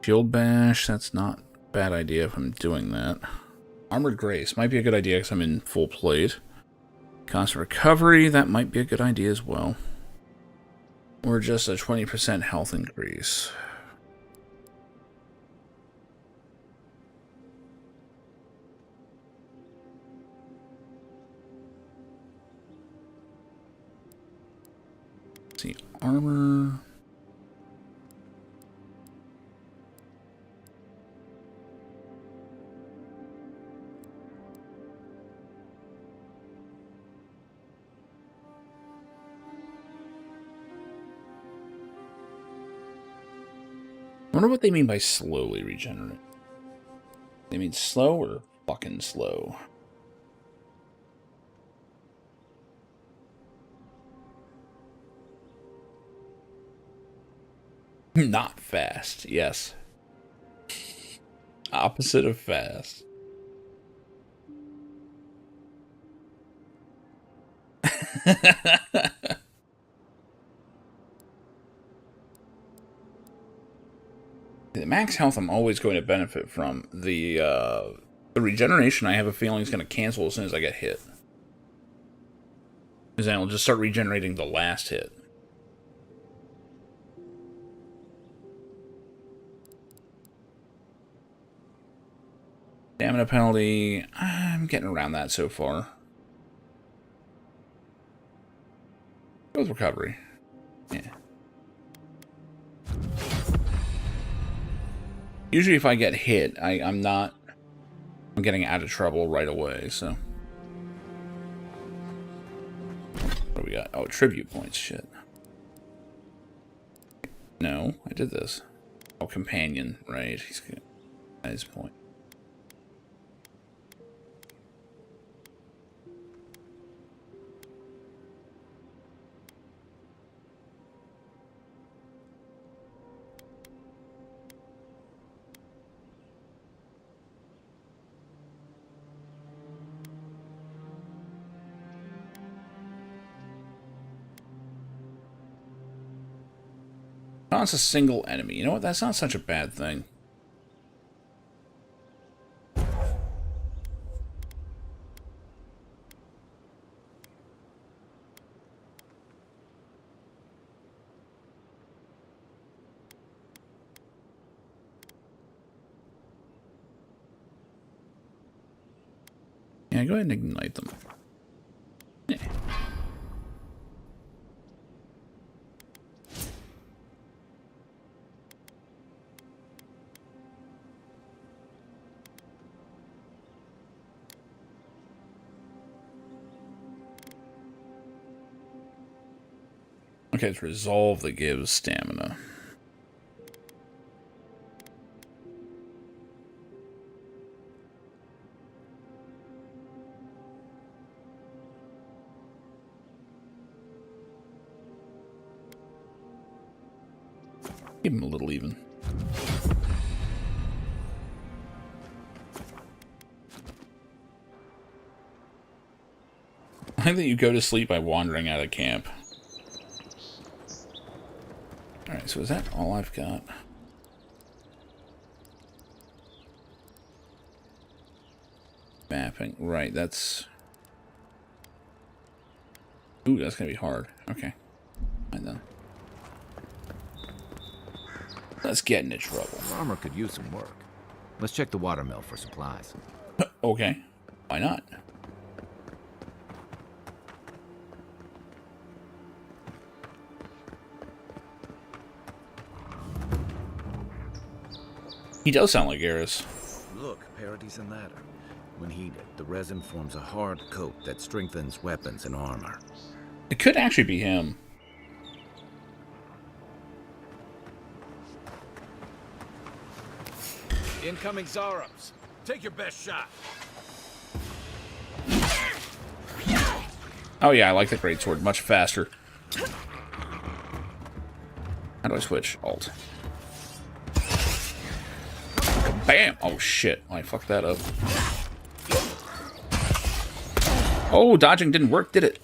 Shield bash, that's not a bad idea if I'm doing that. Armored Grace might be a good idea because I'm in full plate. Constant recovery, that might be a good idea as well. Or just a 20% health increase. Let's see, armor. I wonder what they mean by slowly regenerate. They mean slow or fucking slow? Not fast, yes. Opposite of fast. The max health I'm always going to benefit from. The regeneration I have a feeling is going to cancel as soon as I get hit. Because then it'll just start regenerating the last hit. Stamina penalty, I'm getting around that so far. Go with recovery. Yeah. Usually if I get hit, I'm getting out of trouble right away, so. What do we got? Oh, tribute points, shit. No, I did this. Oh, companion, right. He's good. At his point. Taunts a single enemy. You know what? That's not such a bad thing. Yeah, go ahead and ignite them. Yeah. Okay, it's resolve that gives stamina. Give him a little even. I think that you go to sleep by wandering out of camp. Alright, so is that all I've got? Mapping. Right, that's... Ooh, that's gonna be hard. Okay. I know. Let's get into trouble. Armor could use some work. Let's check the watermill for supplies. Okay. Why not? He does sound like Garrus. Look, Paradis ladder. When heated, the resin forms a hard coat that strengthens weapons and armor. It could actually be him. Incoming Zarubs. Take your best shot. Oh yeah, I like the greatsword. Much faster. How do I switch? Alt. Bam! Oh shit. I fucked that up. Oh, dodging didn't work, did it?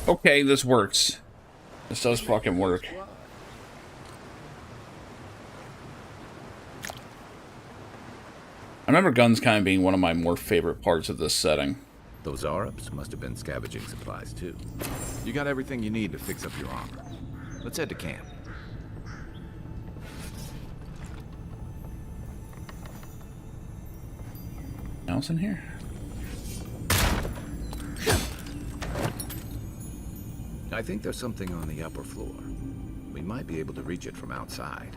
Okay, this works. This does fucking work. I remember guns kind of being one of my more favorite parts of this setting. Those Arabs must have been scavenging supplies too. You got everything you need to fix up your armor. Let's head to camp. Else in here? I think there's something on the upper floor. We might be able to reach it from outside.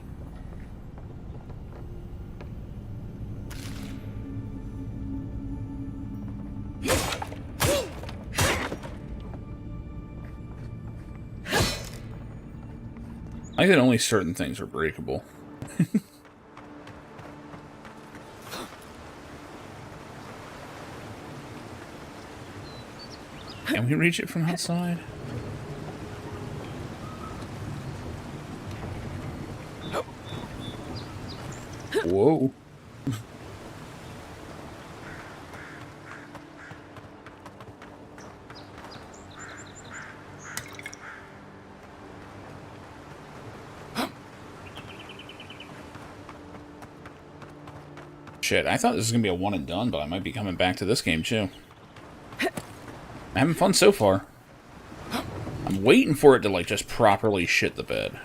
I think that only certain things are breakable. Can we reach it from outside? Whoa. Shit, I thought this was gonna be a one and done, but I might be coming back to this game too. I'm having fun so far. I'm waiting for it to like just properly shit the bed.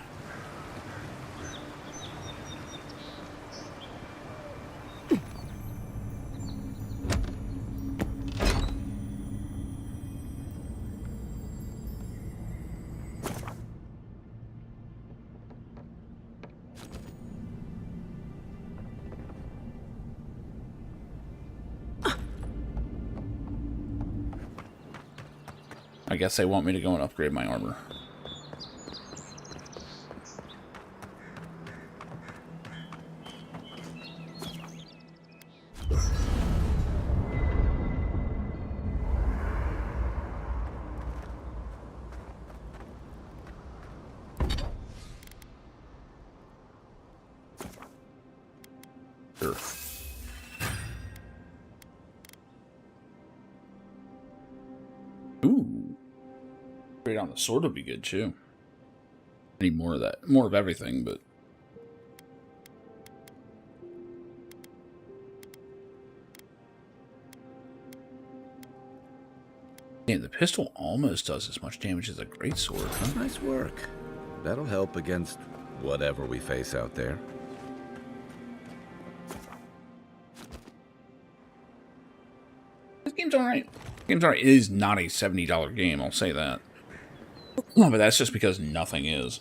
I guess they want me to go and upgrade my armor. Sure. Upgrade on the sword would be good too. I need more of that. More of everything, but... Damn, the pistol almost does as much damage as a greatsword, huh? Nice work. That'll help against whatever we face out there. This game's alright. This game's alright. It is not a $70 game, I'll say that. No, but that's just because nothing is.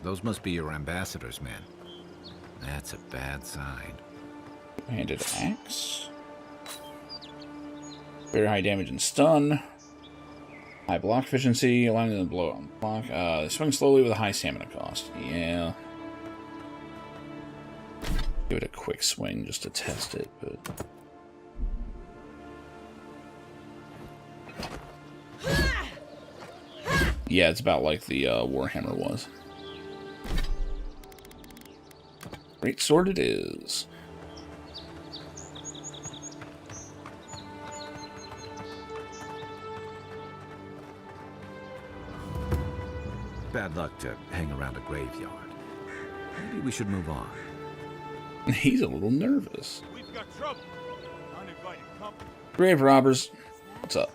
Those must be your ambassadors, man. That's a bad sign. Handed axe. Very high damage and stun. High block efficiency, allowing them to blow on block. They swing slowly with a high stamina cost. Yeah. Give it a quick swing just to test it, but... Yeah, it's about like the Warhammer was. Great sword it is. Bad luck to hang around a graveyard. Maybe we should move on. He's a little nervous. We've got trouble. Uninvited company. Grave robbers. What's up?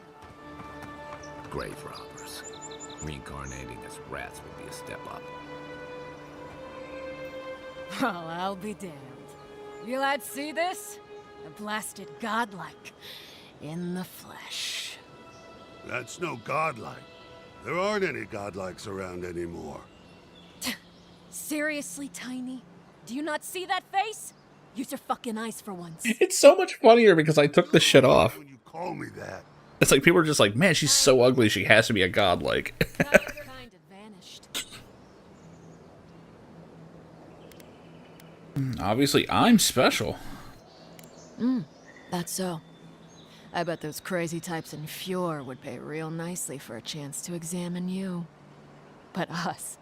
Grave robbers. Reincarnating as rats would be a step up. Well, I'll be damned. You lads see this? A blasted godlike. In the flesh. That's no godlike. There aren't any godlikes around anymore. Seriously, Tiny? Do you not see that face? Use your fucking eyes for once. It's so much funnier because I took the shit off. When you call me that. It's like people are just like, man, she's so ugly, she has to be a godlike. Obviously, I'm special. That's so. I bet those crazy types in Fjord would pay real nicely for a chance to examine you. But us...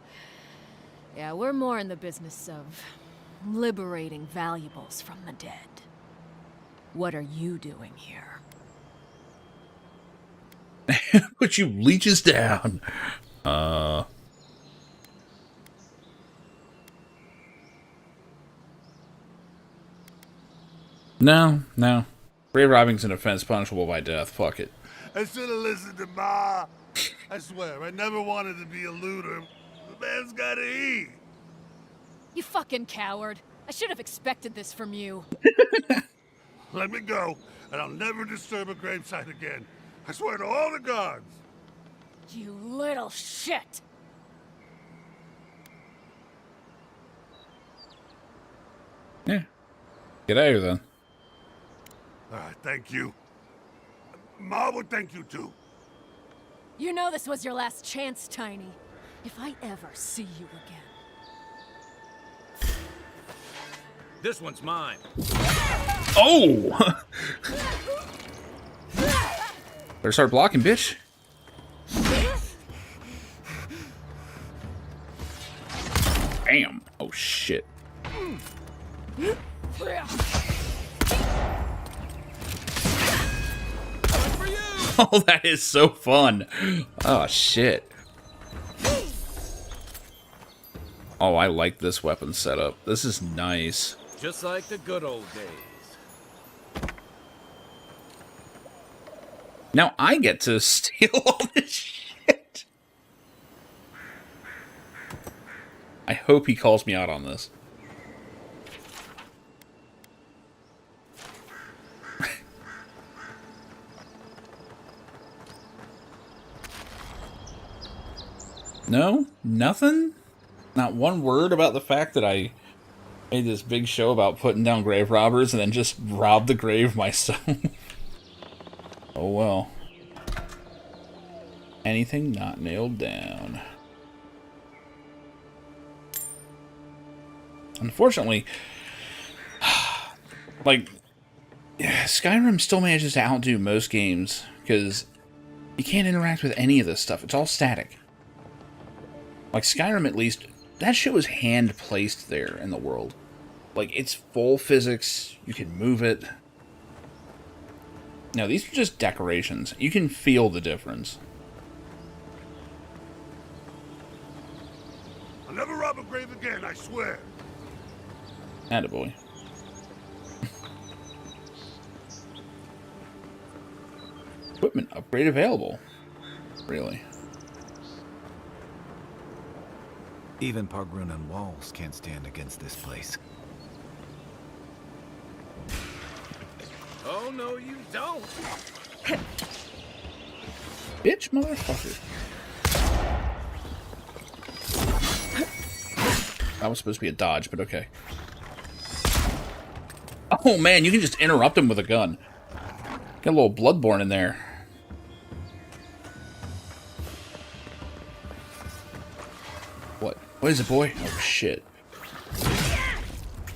yeah, we're more in the business of liberating valuables from the dead. What are you doing here? Put you leeches down. No. Grave robbing's an offense punishable by death. Fuck it. I should have listened to Ma. I swear, I never wanted to be a looter. The man's gotta eat. You fucking coward. I should have expected this from you. Let me go, and I'll never disturb a gravesite again. I swear to all the gods. You little shit! Yeah. Get out of here, then. All right, thank you. Ma would thank you, too. You know this was your last chance, Tiny. If I ever see you again. This one's mine. Oh! Better start blocking, bitch. Bam. Oh, shit. Oh, that is so fun. Oh, shit. Oh, I like this weapon setup. This is nice. Just like the good old days. Now I get to steal all this shit. I hope he calls me out on this. No? Nothing? Not one word about the fact that I made this big show about putting down grave robbers and then just robbed the grave myself. Oh well. Anything not nailed down. Unfortunately, Like, Skyrim still manages to outdo most games because you can't interact with any of this stuff. It's all static. Like, Skyrim, at least, that shit was hand-placed there in the world. Like, it's full physics. You can move it. No, these are just decorations. You can feel the difference. I'll never rob a grave again, I swear. Attaboy. Equipment upgrade available. Really? Even Pargrunan walls can't stand against this place. Oh, no, you don't. Bitch, motherfucker. That was supposed to be a dodge, but okay. Oh man, you can just interrupt him with a gun. Got a little Bloodborne in there. What? What is it, boy? Oh shit.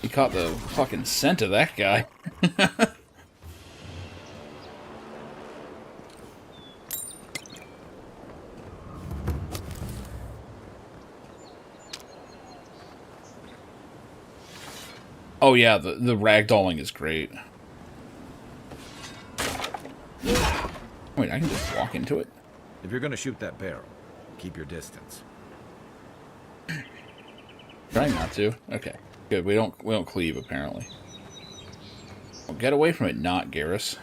He caught the fucking scent of that guy. Oh yeah, the ragdolling is great. Wait, I can just walk into it? If you're gonna shoot that barrel, keep your distance. Trying not to. Okay, good. We don't cleave apparently. Well, get away from it, not Garrus.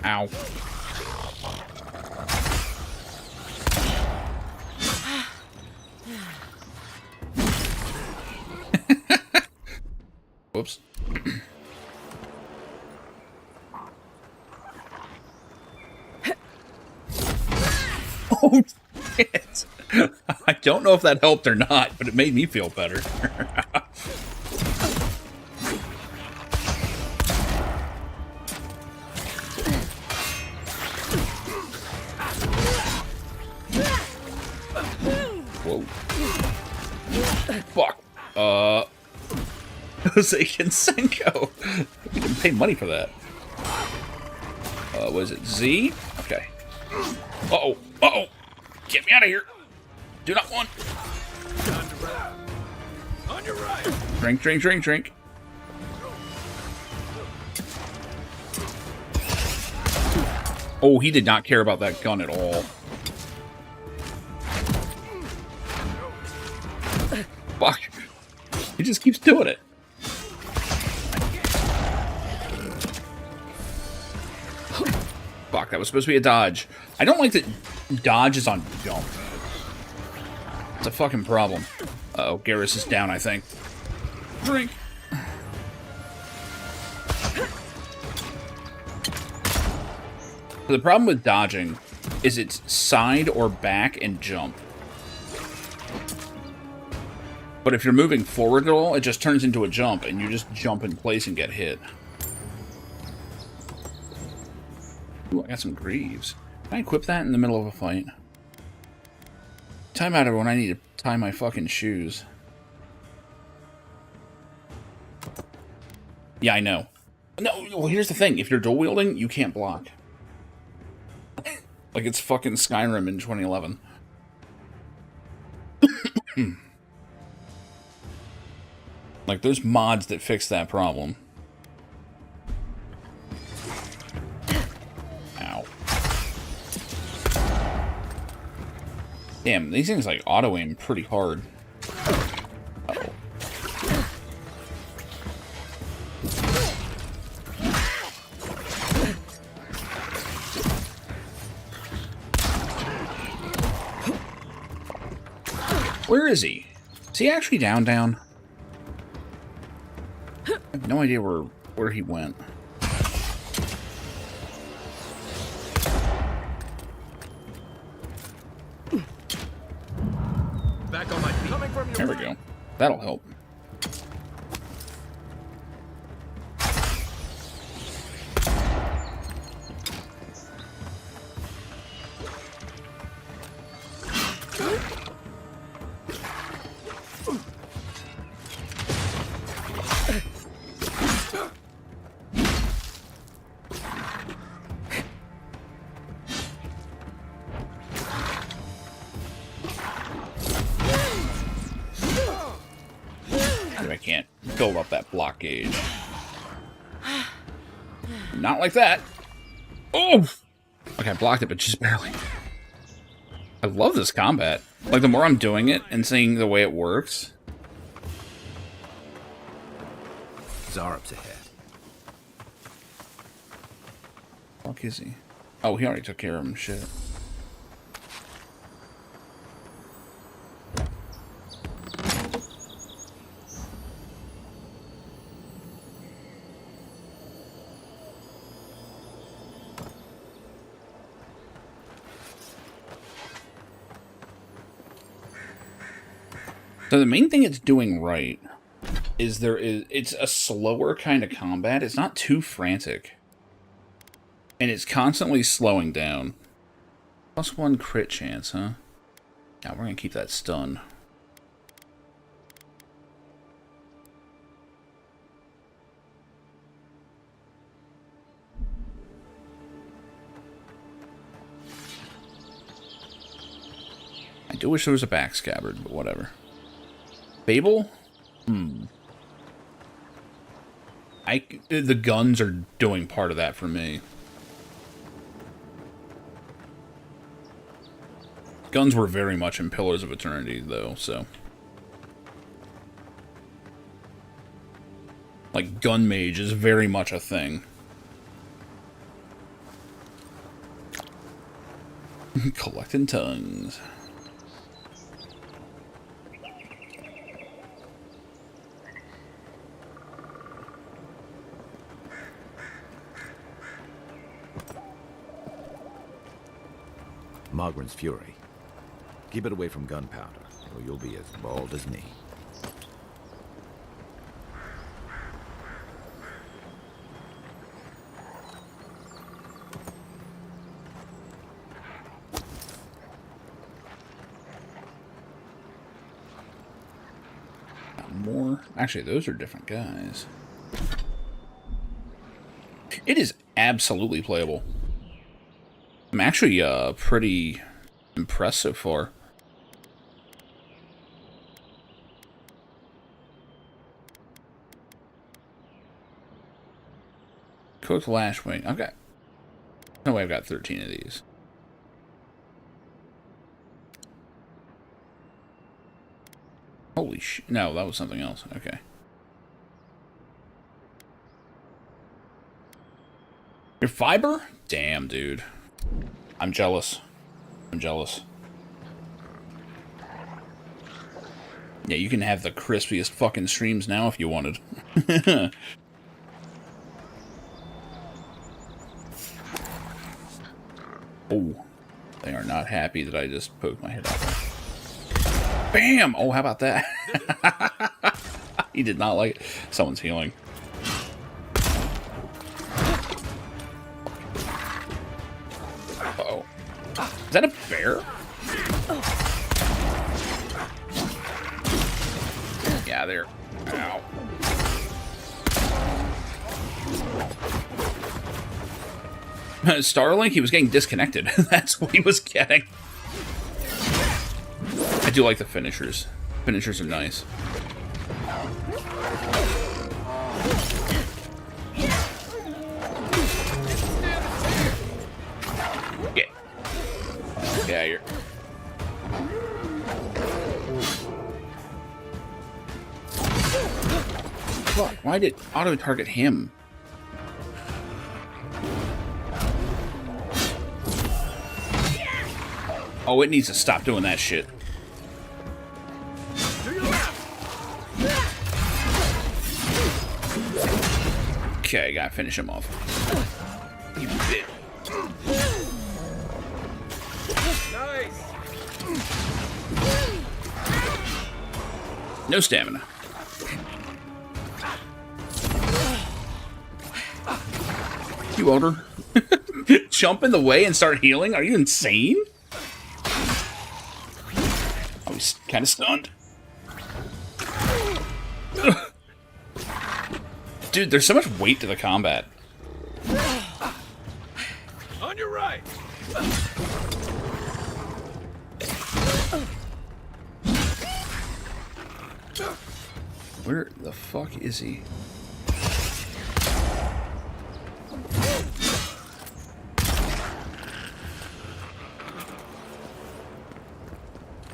Ow. Whoops. Oh, shit. I don't know if that helped or not, but it made me feel better. Whoa. Fuck. Jose Canseco. We didn't pay money for that. What is it? Z? Okay. Uh-oh. Uh-oh. Get me out of here. Do not want. On your right. Drink, drink, drink, drink. Oh, he did not care about that gun at all. Fuck. He just keeps doing it. Fuck, that was supposed to be a dodge. I don't like that dodge is on jump. It's a fucking problem. Uh-oh, Garrus is down, I think. Drink. The problem with dodging is it's side or back and jump. But if you're moving forward at all, it just turns into a jump, and you just jump in place and get hit. Ooh, I got some greaves. Can I equip that in the middle of a fight? Time out, everyone. I need to tie my fucking shoes. Yeah, I know. No, well, here's the thing. If you're dual wielding, you can't block. Like it's fucking Skyrim in 2011. Like, there's mods that fix that problem. Ow. Damn, these things like auto-aim pretty hard. Uh-oh. Where is he? Is he actually down? I have no idea where he went. Back on my feet. Coming from your There we right. go. That'll help. I can't build up that block gauge. Not like that. Oh! Okay, I blocked it, but just barely. I love this combat. Like, the more I'm doing it and seeing the way it works. Zarub's ahead. Fuck is he? Oh, he already took care of him. Shit. So the main thing it's doing right is it's a slower kind of combat. It's not too frantic. And it's constantly slowing down. +1 crit chance, huh? Yeah, we're gonna keep that stun. I do wish there was a back scabbard, but whatever. Babel? The guns are doing part of that for me. Guns were very much in Pillars of Eternity, though, so... Like, gun mage is very much a thing. Collecting tongues. Mogren's Fury. Keep it away from gunpowder, or you'll be as bald as me. More. Actually, those are different guys. It is absolutely playable. I'm actually pretty impressed so far. Cooked Lashwing. I've got... No way I've got 13 of these. Holy shit. No, that was something else. Okay. Your fiber? Damn, dude. I'm jealous. I'm jealous. Yeah, you can have the crispiest fucking streams now if you wanted. Oh. They are not happy that I just poked my head out there. Bam! Oh, how about that? He did not like it. Someone's healing. Uh-oh. Is that a bear? Yeah, there. Ow. Starlink, he was getting disconnected. That's what he was getting. I do like the finishers. Finishers are nice. Get. Yeah, you're... Fuck, why did auto-target him? Oh, it needs to stop doing that shit. Okay, gotta finish him off. You bitch. No stamina. You older? Jump in the way and start healing? Are you insane? I was kind of stunned. Dude, there's so much weight to the combat. On your right. Where the fuck is he?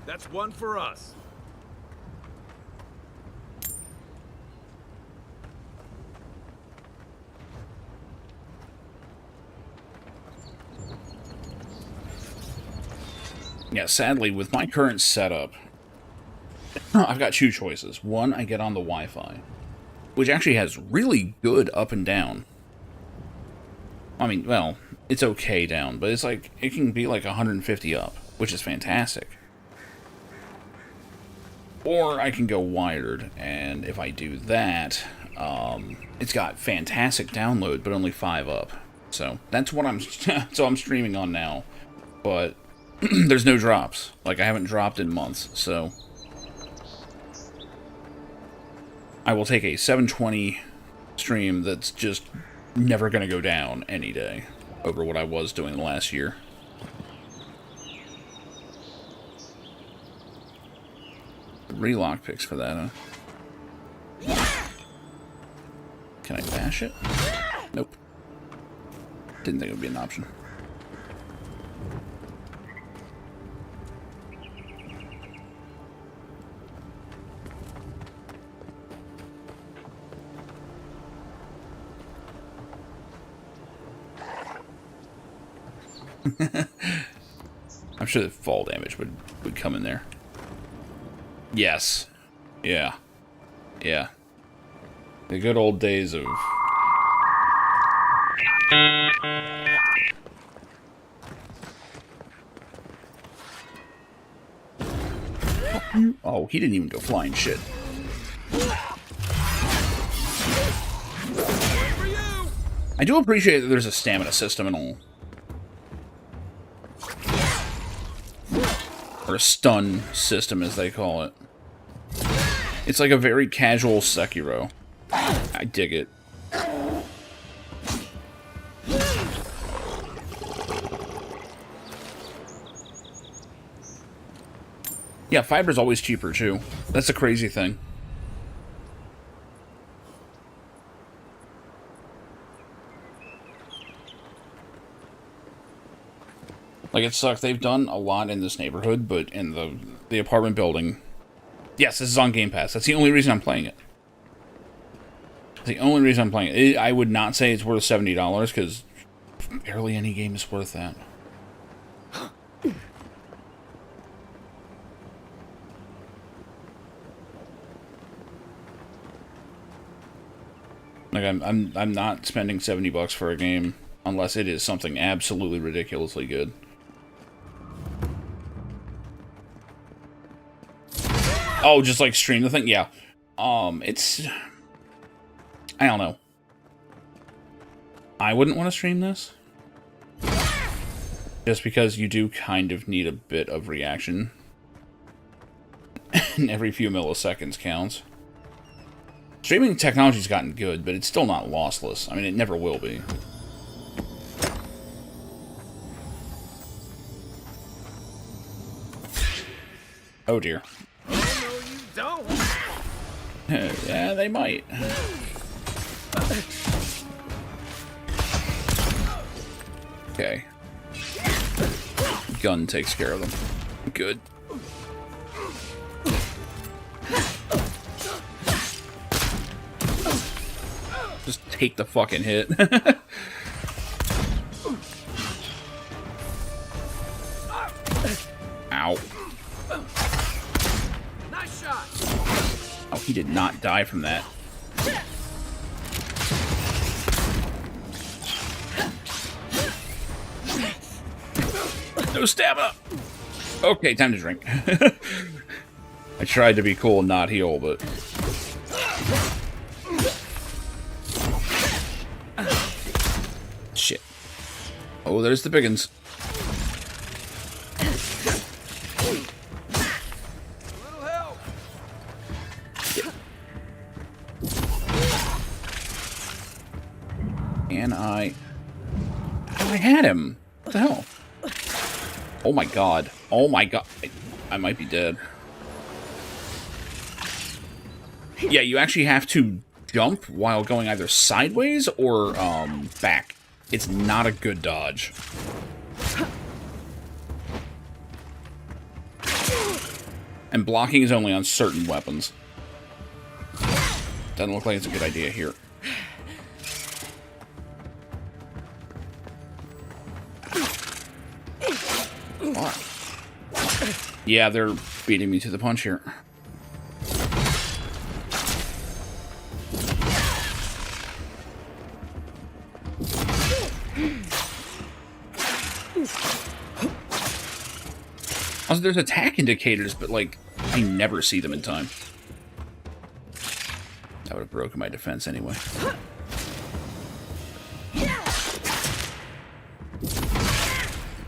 That's one for us. Yeah, sadly, with my current setup, I've got two choices. One, I get on the Wi-Fi, which actually has really good up and down. I mean, well, it's okay down, but it's like, it can be like 150 up, which is fantastic. Or I can go wired, and if I do that, it's got fantastic download, but only 5 up. So that's what I'm streaming on now. But there's no drops. Like, I haven't dropped in months, so I will take a 720 stream that's just never going to go down any day over what I was doing the last year. 3 lockpicks for that, huh? Can I bash it? Nope. Didn't think it would be an option. I'm sure the fall damage would come in there. Yes. Yeah. Yeah. The good old days of... Oh, he didn't even go flying shit. I do appreciate that there's a stamina system and all. Or a stun system, as they call it. It's like a very casual Sekiro. I dig it. Yeah, fiber's always cheaper, too. That's a crazy thing. Like, it sucks. They've done a lot in this neighborhood, but in the apartment building... Yes, this is on Game Pass. That's the only reason I'm playing it. That's the only reason I'm playing it. I would not say it's worth $70, because barely any game is worth that. Like, I'm not spending $70 for a game unless it is something absolutely ridiculously good. Oh, just like stream the thing? Yeah. It's... I don't know. I wouldn't want to stream this. Just because you do kind of need a bit of reaction. And every few milliseconds counts. Streaming technology's gotten good, but it's still not lossless. I mean, it never will be. Oh dear. Don't. Yeah, they might. Okay. Gun takes care of them. Good. Just take the fucking hit. Ow. Nice shot. Oh, he did not die from that. No stamina. Okay, time to drink. I tried to be cool and not heal, but... Shit. Oh, there's the biggins. And I... Oh, I had him. What the hell? Oh my god. Oh my god. I might be dead. Yeah, you actually have to jump while going either sideways or back. It's not a good dodge. And blocking is only on certain weapons. Doesn't look like it's a good idea here. Yeah, they're beating me to the punch here. Also, there's attack indicators, but, like, I never see them in time. That would have broken my defense anyway.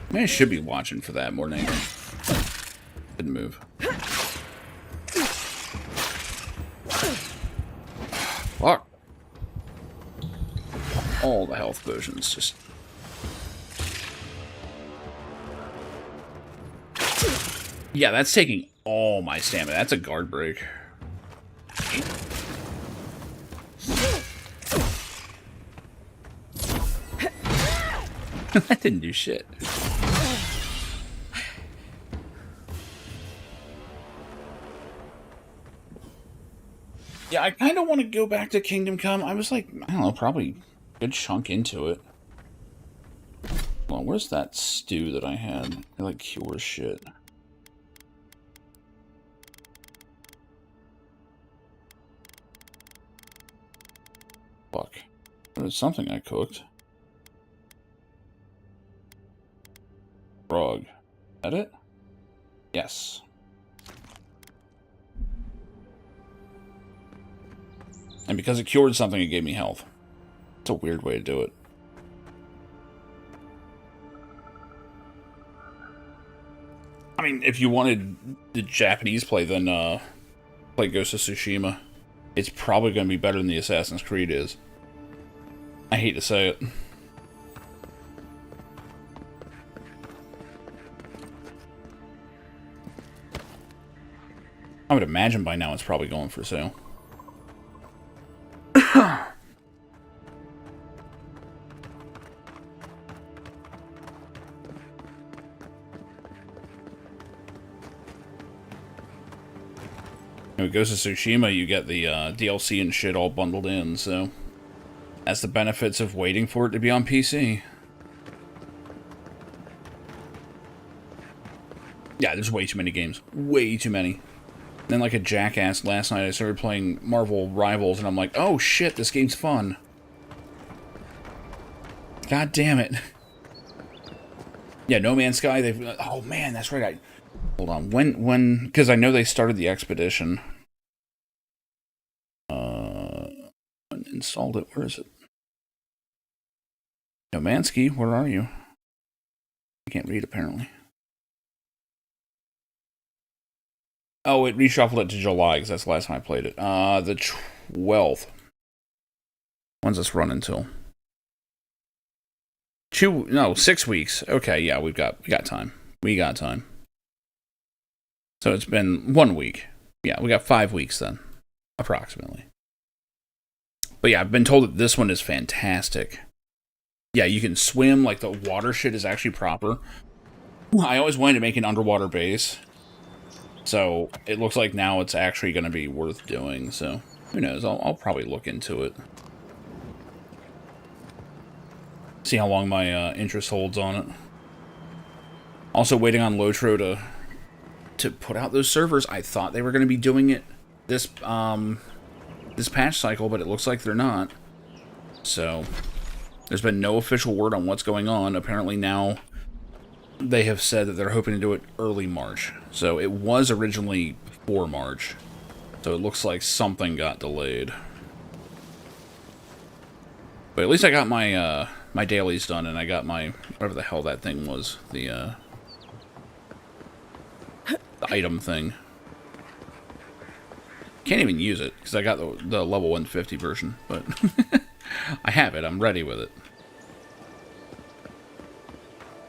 Man, I should be watching for that more than anything. Didn't move. Fuck. All the health potions just... Yeah, that's taking all my stamina. That's a guard break. That didn't do shit. Yeah, I kind of want to go back to Kingdom Come. I was like, I don't know, probably a good chunk into it. Well, where's that stew that I had? It like cures shit. Fuck. There's something I cooked. Frog. Is that it? Yes. And because it cured something, it gave me health. It's a weird way to do it. I mean, if you wanted the Japanese play, then play Ghost of Tsushima. It's probably going to be better than the Assassin's Creed is. I hate to say it. I would imagine by now it's probably going for sale. When it goes to Tsushima, you get the DLC and shit all bundled in, so that's the benefits of waiting for it to be on PC. Yeah, there's way too many games. Way too many. Then, like a jackass, last night I started playing Marvel Rivals, and I'm like, oh shit, this game's fun. God damn it. Yeah, No Man's Sky, they've... Oh man, that's right, hold on, when... Because I know they started the Expedition. Installed it, where is it? No Man's Sky, where are you? I can't read, apparently. Oh, it reshuffled it to July, because that's the last time I played it. The 12th. When's this run until? 6 weeks. Okay, yeah, we got time. We got time. So it's been 1 week. Yeah, we got 5 weeks then, approximately. But yeah, I've been told that this one is fantastic. Yeah, you can swim, like the water shit is actually proper. I always wanted to make an underwater base. So it looks like now it's actually going to be worth doing, so who knows, I'll probably look into it. See how long my interest holds on it. Also waiting on Lotro to put out those servers. I thought they were going to be doing it this patch cycle, but it looks like they're not. So there's been no official word on what's going on. Apparently now they have said that they're hoping to do it early March. So it was originally for March. So it looks like something got delayed. But at least I got my my dailies done, and I got my whatever the hell that thing was, the item thing. Can't even use it because I got the level 150 version, but I have it. I'm ready with it.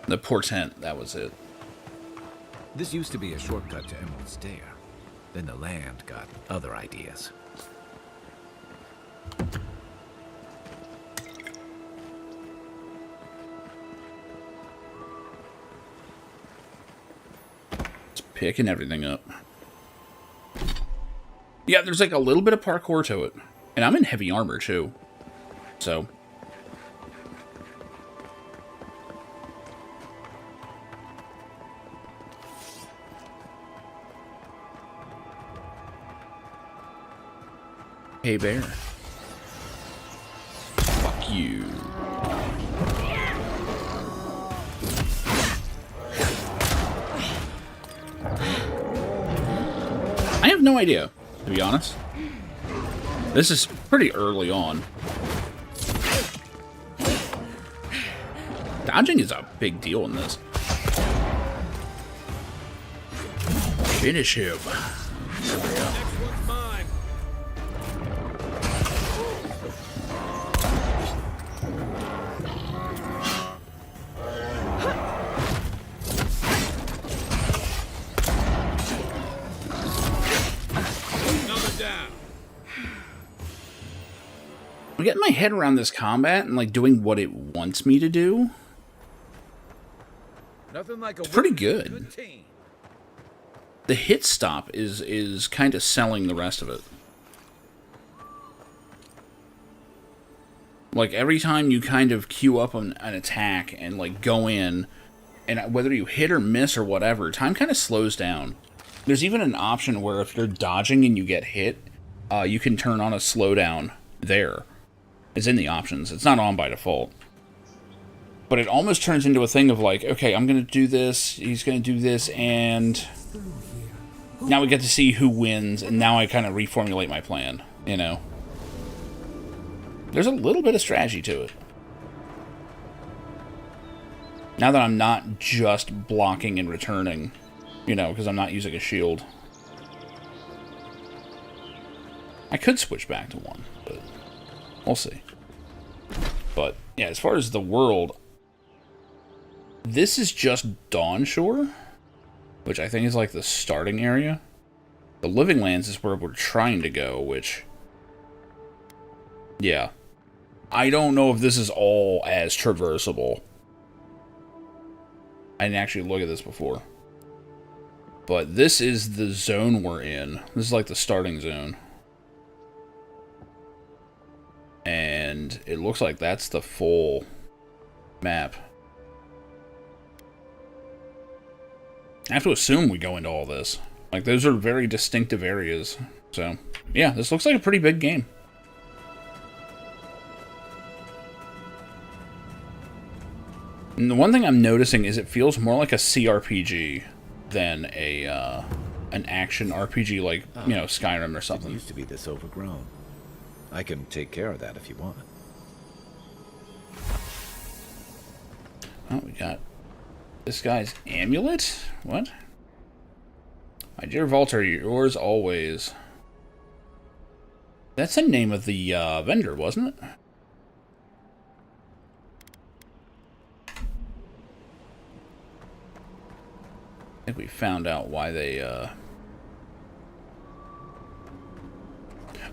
The portent, that was it. This used to be a shortcut to Emerald Stair. Then the land got other ideas. Just picking everything up. Yeah, there's like a little bit of parkour to it. And I'm in heavy armor too. So. Hey, bear. Fuck you. I have no idea, to be honest. This is pretty early on. Dodging is a big deal in this. Finish him. I'm getting my head around this combat and like doing what it wants me to do. Nothing like a pretty good. The hit stop is kind of selling the rest of it. Like every time you kind of queue up an attack and like go in, and whether you hit or miss or whatever, time kind of slows down. There's even an option where if you're dodging and you get hit, you can turn on a slowdown there. It's in the options. It's not on by default. But it almost turns into a thing of like, okay, I'm going to do this, he's going to do this, and now we get to see who wins, and now I kind of reformulate my plan, you know? There's a little bit of strategy to it. Now that I'm not just blocking and returning, you know, because I'm not using a shield. I could switch back to one, but we'll see. But, yeah, as far as the world, this is just Dawnshore, which I think is like the starting area. The Living Lands is where we're trying to go, which, yeah. I don't know if this is all as traversable. I didn't actually look at this before. But this is the zone we're in. This is like the starting zone. And it looks like that's the full map. I have to assume we go into all this. Like, those are very distinctive areas. So, yeah, this looks like a pretty big game. And the one thing I'm noticing is it feels more like a CRPG than a an action RPG like, you know, Skyrim or something. It used to be this overgrown. I can take care of that if you want. Oh, we got this guy's amulet? What? My dear Walter, yours always. That's the name of the vendor, wasn't it? I think we found out why they,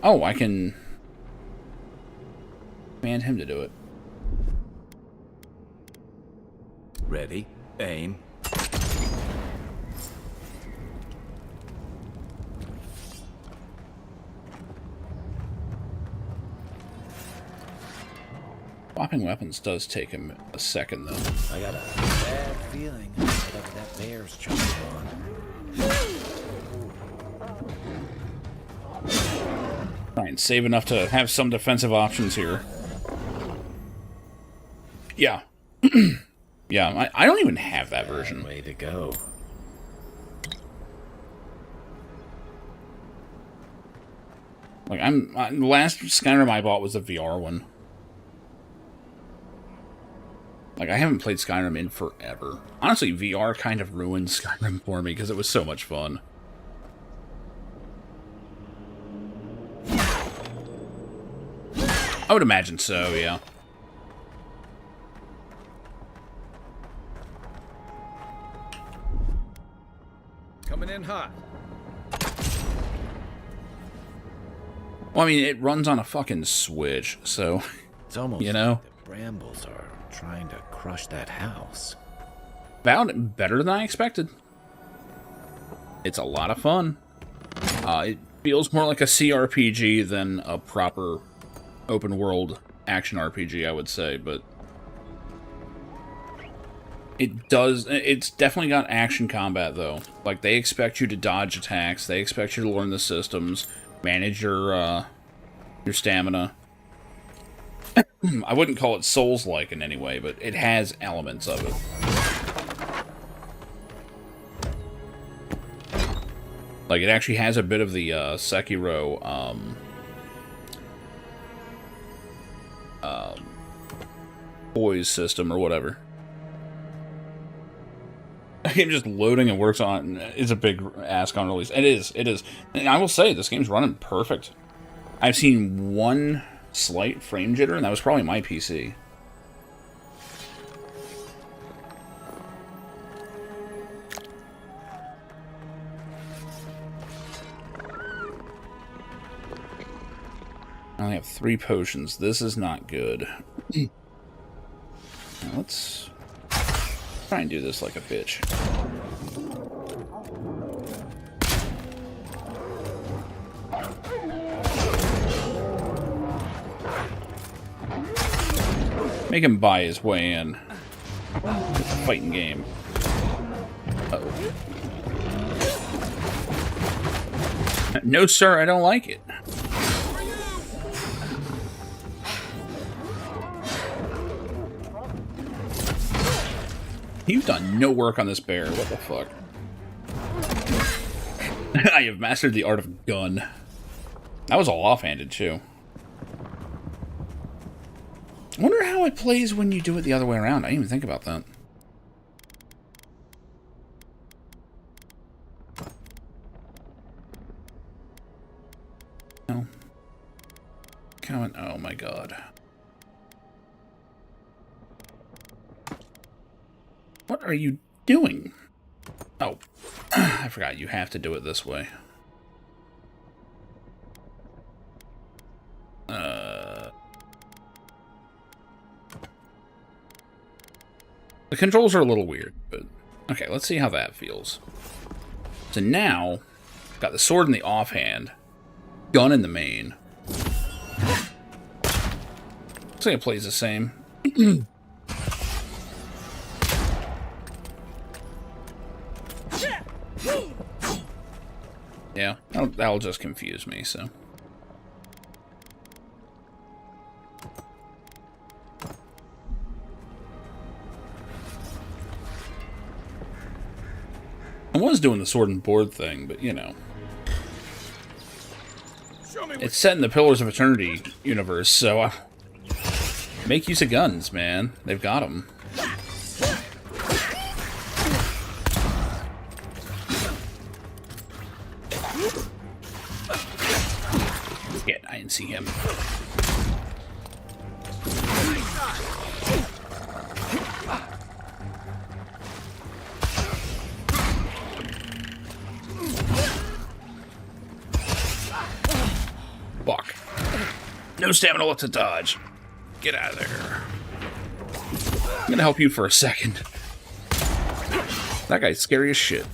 Oh, I can command him to do it. Ready, aim. Swapping weapons does take him a second, though. I got a bad feeling whatever that bear's chomping on. Try and save enough to have some defensive options here. Yeah. Yeah, I don't even have that version. Way to go. Like, the last Skyrim I bought was a VR one. Like, I haven't played Skyrim in forever. Honestly, VR kind of ruined Skyrim for me because it was so much fun. I would imagine so, yeah. Coming in hot. Well, I mean, it runs on a fucking Switch, so, It's almost you know. like the brambles are trying to crush that house. Avowed, better than I expected. It's a lot of fun. It feels more like a CRPG than a proper open world action RPG, I would say, but it's definitely got action combat, though. Like, they expect you to dodge attacks, they expect you to learn the systems, manage your stamina. I wouldn't call it Souls-like in any way, but it has elements of it. Like, it actually has a bit of the Sekiro, poise system or whatever. The game just loading and works on it is a big ask on release. It is. And I will say, this game's running perfect. I've seen one slight frame jitter, and that was probably my PC. I only have 3 potions. This is not good. Now let's try and do this like a bitch. Make him buy his way in. It's a fighting game. Uh-oh. No, sir, I don't like it. You've done no work on this bear. What the fuck? I have mastered the art of gun. That was all offhanded, too. I wonder how it plays when you do it the other way around. I didn't even think about that. No. Comment. Oh my god. What are you doing? Oh, I forgot. You have to do it this way. The controls are a little weird, but okay, let's see how that feels. So now, got the sword in the offhand, gun in the main. Looks like it plays the same. Yeah, that'll just confuse me, so. I was doing the sword and board thing, but, you know. It's set in the Pillars of Eternity universe, so make use of guns, man. They've got them. Yeah, I didn't see him. Fuck. No stamina left to dodge. Get out of there. I'm gonna help you for a second. That guy's scary as shit.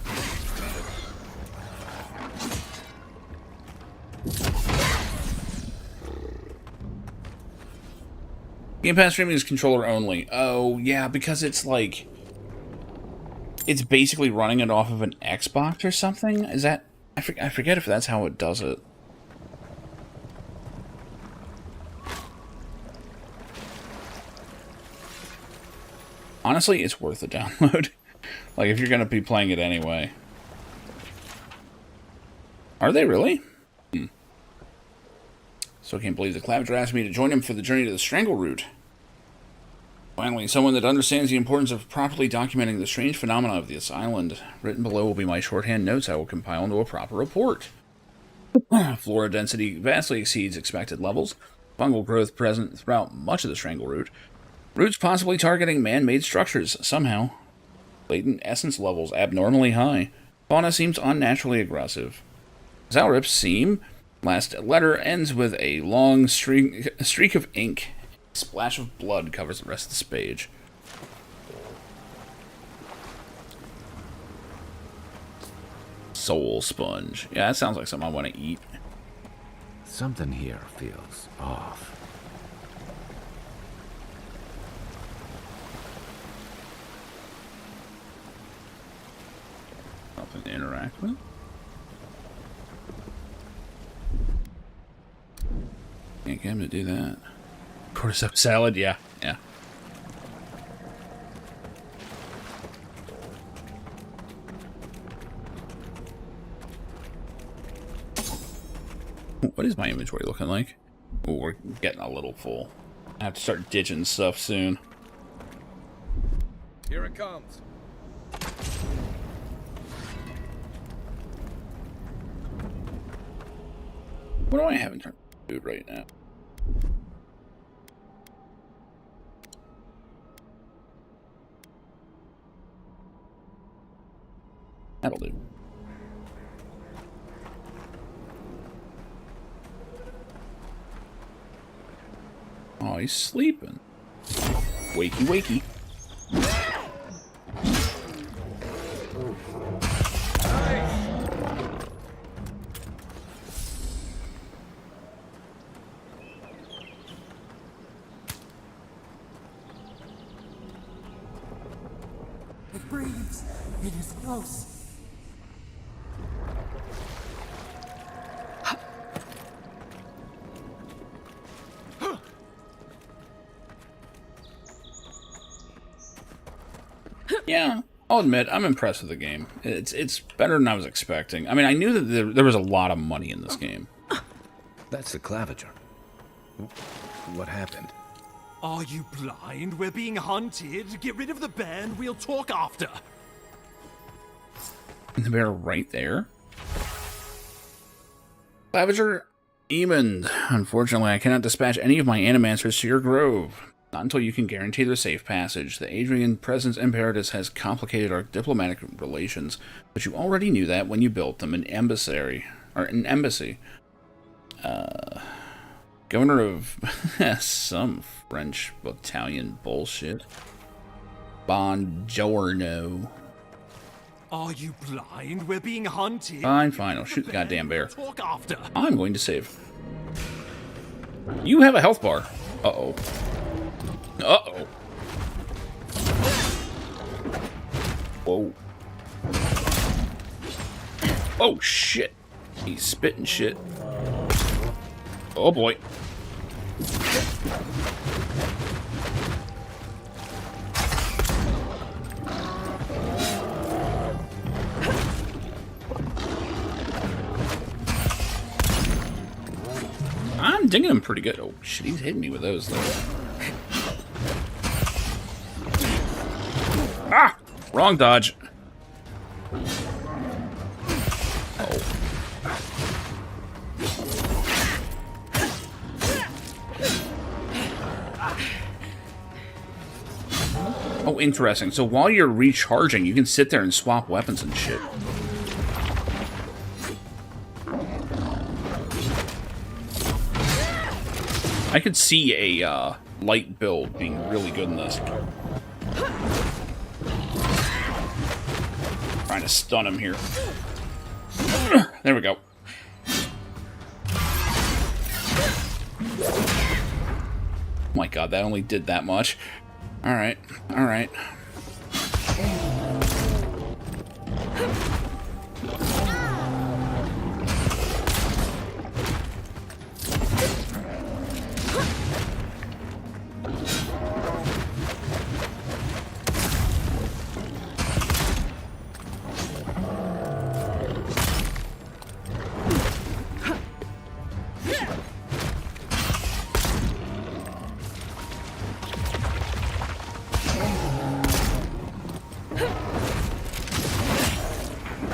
Game Pass streaming is controller only. Oh, yeah, because it's like... It's basically running it off of an Xbox or something? Is that... I forget if that's how it does it. Honestly, it's worth the download. Like, if you're gonna be playing it anyway. Are they really? So I can't believe the Clavager asked me to join him for the journey to the Strangle Root. Finally, someone that understands the importance of properly documenting the strange phenomena of this island. Written below will be my shorthand notes I will compile into a proper report. Flora density vastly exceeds expected levels. Fungal growth present throughout much of the Strangle Root. Roots possibly targeting man-made structures somehow. Latent essence levels abnormally high. Fauna seems unnaturally aggressive. Zalrip's seam. Last letter ends with a long streak of ink. A splash of blood covers the rest of this page. Soul sponge. Yeah, that sounds like something I want to eat. Something here feels off. Something to interact with. Can't get him to do that. Cordyceps salad, yeah. What is my inventory looking like? Oh, we're getting a little full. I have to start ditching stuff soon. Here it comes. What do I have in terms of food right now? That'll do. Oh, he's sleeping. Wakey, wakey. It breathes. It is close. Yeah, I'll admit, I'm impressed with the game. It's better than I was expecting. I mean, I knew that there was a lot of money in this game. That's the Clavager. What happened? Are you blind? We're being hunted. Get rid of the bear and we'll talk after. The bear right there. Clavager Emond. Unfortunately, I cannot dispatch any of my animancers to your grove. Not until you can guarantee their safe passage. The Adrian Presence Imperatus has complicated our diplomatic relations, but you already knew that when you built them an embassy. Governor of some French battalion bullshit. Buongiorno. Are you blind? We're being hunted. Fine, I'll shoot the goddamn bear. Talk after. I'm going to save. You have a health bar. Uh-oh. Uh-oh. Whoa. Oh, shit. He's spitting shit. Oh, boy. I'm dinging him pretty good. Oh, shit, he's hitting me with those, though. Ah! Wrong dodge. Oh, interesting. So while you're recharging, you can sit there and swap weapons and shit. I could see a light build being really good in this. Trying to stun him here. There we go. Oh my god, that only did that much. Alright, alright.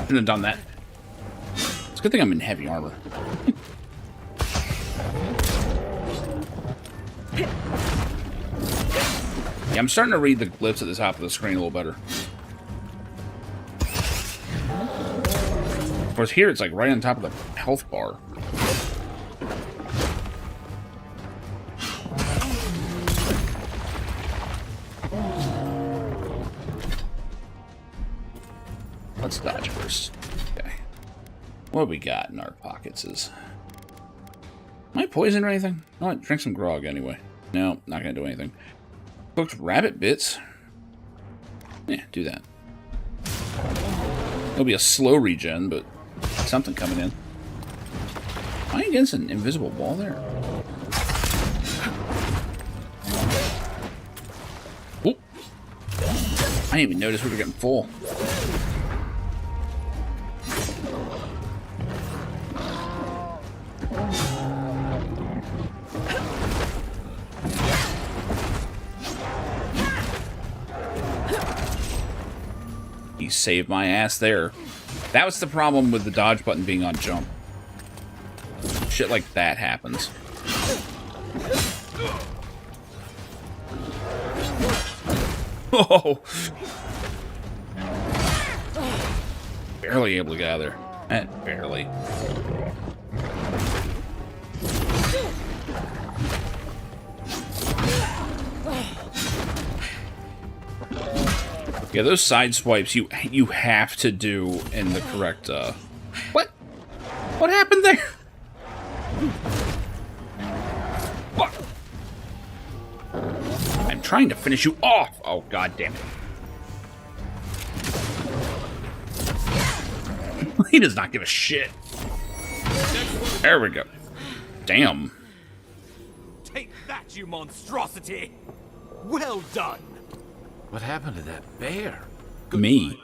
Shouldn't have done that. It's a good thing I'm in heavy armor. Yeah, I'm starting to read the glyphs at the top of the screen a little better. Of course, here it's like right on top of the health bar. Let's dodge first. Okay. What we got in our pockets is... Am I poisoned or anything? No, drink some grog anyway. No, not gonna do anything. Cooked rabbit bits. Yeah, do that. It'll be a slow regen, but something coming in. Am I against an invisible wall there? Oop. I didn't even notice we were getting full. He saved my ass there. That was the problem with the dodge button being on jump. Shit like that happens. Oh! Barely able to get out of there. Barely. Yeah, those side swipes you have to do in the correct, What? What happened there? What? I'm trying to finish you off! Oh, god damn it. He does not give a shit. There we go. Damn. Take that, you monstrosity! Well done! What happened to that bear? Me?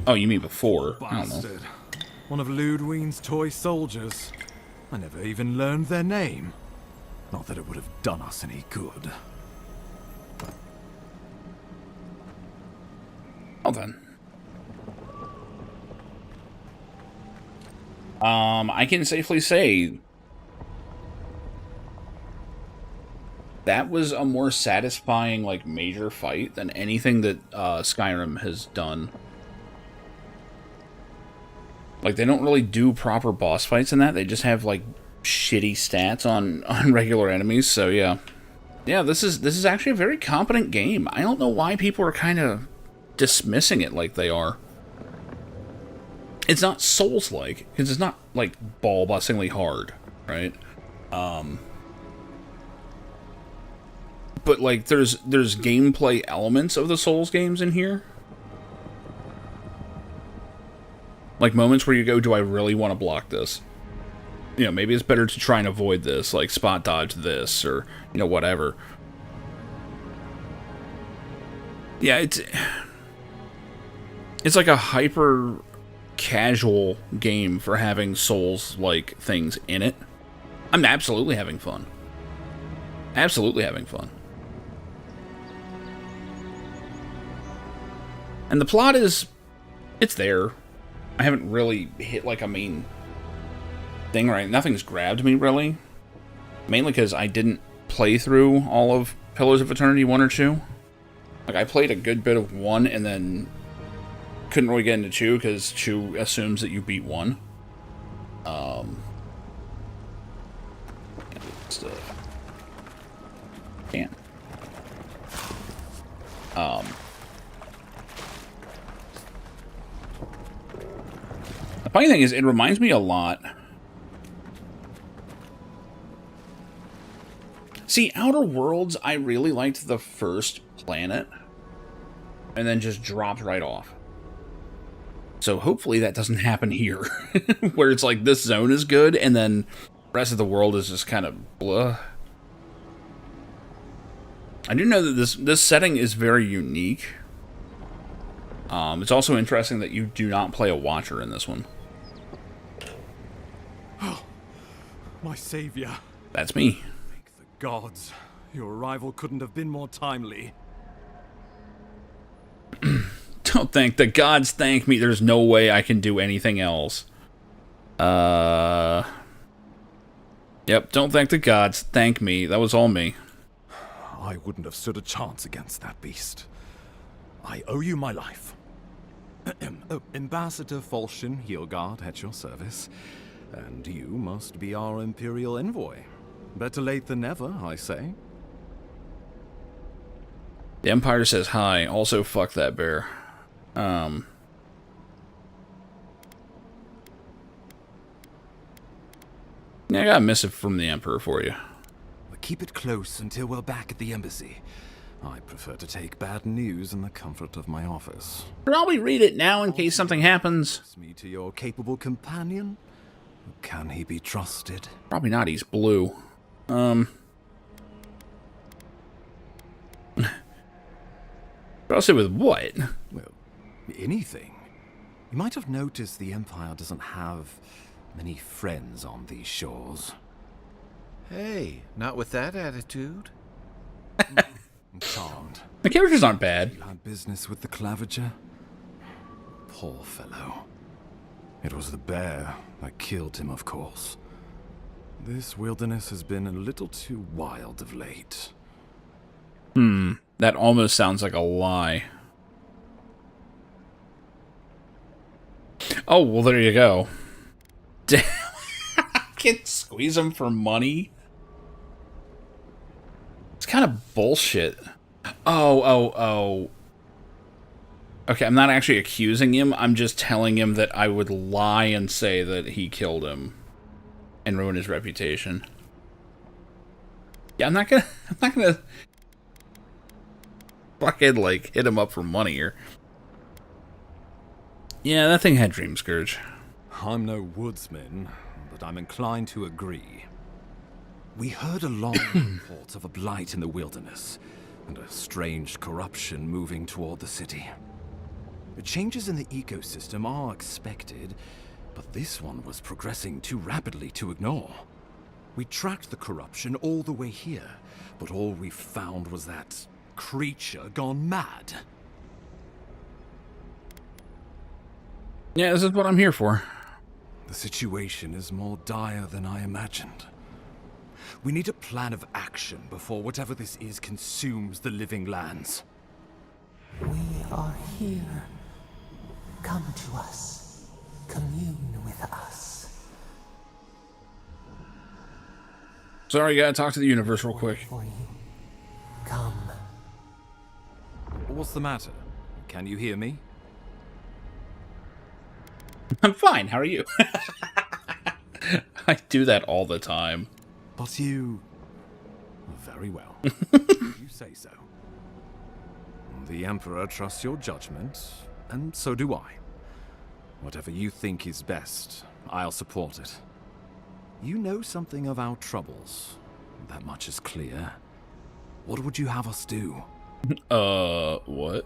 Oh, you mean before? I don't know. Bastard. One of Ludwine's toy soldiers. I never even learned their name. Not that it would have done us any good. Well then. I can safely say that was a more satisfying, like, major fight than anything that Skyrim has done. Like, they don't really do proper boss fights in that. They just have, like, shitty stats on regular enemies. So yeah, this is actually a very competent game. I don't know why people are kind of dismissing it like they are. It's not Souls-like, because it's not, like, ball-bustingly hard, right? But, like, there's gameplay elements of the Souls games in here. Like, moments where you go, do I really want to block this? You know, maybe it's better to try and avoid this, like, spot dodge this, or, you know, whatever. Yeah, it's like a hyper casual game for having Souls-like things in it. I'm absolutely having fun. Absolutely having fun. And the plot is, it's there. I haven't really hit like a main thing, right? Nothing's grabbed me really. Mainly because I didn't play through all of Pillars of Eternity 1 or 2. Like, I played a good bit of 1 and then couldn't really get into 2 because 2 assumes that you beat 1. Damn. The funny thing is, it reminds me a lot. See, Outer Worlds, I really liked the first planet, and then just dropped right off. So hopefully that doesn't happen here, where it's like this zone is good, and then the rest of the world is just kind of blah. I do know that this setting is very unique. It's also interesting that you do not play a Watcher in this one. Oh, my savior. That's me. Thank the gods. Your arrival couldn't have been more timely. Don't thank the gods, thank me. There's no way I can do anything else. Yep, don't thank the gods, thank me. That was all me. I wouldn't have stood a chance against that beast. I owe you my life. Oh, Ambassador Falchion Heelguard at your service. And you must be our Imperial envoy. Better late than never, I say. The Empire says hi. Also, fuck that bear. Yeah, I got a missive from the Emperor for you. Keep it close until we're back at the embassy. I prefer to take bad news in the comfort of my office. Probably read it now in case something happens. Me to your capable companion? Can he be trusted? Probably not, he's blue. Trusted with what? Well, anything. You might have noticed the Empire doesn't have many friends on these shores. Hey, not with that attitude. Charmed. The characters aren't bad. You had business with the Clavager? Poor fellow. It was the bear that killed him, of course. This wilderness has been a little too wild of late. That almost sounds like a lie. Oh, well, there you go. Damn. I can squeeze him for money? It's kind of bullshit. Oh. Okay, I'm not actually accusing him. I'm just telling him that I would lie and say that he killed him and ruin his reputation. Yeah, I'm not gonna fucking, like, hit him up for money here. Yeah, that thing had Dream Scourge. I'm no woodsman, but I'm inclined to agree. We heard alarm reports of a blight in the wilderness, and a strange corruption moving toward the city. The changes in the ecosystem are expected, but this one was progressing too rapidly to ignore. We tracked the corruption all the way here, but all we found was that creature gone mad. Yeah, this is what I'm here for. The situation is more dire than I imagined. We need a plan of action before whatever this is consumes the living lands. We are here. Come to us. Commune with us. Sorry, gotta talk to the universe real quick. Come. What's the matter? Can you hear me? I'm fine, how are you? I do that all the time. But you... Very well. You say so. The Emperor trusts your judgment, and so do I. Whatever you think is best, I'll support it. You know something of our troubles. That much is clear. What would you have us do? What?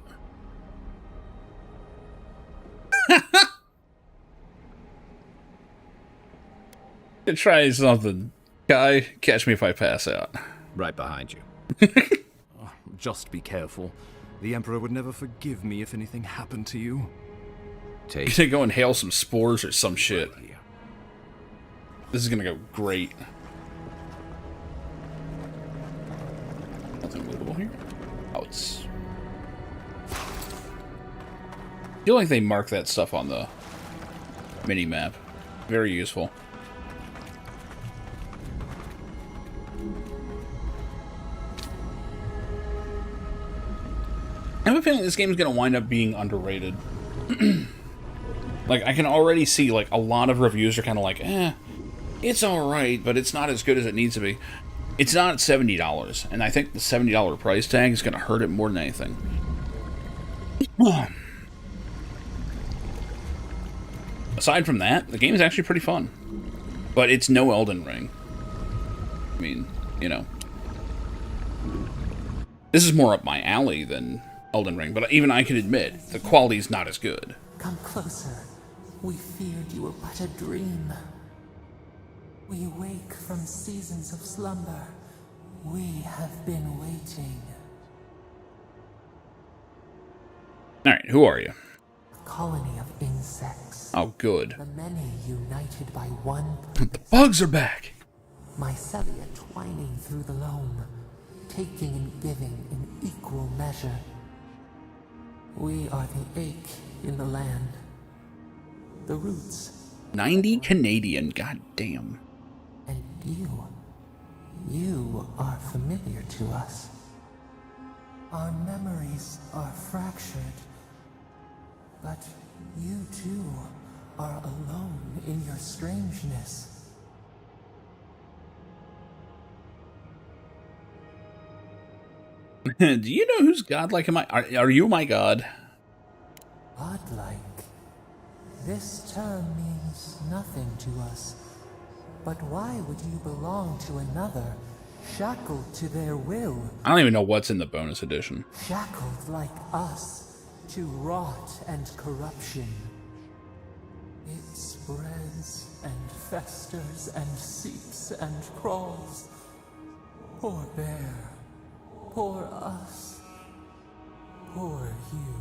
Try something. Guy, catch me if I pass out. Right behind you. Just be careful. The Emperor would never forgive me if anything happened to you. You're gonna go inhale some spores or some shit. This is gonna go great. Nothing movable here? Oh, it's... I feel like they mark that stuff on the mini-map. Very useful. I have a feeling this game is going to wind up being underrated. Like, I can already see, like, a lot of reviews are kind of like, it's alright, but it's not as good as it needs to be. It's not $70, and I think the $70 price tag is going to hurt it more than anything. Aside from that, the game is actually pretty fun. But it's no Elden Ring. I mean, you know. This is more up my alley than Elden Ring, but even I can admit, the quality's not as good. Come closer. We feared you were but a dream. We wake from seasons of slumber. We have been waiting. Alright, who are you? A colony of insects. Oh, good. The many united by one The bugs are back. mycelia twining through the loam, taking and giving in equal measure. We are the ache in the land, the roots. 90 Canadian, god damn. And you are familiar to us. Our memories are fractured, but you too are alone in your strangeness. Do you know whose godlike am I? Are you my god? Godlike. This term means nothing to us. But why would you belong to another, shackled to their will? I don't even know what's in the bonus edition. Shackled like us to rot and corruption. It spreads and festers and seeps and crawls. Poor bear. Poor us. Poor you.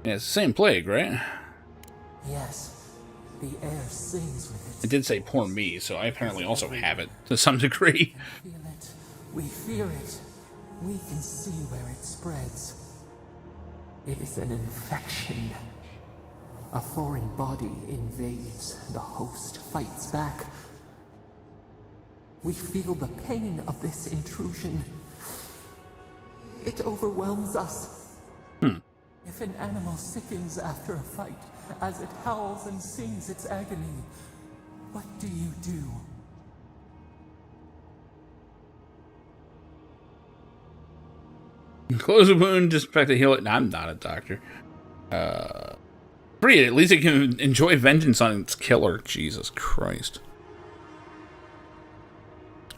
Yeah, it's the same plague, right? Yes, the air sings with It did say poor me, so I apparently also have it to some degree. feel it. We fear it. We can see where it spreads. It is an infection. A foreign body invades. The host fights back. We feel the pain of this intrusion. It overwhelms us. If an animal sickens after a fight, as it howls and sings its agony, what do you do? Close a wound, disinfect it, heal it. No, I'm not a doctor. Free it. At least it can enjoy vengeance on its killer. Jesus Christ.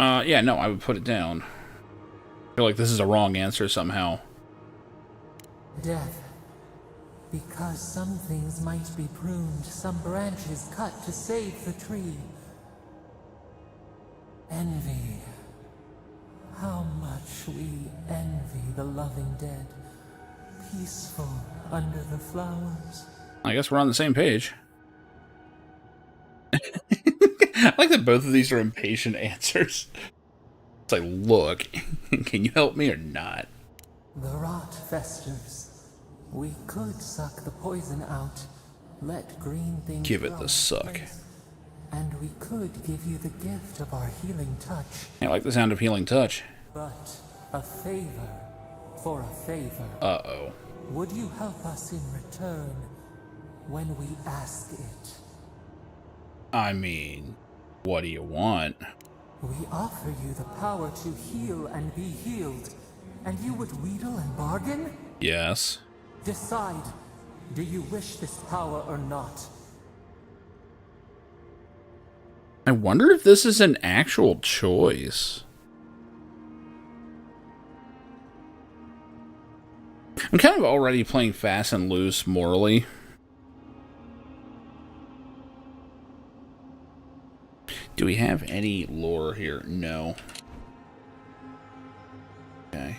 Yeah, no, I would put it down. I feel like this is a wrong answer somehow. Death. Because some things might be pruned, some branches cut to save the tree. Envy. How much we envy the loving dead, peaceful under the flowers. I guess we're on the same page. I like that both of these are impatient answers. It's like, look, can you help me or not? The rot festers. We could suck the poison out, let green things Give it grow the in suck. place, and we could give you the gift of our healing touch. I like the sound of healing touch. But a favor for a favor. Uh-oh. Would you help us in return when we ask it? I mean, what do you want? We offer you the power to heal and be healed, and you would wheedle and bargain? Yes. Decide. Do you wish this power or not? I wonder if this is an actual choice. I'm kind of already playing fast and loose morally. Do we have any lore here? No. Okay.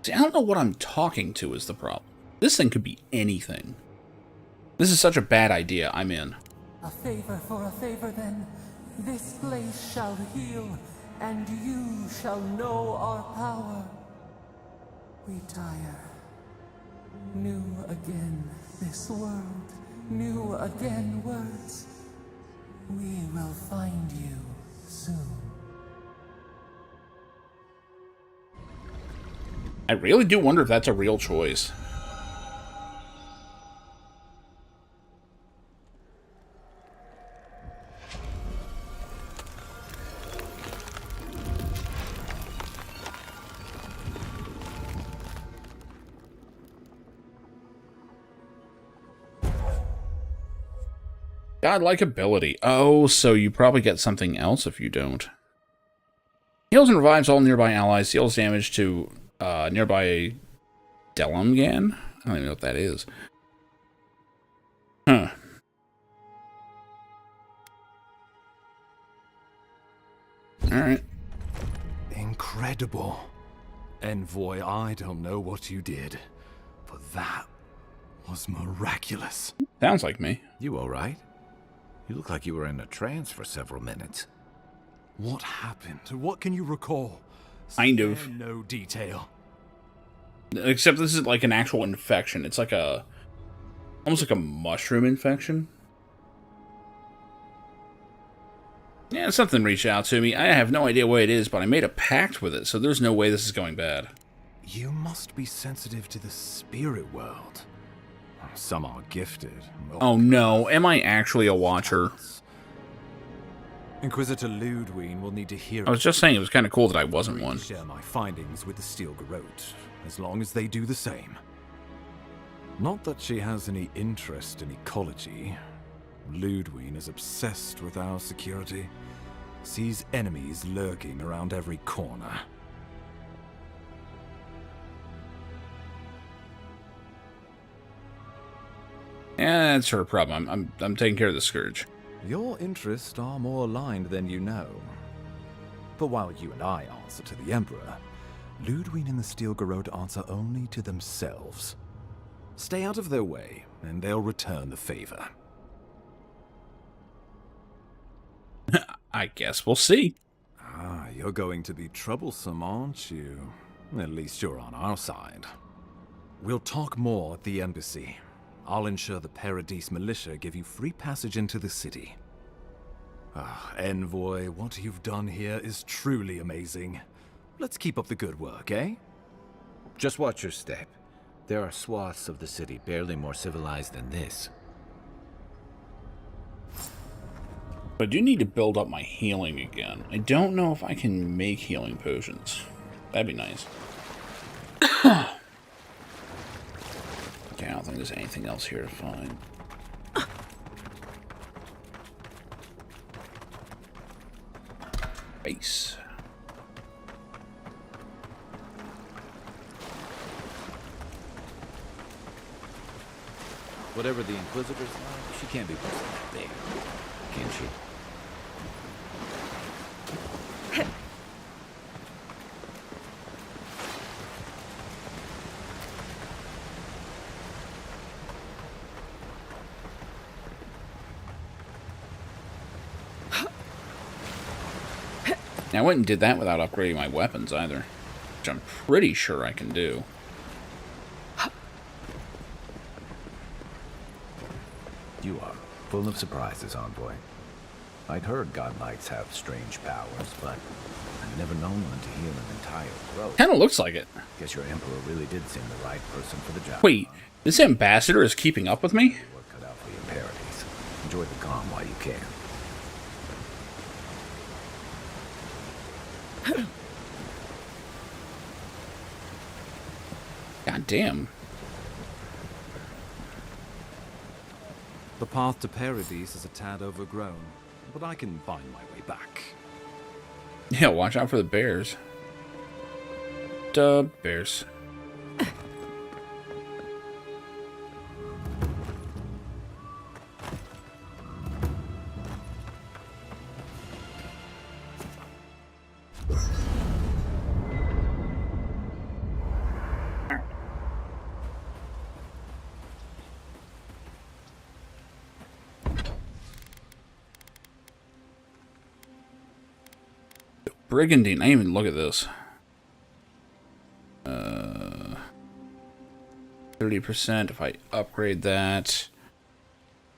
See, I don't know what I'm talking to is the problem. This thing could be anything. This is such a bad idea. I'm in. A favor for a favor then. This place shall heal, and you shall know our power. We tire. New again this world, new again words. We will find you soon. I really do wonder if that's a real choice. Godlike ability. Oh, so you probably get something else if you don't. Heals and revives all nearby allies. Deals damage to nearby Delumgan? I don't even know what that is. Huh. Alright. Incredible. Envoy, I don't know what you did, but that was miraculous. Sounds like me. You alright? You look like you were in a trance for several minutes. What happened? What can you recall? Kind of. Spare no detail. Except this is like an actual infection. It's like a... almost like a mushroom infection. Yeah, something reached out to me. I have no idea what it is, but I made a pact with it, so there's no way this is going bad. You must be sensitive to the spirit world. Some are gifted. Oh no, am I actually a watcher? Inquisitor Ludwig will need to hear. I was just saying it was kind of cool that I wasn't one. Share my findings with the Steel Garrote, as long as they do the same. Not that she has any interest in ecology. Ludwig is obsessed with our security. Sees enemies lurking around every corner. Yeah, that's her problem. I'm taking care of the Scourge. Your interests are more aligned than you know. But while you and I answer to the Emperor, Ludwig and the Steel Garrote answer only to themselves. Stay out of their way, and they'll return the favor. I guess we'll see. Ah, you're going to be troublesome, aren't you? At least you're on our side. We'll talk more at the embassy. I'll ensure the Paradise militia give you free passage into the city. Ah, Envoy, what you've done here is truly amazing. Let's keep up the good work, eh? Just watch your step. There are swaths of the city barely more civilized than this. But I do need to build up my healing again. I don't know if I can make healing potions. That'd be nice. Okay, I don't think there's anything else here to find. Base. Whatever the Inquisitor's like, she can't be worse than that there, can she? Now, I went and did that without upgrading my weapons either, which I'm pretty sure I can do. You are full of surprises, Envoy. I'd heard godlights have strange powers, but I've never known one to heal an entire throat. Kind of looks like it. Guess your Emperor really did seem the right person for the job. Wait, this ambassador is keeping up with me? Work cut out for you in Paradise. Enjoy the calm while you can. God damn. The path to Paradise is a tad overgrown, but I can find my way back. Yeah, watch out for the bears. Duh, bears. Brigandine. I didn't even look at this. 30% if I upgrade that.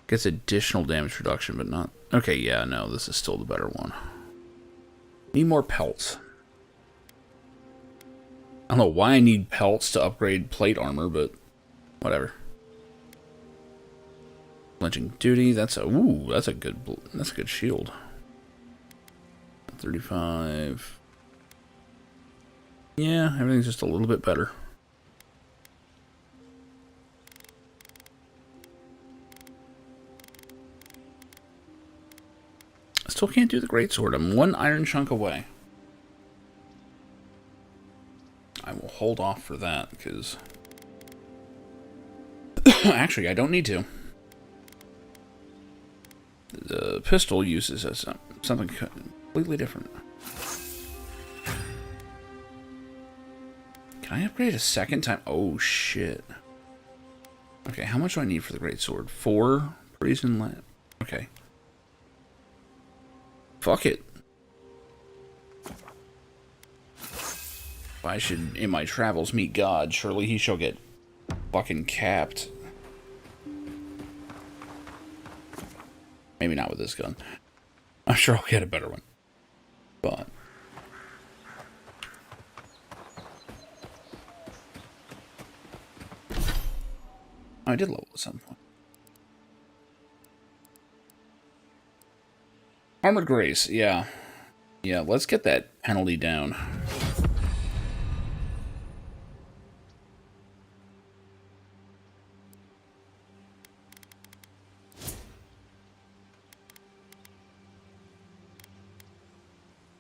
Gets additional damage reduction, but not... Okay, yeah, no, this is still the better one. Need more pelts. I don't know why I need pelts to upgrade plate armor, but whatever. Flinching duty, that's a... Ooh, that's a good shield. 35. Yeah, everything's just a little bit better. I still can't do the greatsword. I'm one iron chunk away. I will hold off for that because actually I don't need to. The pistol uses as something completely different. Can I upgrade a second time? Oh, shit. Okay, how much do I need for the great sword? 4 brazen lamp. Okay. Fuck it. If I should, in my travels, meet God, surely he shall get fucking capped. Maybe not with this gun. I'm sure I'll get a better one. But... I did level at some point. Armored Grace, yeah. Yeah, let's get that penalty down.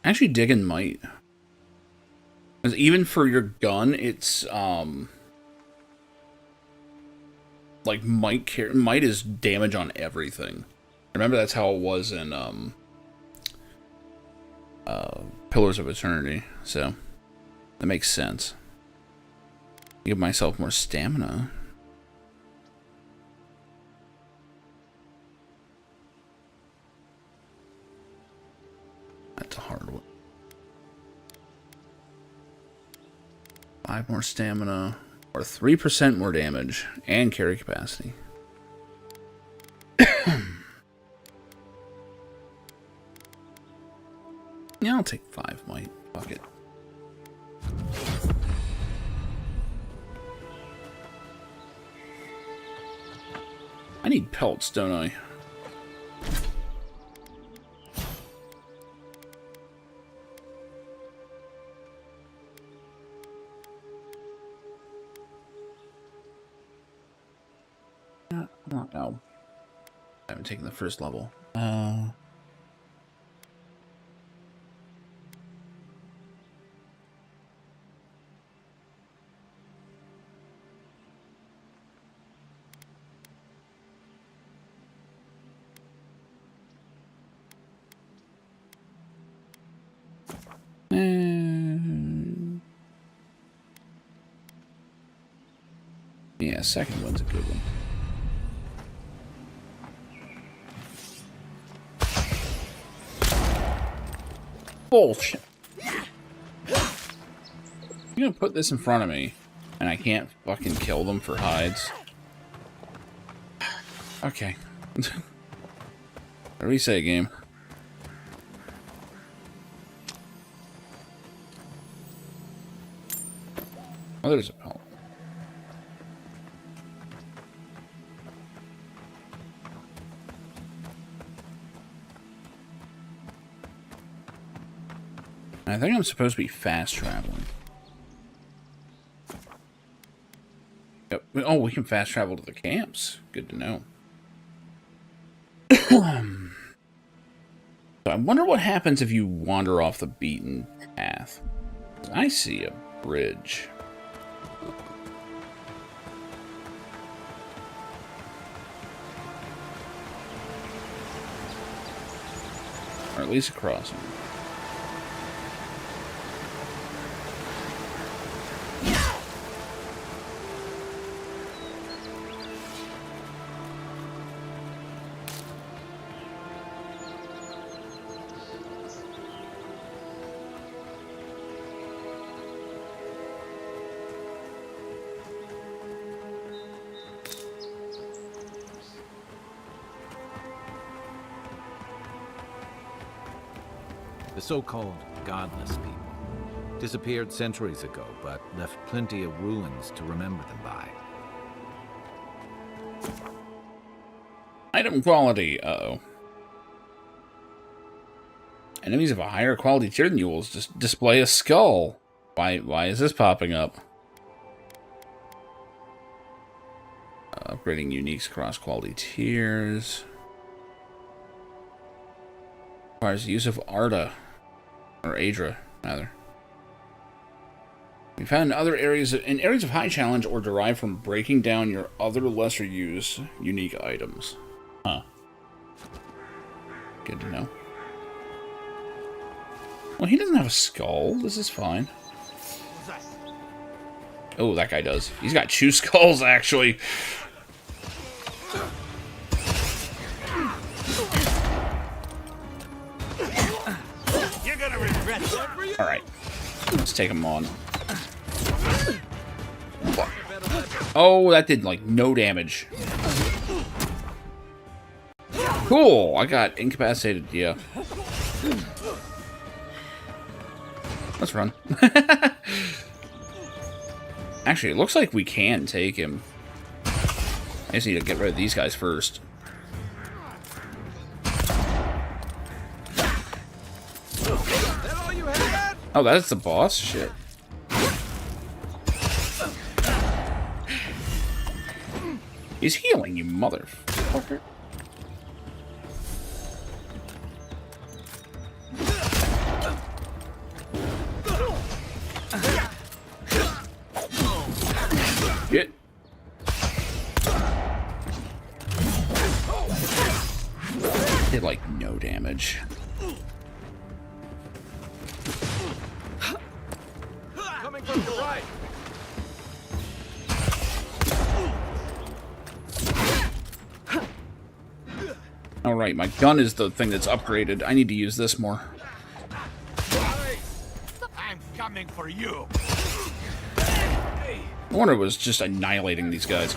Actually digging might. Because even for your gun, it's, like, might is damage on everything. Remember that's how it was in, Pillars of Eternity, so that makes sense. Give myself more stamina. That's a hard one. 5 more stamina, or 3% more damage, and carry capacity. Yeah, I'll take 5 might. Fuck it. I need pelts, don't I? No. I haven't taken the first level. Yeah, second one's a good one. Bullshit. You're gonna put this in front of me, and I can't fucking kill them for hides? Okay. Reset game. Oh, there's a pelt. I think I'm supposed to be fast traveling. Yep. Oh, we can fast travel to the camps. Good to know. So I wonder what happens if you wander off the beaten path. I see a bridge. Or at least a crossing. The so-called godless people disappeared centuries ago, but left plenty of ruins to remember them by. Item quality. Uh-oh. Enemies of a higher quality tier than you will just display a skull. Why is this popping up? Upgrading uniques across quality tiers. Requires the use of Arda. Or Adra, rather. We found in other areas of high challenge or derived from breaking down your other lesser used unique items. Huh. Good to know. Well, he doesn't have a skull. This is fine. Oh, that guy does. He's got 2 skulls, actually. You're gonna regret that. Alright. Let's take him on. Fuck. Oh, that did, like, no damage. Cool! I got incapacitated, yeah. Let's run. Actually, it looks like we can take him. I just need to get rid of these guys first. Oh, that's the boss? Shit. He's healing, you motherfucker. Get. Did like no damage. Coming from your right. Alright, my gun is the thing that's upgraded. I need to use this more. I'm coming for you. I wonder it was just annihilating these guys.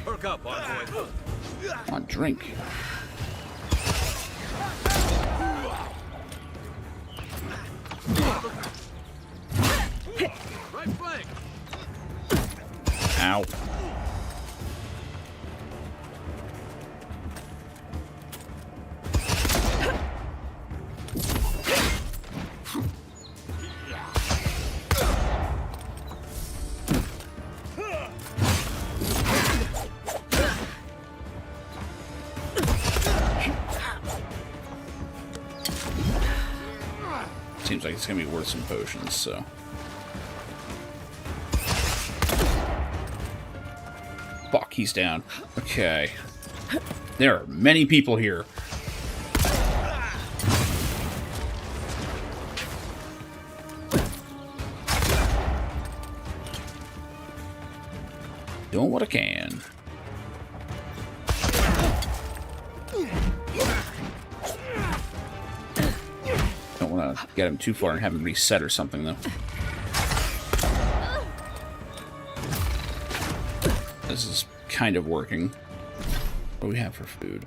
Perk up, Envoy. Come on, drink. Right flank. Ow. Seems like it's gonna be worth some potions, so. Fuck, he's down. Okay. There are many people here. Doing what I can. Don't want to get him too far and have him reset or something, though. This is kind of working. What do we have for food?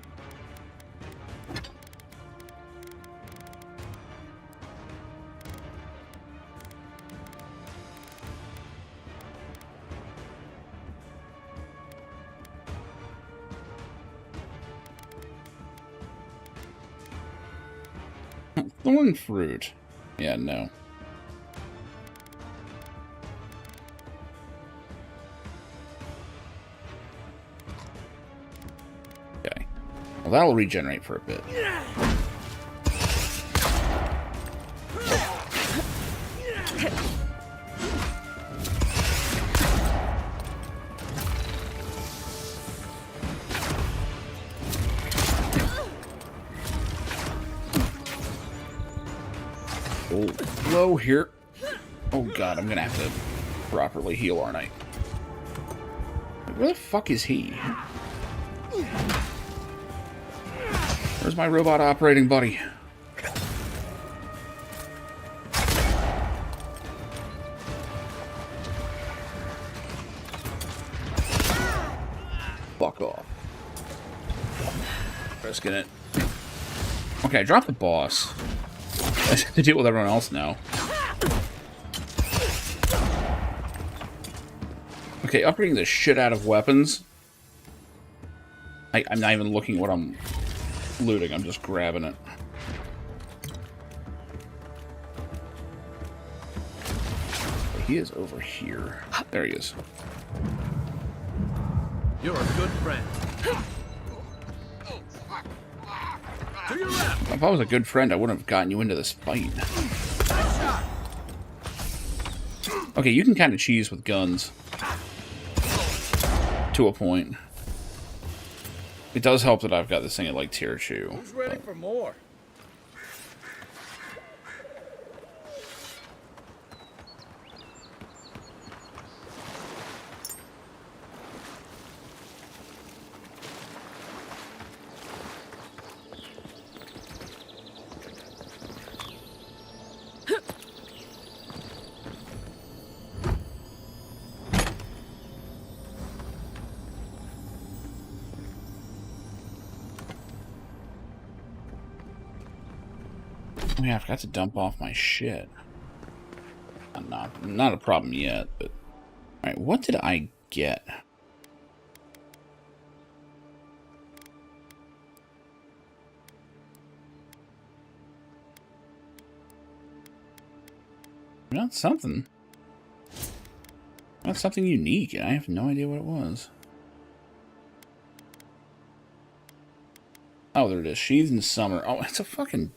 Thorn fruit. Yeah, no. Okay. Well, that'll regenerate for a bit. Oh, low here. Oh god, I'm gonna have to properly heal, aren't I? Where the fuck is he? Where's my robot operating buddy? Fuck off. Risking it. Okay, I dropped the boss. I have to deal with everyone else now. Okay, upgrading the shit out of weapons. I'm not even looking at what I'm looting, I'm just grabbing it. He is over here. There he is. You're a good friend. To your left. If I was a good friend, I wouldn't have gotten you into this fight. Okay, you can kind of cheese with guns. To a point. It does help that I've got this thing at like tier 2. Who's ready for more? Oh yeah, I forgot to dump off my shit. Not a problem yet, but... Alright, what did I get? Not something. Not something unique. I have no idea what it was. Oh, there it is. Sheathed in summer. Oh, it's a fucking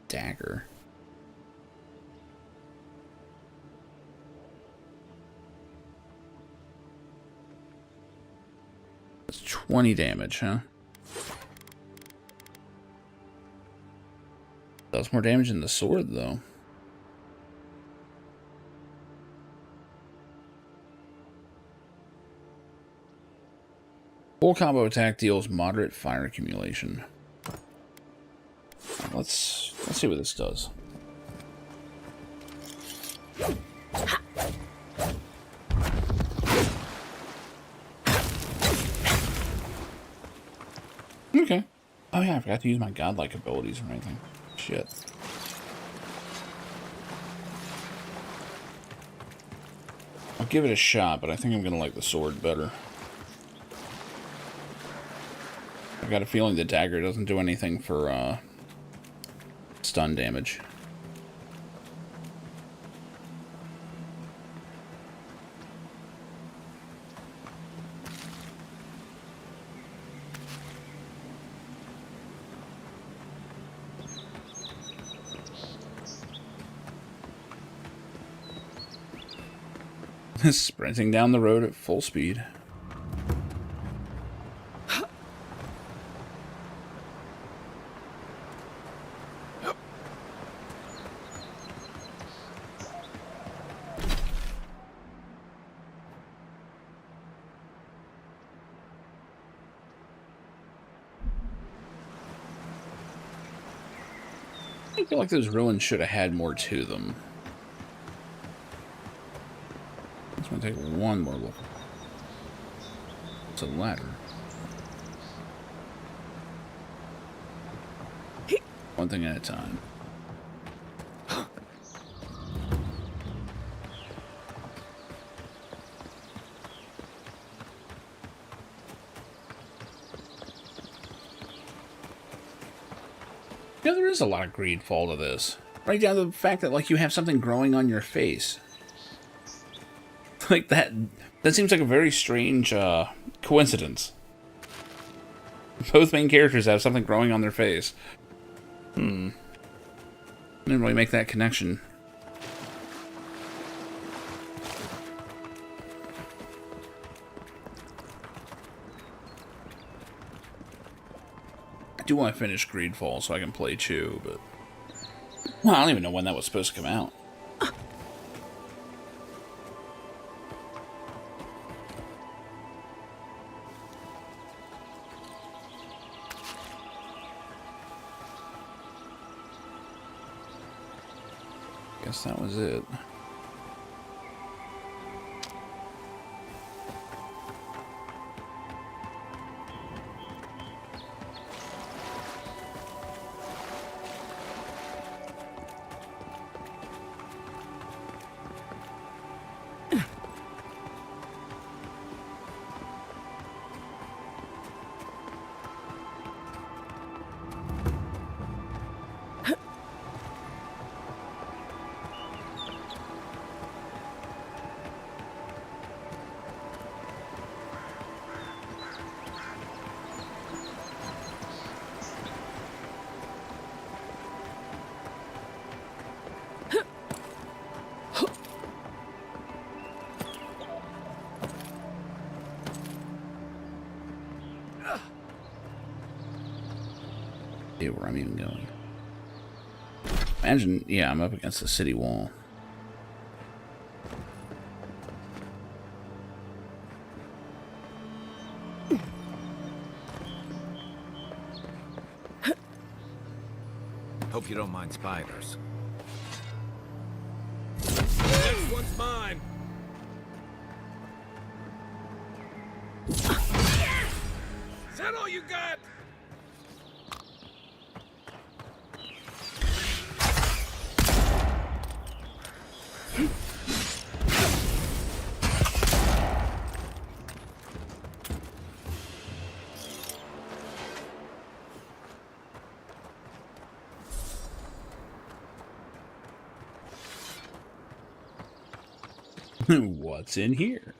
dagger. It's 20 damage, huh? Does more damage than the sword, though. Full combo attack deals moderate fire accumulation. Let's see what this does. Okay. Oh yeah, I forgot to use my godlike abilities or anything. Shit. I'll give it a shot, but I think I'm gonna like the sword better. I got a feeling the dagger doesn't do anything for stun damage. Sprinting down the road at full speed. I feel like those ruins should have had more to them. It's gonna take one more look. It's a ladder. One thing at a time. Yeah, there is a lot of greed fall to this. Right down to the fact that, like, you have something growing on your face. Like, that seems like a very strange, coincidence. Both main characters have something growing on their face. Didn't really make that connection. I do want to finish Greedfall so I can play Chew, but... Well, I don't even know when that was supposed to come out. Guess that was it. Where I'm even going. Imagine, yeah, I'm up against the city wall. Hope you don't mind spiders. Next one's mine. Is that all you got? What's in here?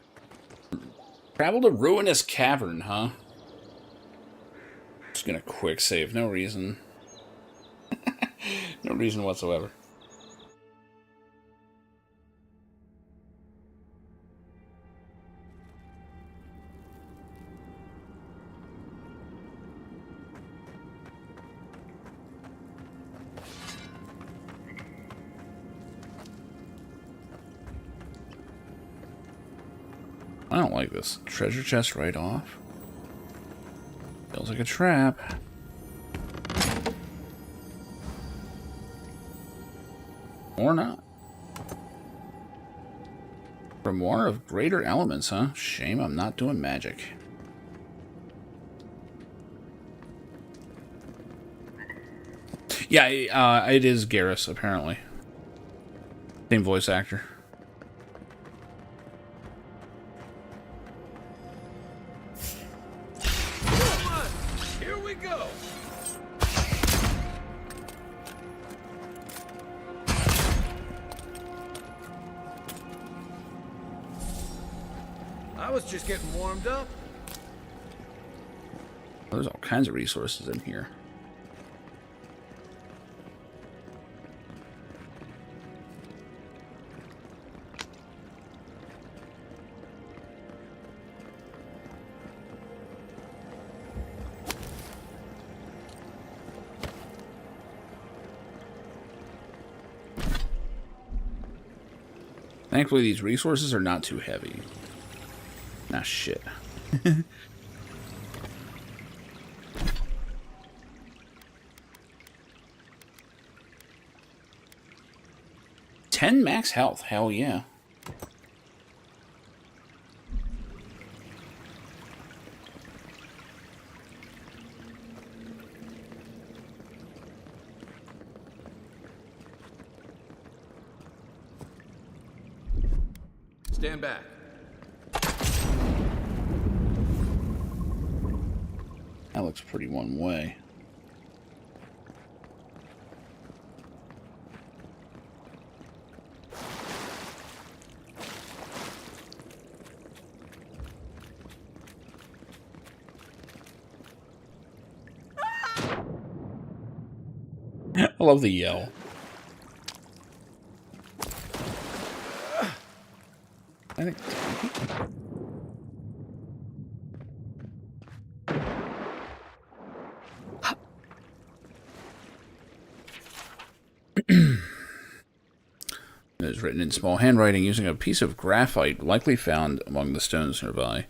Travel to Ruinous Cavern, huh? Just gonna quick save, no reason. No reason whatsoever. I don't like this. Treasure chest right off. Feels like a trap. Or not. Grimoire of Greater Elements, huh? Shame I'm not doing magic. Yeah, it is Garrus, apparently. Same voice actor. Here we go. I was just getting warmed up. There's all kinds of resources in here. Thankfully, these resources are not too heavy. Nah, shit. 10 max health, hell yeah. Stand back. That looks pretty one way. I love the yell. I think it is written in small handwriting using a piece of graphite likely found among the stones nearby.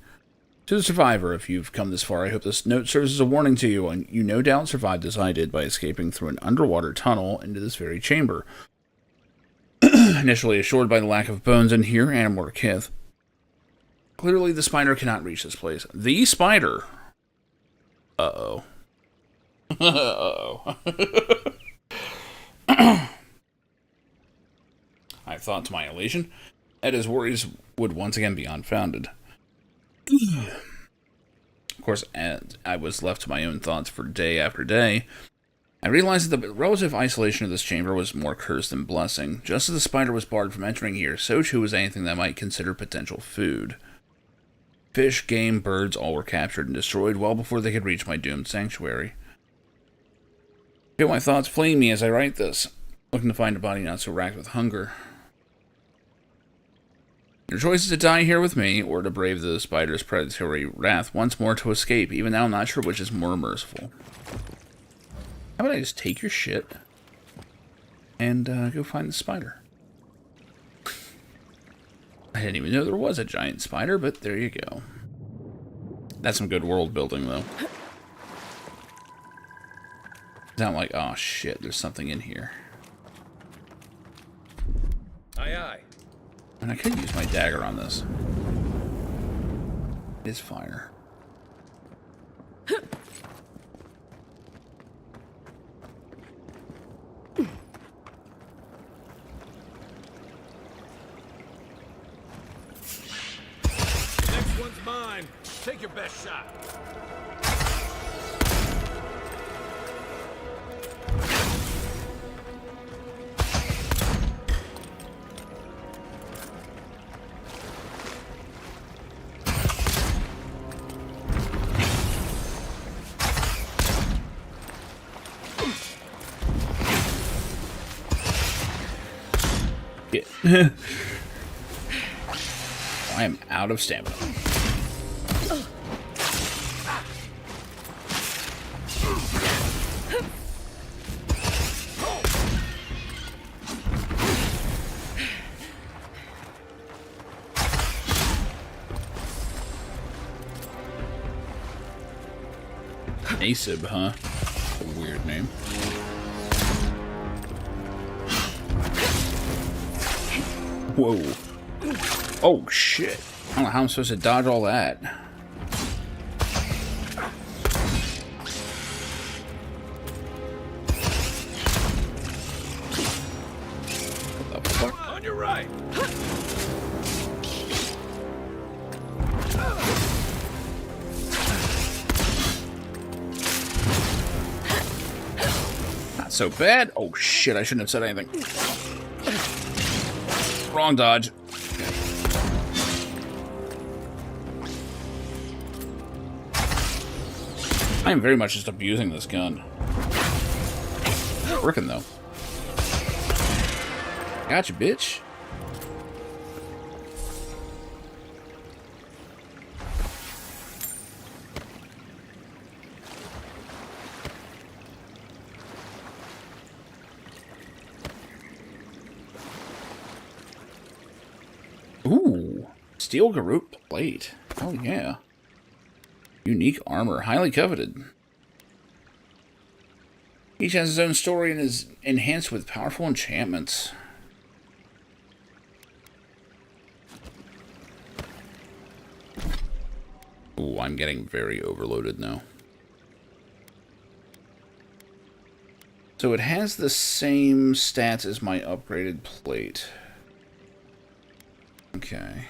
To the survivor, if you've come this far, I hope this note serves as a warning to you, and you no doubt survived as I did by escaping through an underwater tunnel into this very chamber. Initially assured by the lack of bones in here and more kith. Clearly the spider cannot reach this place. The spider! Uh-oh. Uh-oh. I thought to my elation that his worries would once again be unfounded. Of course, as I was left to my own thoughts for day after day, I realized that the relative isolation of this chamber was more curse than blessing. Just as the spider was barred from entering here, so too was anything that might consider potential food. Fish, game, birds, all were captured and destroyed well before they could reach my doomed sanctuary. Feel my thoughts fleeing me as I write this, looking to find a body not so racked with hunger. Your choice is to die here with me, or to brave the spider's predatory wrath once more to escape. Even now, I'm not sure which is more merciful. How about I just take your shit and go find the spider? I didn't even know there was a giant spider, but there you go. That's some good world building, though. It's not like, oh shit, there's something in here. Aye, aye. And I could use my dagger on this. It is fire. Next one's mine. Take your best shot. Yeah. I am out of stamina. Asib, huh? A weird name. Whoa. Oh, shit. I don't know how I'm supposed to dodge all that. What the fuck? On your right. Not so bad. Oh, shit. I shouldn't have said anything. Wrong dodge. I am very much just abusing this gun. Working though. Gotcha, bitch. Ooh, steel garrote plate. Oh yeah. Unique armor, highly coveted. Each has his own story and is enhanced with powerful enchantments. Ooh, I'm getting very overloaded now. So it has the same stats as my upgraded plate. Okay.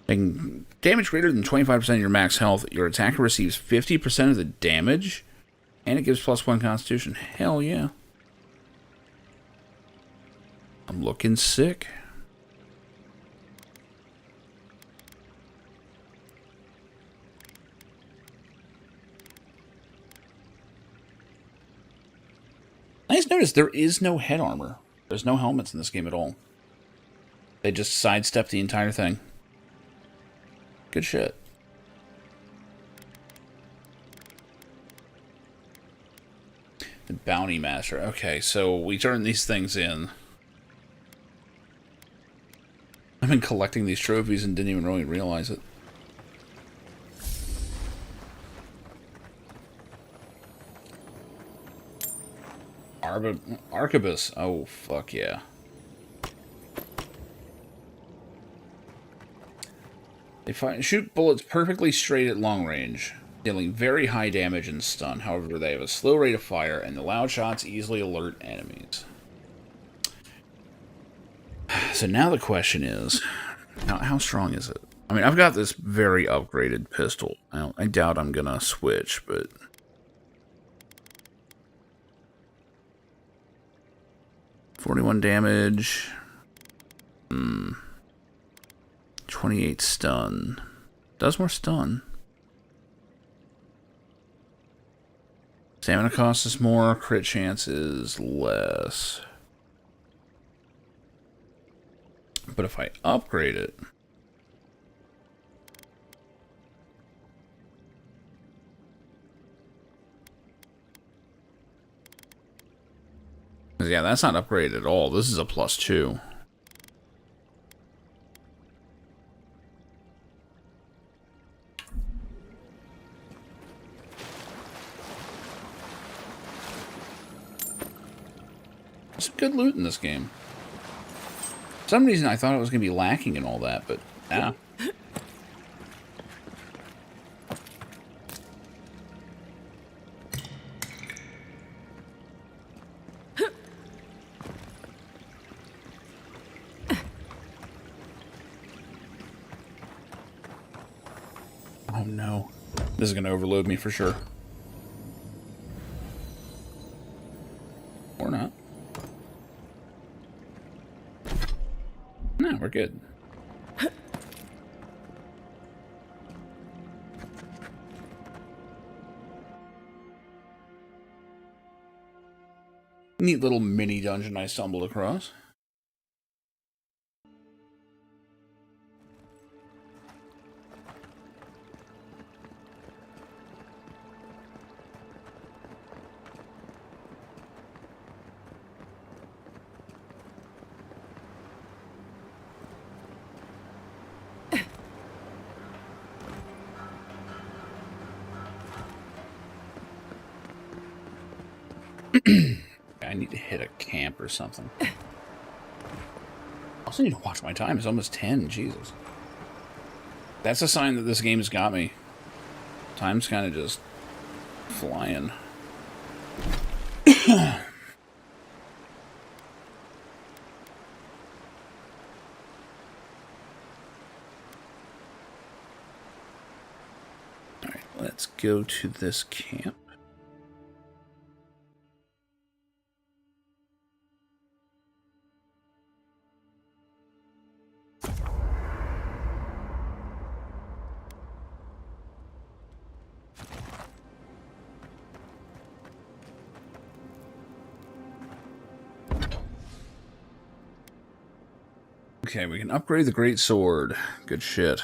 And damage greater than 25% of your max health, your attacker receives 50% of the damage, and it gives +1 constitution. Hell yeah. I'm looking sick. Nice notice, there is no head armor. There's no helmets in this game at all. They just sidestep the entire thing. Good shit. The Bounty Master. Okay, so we turn these things in. I've been collecting these trophies and didn't even really realize it. Arquebus. Oh, fuck yeah. They shoot bullets perfectly straight at long range, dealing very high damage and stun. However, they have a slow rate of fire, and the loud shots easily alert enemies. So now the question is, how strong is it? I mean, I've got this very upgraded pistol. I doubt I'm gonna switch, but... $41 damage. 28 stun. Does more stun. Stamina cost is more, crit chance is less. But if I upgrade it... yeah, that's not upgraded at all. This is a +2. Some good loot in this game. For some reason I thought it was going to be lacking in all that, but nah. Oh no. This is going to overload me for sure. Or not. No, we're good. Neat little mini dungeon I stumbled across. I need to hit a camp or something. I also need to watch my time. It's almost 10. Jesus. That's a sign that this game's got me. Time's kind of just flying. Alright, let's go to this camp. Okay, we can upgrade the great sword. Good shit.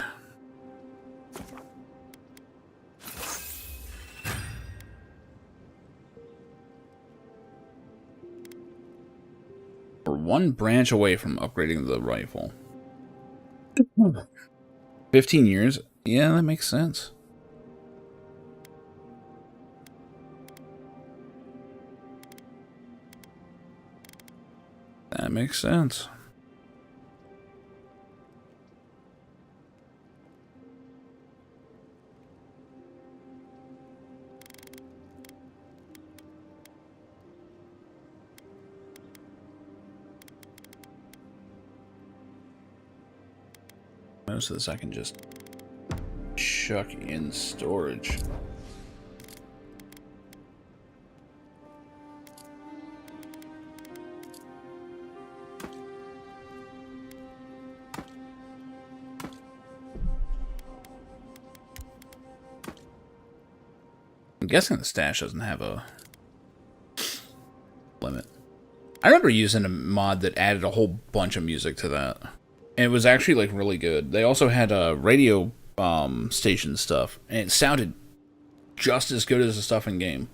We're one branch away from upgrading the rifle. 15 years? Yeah, that makes sense. That makes sense. Most of this I can just chuck in storage. I'm guessing the stash doesn't have a limit. I remember using a mod that added a whole bunch of music to that. And it was actually like really good. They also had radio station stuff, and it sounded just as good as the stuff in game.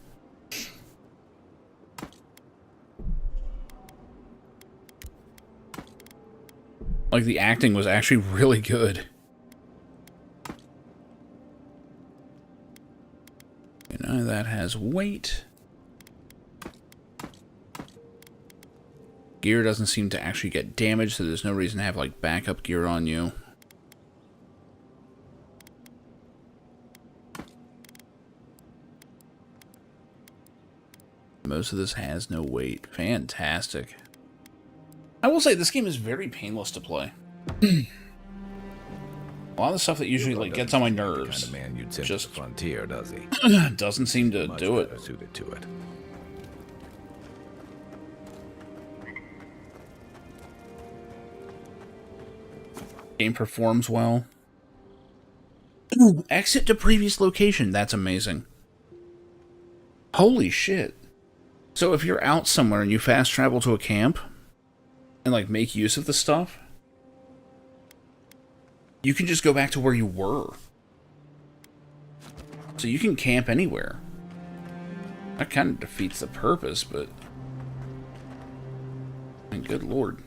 Like the acting was actually really good. You know, that has weight. Gear doesn't seem to actually get damaged, so there's no reason to have like backup gear on you. Most of this has no weight. Fantastic. I will say this game is very painless to play. A lot of the stuff that usually like gets on my nerves, The kind of man you'd send to the frontier, does he? doesn't seem to do it. Much better suited to it. Game performs well. Exit to previous location. That's amazing. Holy shit. So if you're out somewhere and you fast travel to a camp and like make use of the stuff, you can just go back to where you were. So you can camp anywhere. That kind of defeats the purpose, but I mean, good lord.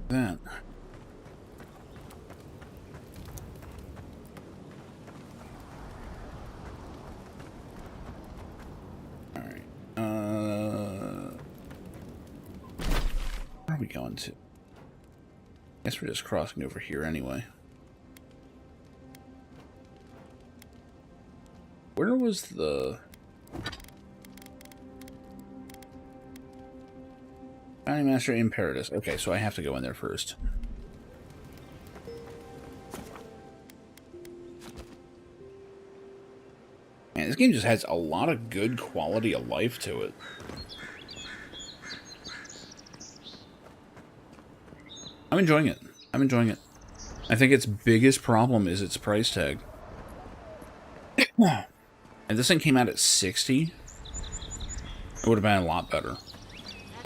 That. Alright. Where are we going to? Guess we're just crossing over here anyway. Where was the... Bounty Master in Paradise. Okay, so I have to go in there first. Man, this game just has a lot of good quality of life to it. I'm enjoying it. I'm enjoying it. I think its biggest problem is its price tag. And this thing came out at 60, it would have been a lot better.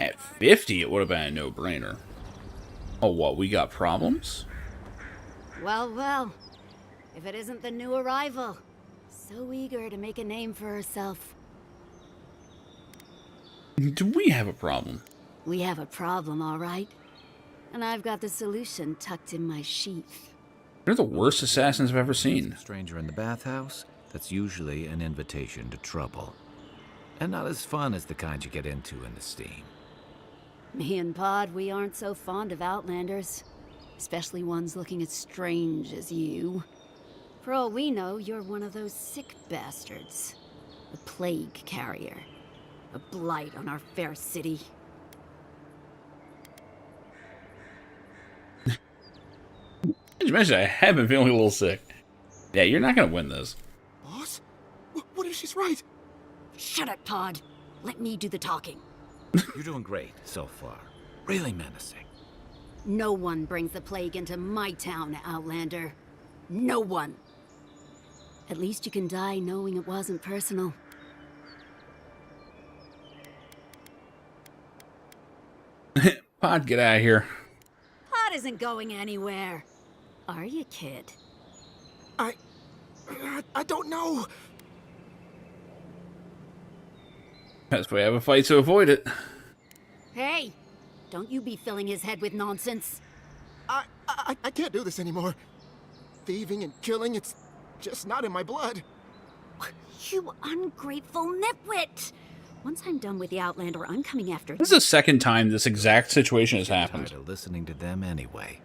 At 50, it would have been a no-brainer. Oh, what? We got problems? Well, well. If it isn't the new arrival. So eager to make a name for herself. Do we have a problem? We have a problem, all right? And I've got the solution tucked in my sheath. They're the worst assassins I've ever seen. Stranger in the bathhouse? That's usually an invitation to trouble. And not as fun as the kind you get into in the steam. Me and Pod, we aren't so fond of Outlanders. Especially ones looking as strange as you. For all we know, you're one of those sick bastards. A plague carrier. A blight on our fair city. As you mentioned, I have been feeling a little sick. Yeah, you're not gonna win this. Boss? What if she's right? Shut it, Pod. Let me do the talking. You're doing great so far. Really menacing. No one brings the plague into my town, Outlander. No one. At least you can die knowing it wasn't personal. Pod, get out of here. Pod isn't going anywhere. Are you, kid? I don't know. Best way to have a fight to avoid it. Hey, don't you be filling his head with nonsense. I can't do this anymore. Thieving and killing, it's just not in my blood. You ungrateful nipwit! Once I'm done with the Outlander, I'm coming after This is the second time this exact situation has happened. Tired of listening to them anyway.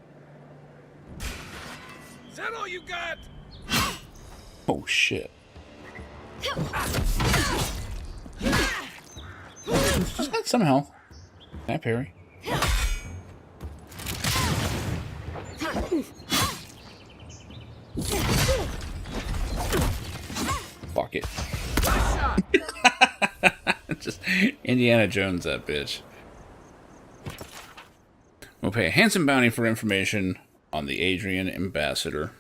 Is that all you got? Oh shit. Just got some health. Can I parry? Fuck it. Just Indiana Jones that bitch. We'll pay a handsome bounty for information on the Adrian ambassador.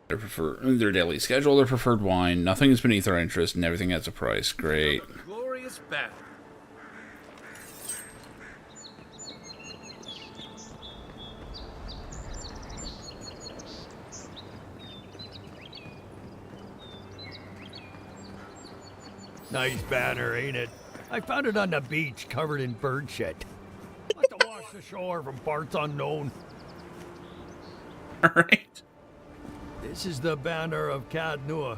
Their daily schedule, their preferred wine, nothing is beneath our interest, and everything has a price. Great. Glorious battle. Nice banner, ain't it? I found it on the beach, covered in bird shit. Must have washed ashore from parts unknown. Alright. This is the banner of Cadnua,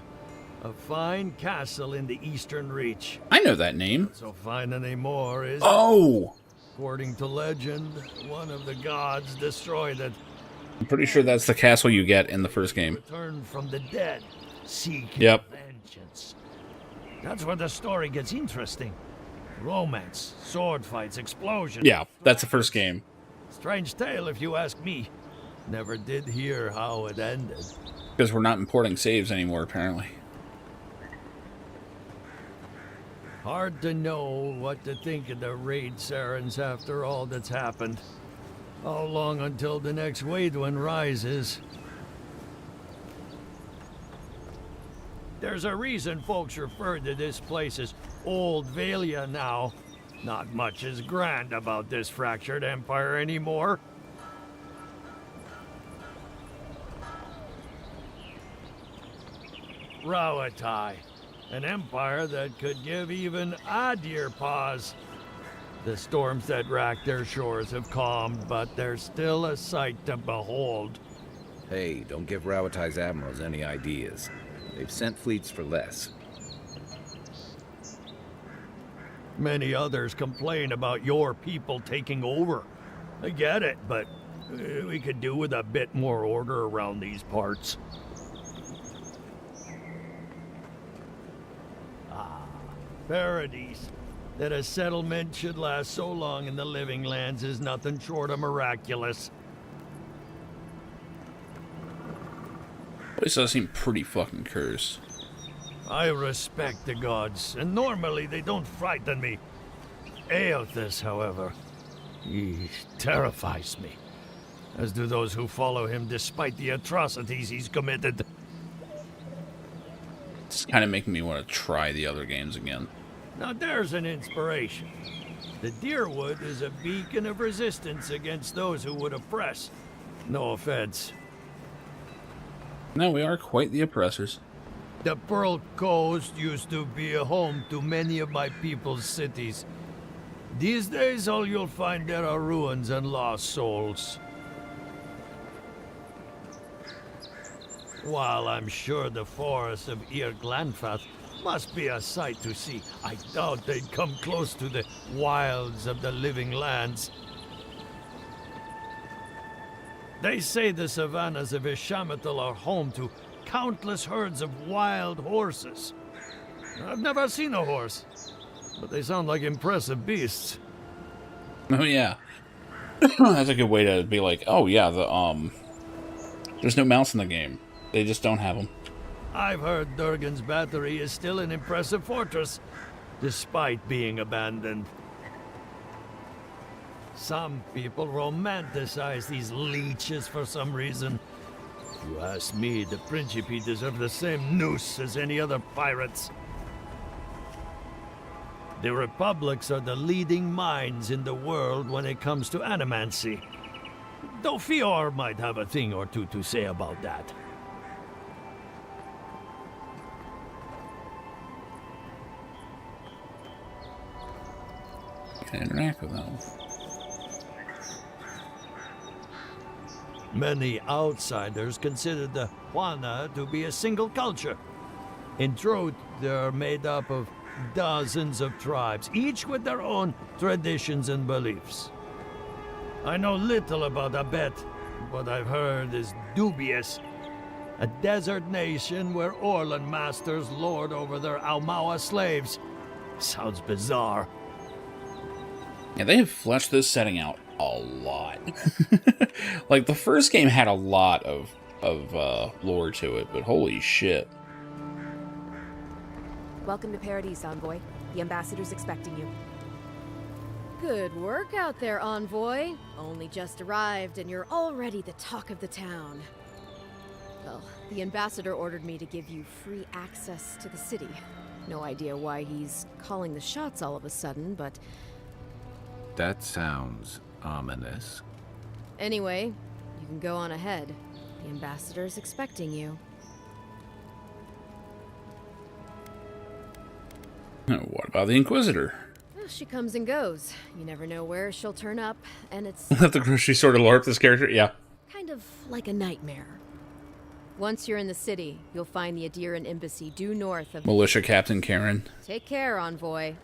a fine castle in the Eastern Reach. I know that name. Not so fine anymore, is it? Oh! According to legend, one of the gods destroyed it. I'm pretty sure that's the castle you get in the first game. Returned from the dead, seeking Yep. vengeance. That's where the story gets interesting. Romance, sword fights, explosions. Yeah, that's the first game. Strange tale if you ask me. Never did hear how it ended. Because we're not importing saves anymore, apparently. Hard to know what to think of the raid sirens after all that's happened. How long until the next wave one rises? There's a reason folks refer to this place as Old Valia now. Not much is grand about this fractured empire anymore. Rawatai, an empire that could give even Adir pause. The storms that rack their shores have calmed, but they're still a sight to behold. Hey, don't give Rawatai's admirals any ideas. They've sent fleets for less. Many others complain about your people taking over. I get it, but we could do with a bit more order around these parts. Paradise. That a settlement should last so long in the living lands is nothing short of miraculous. Place does seem pretty fucking cursed. I respect the gods, and normally they don't frighten me. Aothus, however, he terrifies me. As do those who follow him despite the atrocities he's committed. It's kind of making me want to try the other games again. Now there's an inspiration. The Deerwood is a beacon of resistance against those who would oppress. No offense. No, we are quite the oppressors. The Pearl Coast used to be a home to many of my people's cities. These days, all you'll find there are ruins and lost souls. While I'm sure the forests of Ir Glanfath must be a sight to see, I doubt they'd come close to the wilds of the living lands. They say the savannas of Ishamathal are home to countless herds of wild horses. I've never seen a horse, but they sound like impressive beasts. Oh yeah. That's a good way to be like, oh yeah, there's no mouse in the game. They just don't have them. I've heard Durgan's battery is still an impressive fortress, despite being abandoned. Some people romanticize these leeches for some reason. If you ask me, the Principe deserve the same noose as any other pirates. The Republics are the leading minds in the world when it comes to animancy. Though Fior might have a thing or two to say about that. Can interact with them. Many outsiders consider the Juana to be a single culture. In truth, they're made up of dozens of tribes, each with their own traditions and beliefs. I know little about Abet. What I've heard is dubious. A desert nation where Orlan masters lord over their Aumaua slaves. Sounds bizarre. Yeah, they have fleshed this setting out a lot. Like, the first game had a lot of lore to it, but holy shit. Welcome to Paradise, Envoy. The ambassador's expecting you. Good work out there, Envoy. Only just arrived, and you're already the talk of the town. Well, the ambassador ordered me to give you free access to the city. No idea why he's calling the shots all of a sudden, but... That sounds ominous. Anyway, you can go on ahead. The ambassador's expecting you. What about the Inquisitor? Well, she comes and goes. You never know where she'll turn up, and it's... Let the grocery store LARP this character? Yeah. kind of like a nightmare. Once you're in the city, you'll find the Adiran embassy due north of... Militia Captain Karen. Take care, Envoy.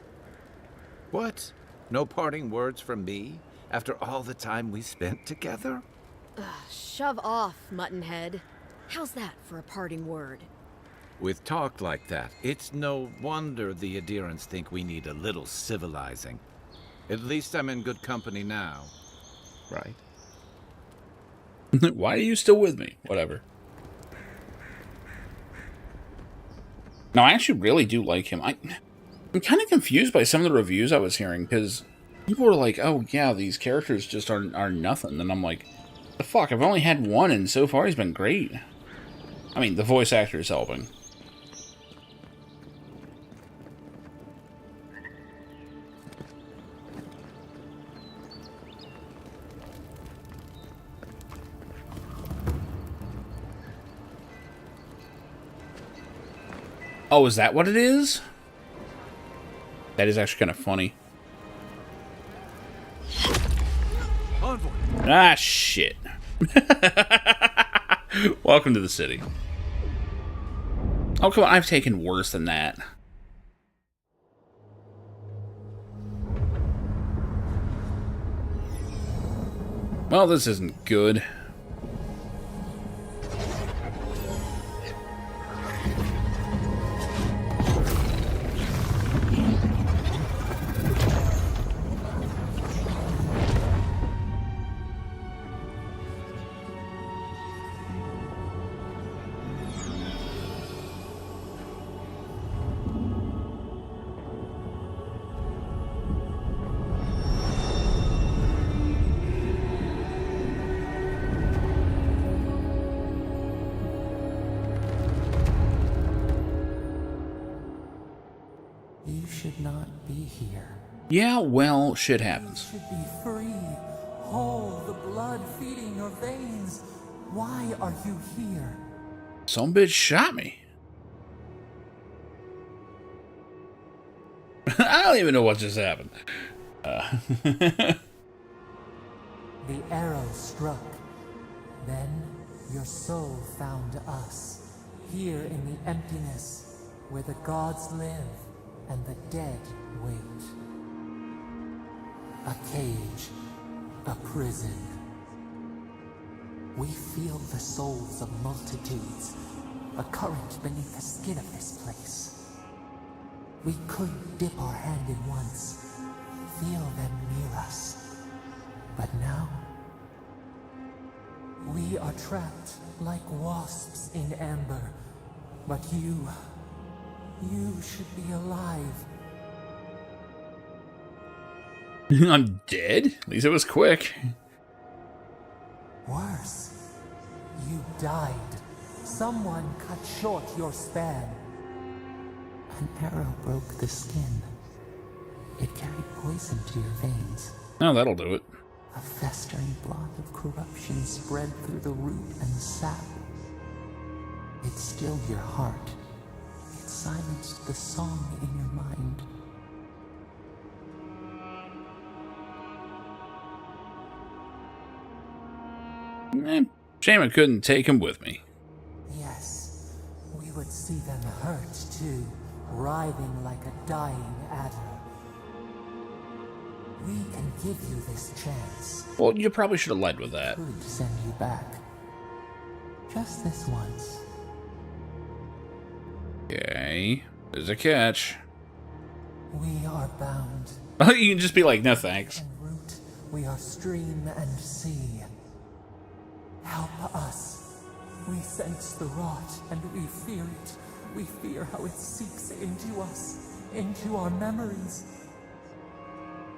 What? No parting words from me? After all the time we spent together? Shove off, Muttonhead. How's that for a parting word? With talk like that, it's no wonder the Adirans think we need a little civilizing. At least I'm in good company now. Right? Why are you still with me? Whatever. No, I actually really do like him. I'm kind of confused by some of the reviews I was hearing, because people were like, oh yeah, these characters just are nothing. And I'm like, the fuck, I've only had one, and so far he's been great. I mean, the voice actor is helping. Oh, is that what it is? That is actually kind of funny. Envoy. Ah, shit. Welcome to the city. Oh, come on. I've taken worse than that. Well, this isn't good. You should not be here. Yeah, well, shit happens. You should be free, whole, the blood feeding your veins. Why are you here? Some bitch shot me. I don't even know what just happened. The arrow struck. Then your soul found us, here in the emptiness, where the gods live and the dead wait. A cage, a prison. We feel the souls of multitudes, a current beneath the skin of this place. We could dip our hand in once, feel them near us. But now, we are trapped like wasps in amber. But you should be alive. I'm dead? At least it was quick. Worse, you died. Someone cut short your span. An arrow broke the skin. It carried poison to your veins. Oh, that'll do it. A festering blot of corruption spread through the root and sap. It stilled your heart. It silenced the song in your mind. Shame I couldn't take him with me. Yes, we would see them hurt too, writhing like a dying adder. We can give you this chance. Well, you probably should have led with that. Could send you back. Just this once. Okay, there's a catch. We are bound. You can just be like, no thanks. Root, we are stream and sea. Help us. We sense the rot and we fear it. We fear how it seeps into us, into our memories.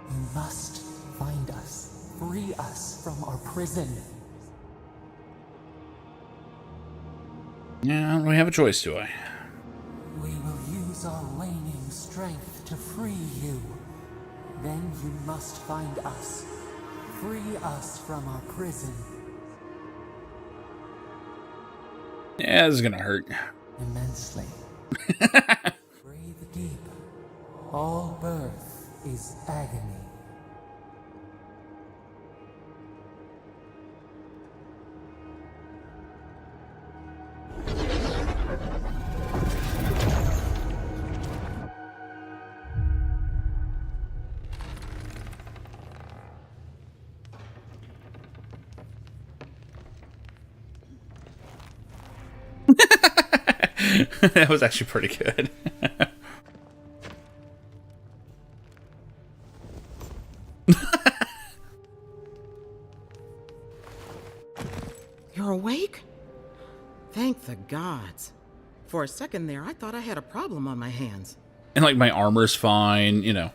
You must find us, free us from our prison. Yeah, I don't really have a choice, do I? We will use our waning strength to free you. Then you must find us. Free us from our prison. Yeah, this is gonna hurt. Immensely. Breathe deep. All birth is agony. That was actually pretty good. You're awake? Thank the gods. For a second there, I thought I had a problem on my hands. And like my armor's fine, you know.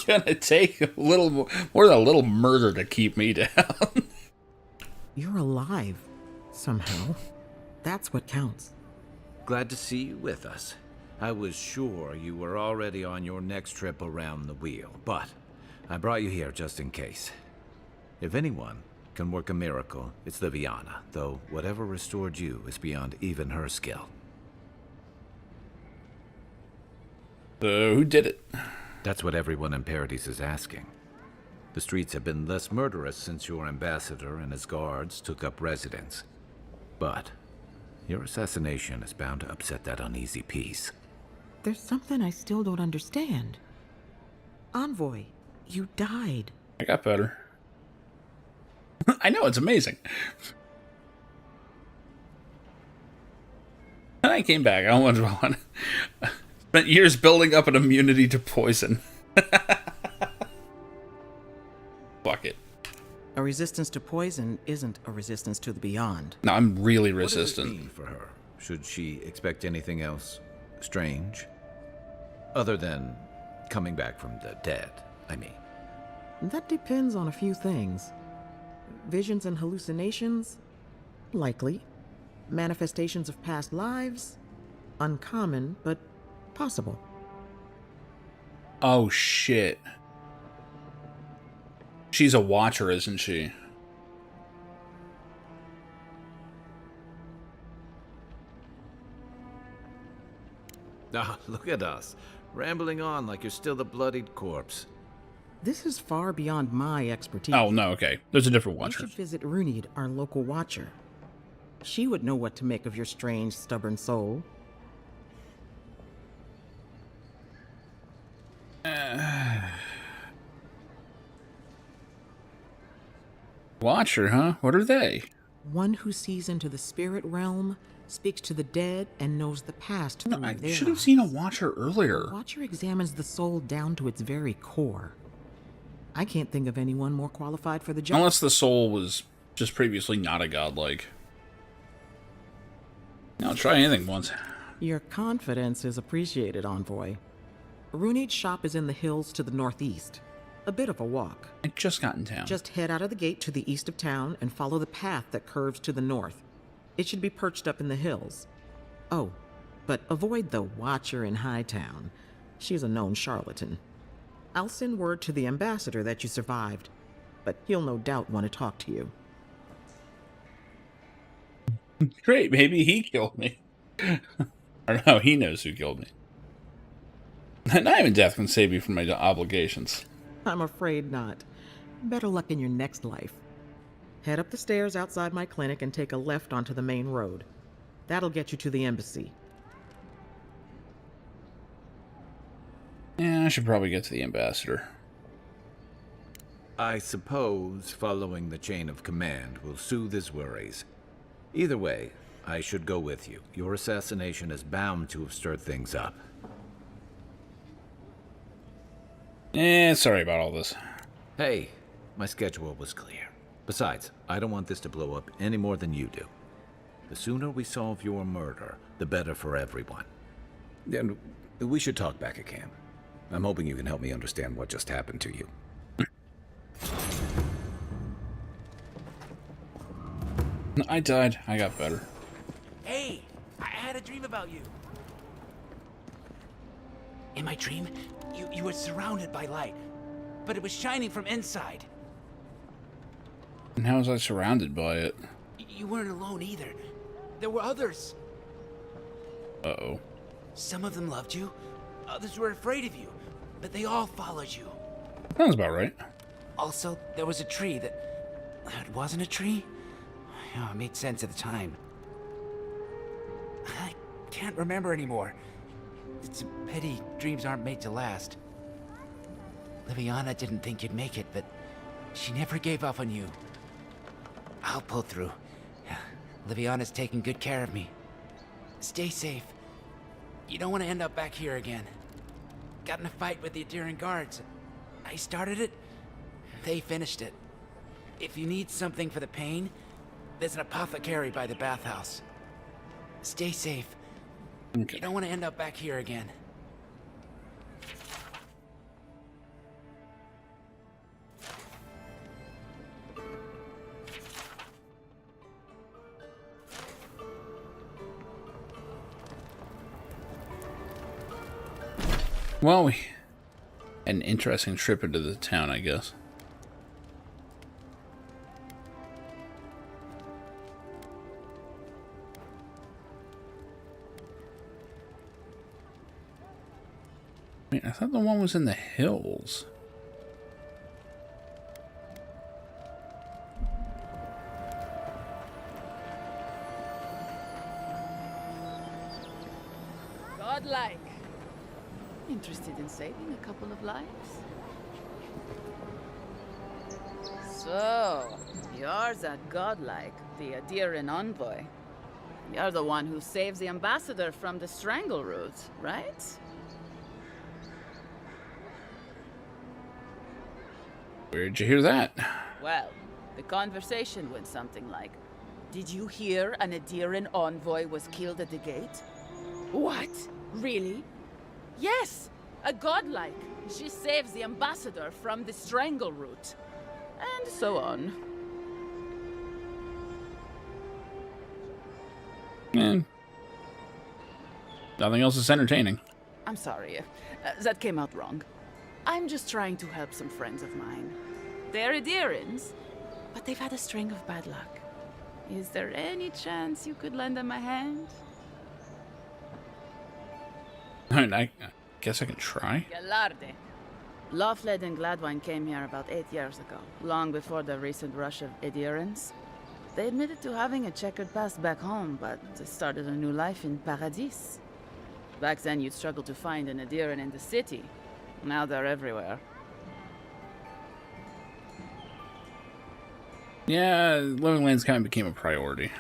Gonna take a little more than a little murder to keep me down. You're alive, somehow. That's what counts. Glad to see you with us. I was sure you were already on your next trip around the wheel, but I brought you here just in case. If anyone can work a miracle, it's Liviana, though whatever restored you is beyond even her skill. Who did it? That's what everyone in Paradise is asking. The streets have been less murderous since your ambassador and his guards took up residence. But your assassination is bound to upset that uneasy peace. There's something I still don't understand. Envoy, you died. I got better. I know, it's amazing. And I came back. I want spent years building up an immunity to poison. Fuck it. A resistance to poison isn't a resistance to the beyond. No, I'm really What does it resistant. mean for her? Should she expect anything else strange? Other than coming back from the dead, I mean. That depends on a few things. Visions and hallucinations? Likely. Manifestations of past lives? Uncommon, but possible. Oh shit. She's a watcher, isn't she? Ah, look at us, rambling on like you're still the bloodied corpse. This is far beyond my expertise. Oh, no, okay. There's a different You watcher. should visit Runid, our local watcher. She would know what to make of your strange, stubborn soul. Watcher, huh? What are they? One who sees into the spirit realm, speaks to the dead, and knows the past through I their should have eyes. seen a watcher earlier. The watcher examines the soul down to its very core. I can't think of anyone more qualified for the job. Unless the soul was just previously not a godlike. I'll try anything once. Your confidence is appreciated, Envoy. Runid's shop is in the hills to the northeast. A bit of a walk. I just got in town. Just head out of the gate to the east of town and follow the path that curves to the north. It should be perched up in the hills. Oh, but avoid the Watcher in Hightown. She's a known charlatan. I'll send word to the ambassador that you survived, but he'll no doubt want to talk to you. Great, maybe he killed me. Or no, he knows who killed me. Not even death can save me from my obligations. I'm afraid not. Better luck in your next life. Head up the stairs outside my clinic and take a left onto the main road. That'll get you to the embassy. Yeah, I should probably get to the ambassador. I suppose following the chain of command will soothe his worries. Either way, I should go with you. Your assassination is bound to have stirred things up. Sorry about all this. Hey, my schedule was clear. Besides, I don't want this to blow up any more than you do. The sooner we solve your murder, the better for everyone. And we should talk back at camp. I'm hoping you can help me understand what just happened to you. I died. I got better. Hey, I had a dream about you. In my dream, you were surrounded by light, but it was shining from inside. And how was I surrounded by it? You weren't alone either. There were others. Uh-oh. Some of them loved you, others were afraid of you, but they all followed you. Sounds about right. Also, there was a tree that it wasn't a tree. Oh, it made sense at the time. I can't remember anymore. It's a pity dreams aren't made to last. Liviana didn't think you'd make it, but she never gave up on you. I'll pull through. Liviana's taking good care of me. Stay safe. You don't want to end up back here again. Got in a fight with the Adiran guards. I started it, they finished it. If you need something for the pain, there's an apothecary by the bathhouse. Stay safe. Okay. You don't want to end up back here again. Well, we had an interesting trip into the town, I guess. I thought the one was in the hills. Godlike. Interested in saving a couple of lives? So, you're that godlike, the Adiran envoy. You're the one who saves the ambassador from the strangle root, right? Where'd you hear that? Well, the conversation went something like, "Did you hear an Adiran envoy was killed at the gate?" What? Really? Yes! A godlike. She saves the ambassador from the strangle root. And so on. Man. Nothing else is entertaining. I'm sorry. That came out wrong. I'm just trying to help some friends of mine. They're Adirans, but they've had a string of bad luck. Is there any chance you could lend them a hand? I mean, I guess I can try. Galarde. Lawfled and Gladwine came here about 8 years ago, long before the recent rush of adherents. They admitted to having a checkered past back home, but they started a new life in Paradis. Back then, you'd struggle to find an adherent in the city. Now they're everywhere. Yeah, Living Lands kind of became a priority.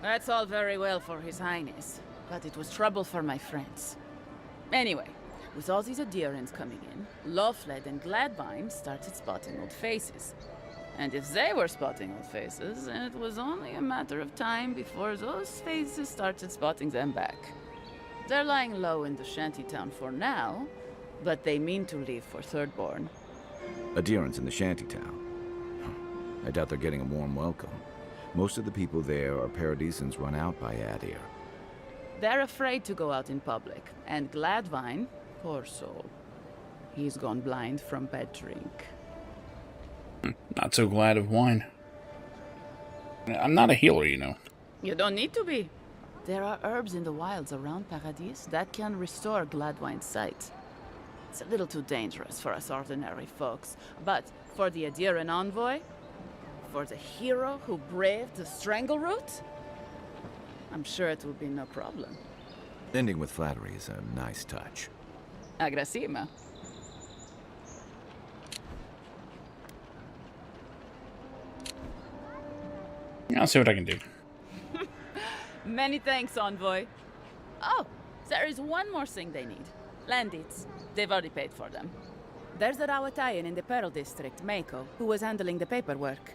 That's all very well for His Highness, but it was trouble for my friends. Anyway, with all these adherents coming in, Lawfled and Gladwine started spotting old faces. And if they were spotting old faces, it was only a matter of time before those faces started spotting them back. They're lying low in the shantytown for now, but they mean to leave for Thirdborn. Adherents in the shantytown. I doubt they're getting a warm welcome. Most of the people there are Paradisans run out by Adir. They're afraid to go out in public, and Gladwine, poor soul, he's gone blind from bad drink. Not so glad of wine. I'm not a healer, you know. You don't need to be. There are herbs in the wilds around Paradis that can restore Gladwine's sight. It's a little too dangerous for us ordinary folks, but for the Adhiran envoy, for the hero who braved the strangle route, I'm sure it will be no problem. Ending with flattery is a nice touch. Agrasima. I'll see what I can do. Many thanks, envoy. Oh, there is one more thing they need. Land deeds. They've already paid for them. There's a Rawatayan in the Pearl District, Mako, who was handling the paperwork.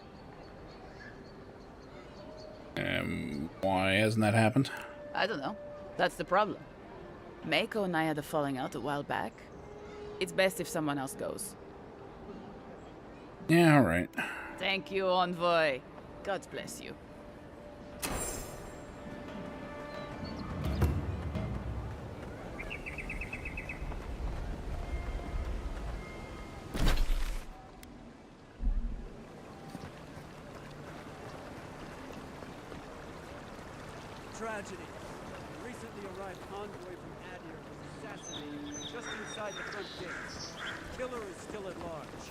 Why hasn't that happened? I don't know. That's the problem. Mako and I had a falling out a while back. It's best if someone else goes. Yeah, alright. Thank you, envoy. God bless you. Tragedy. A recently arrived convoy from Adir was assassinated just inside the front gates. The killer is still at large.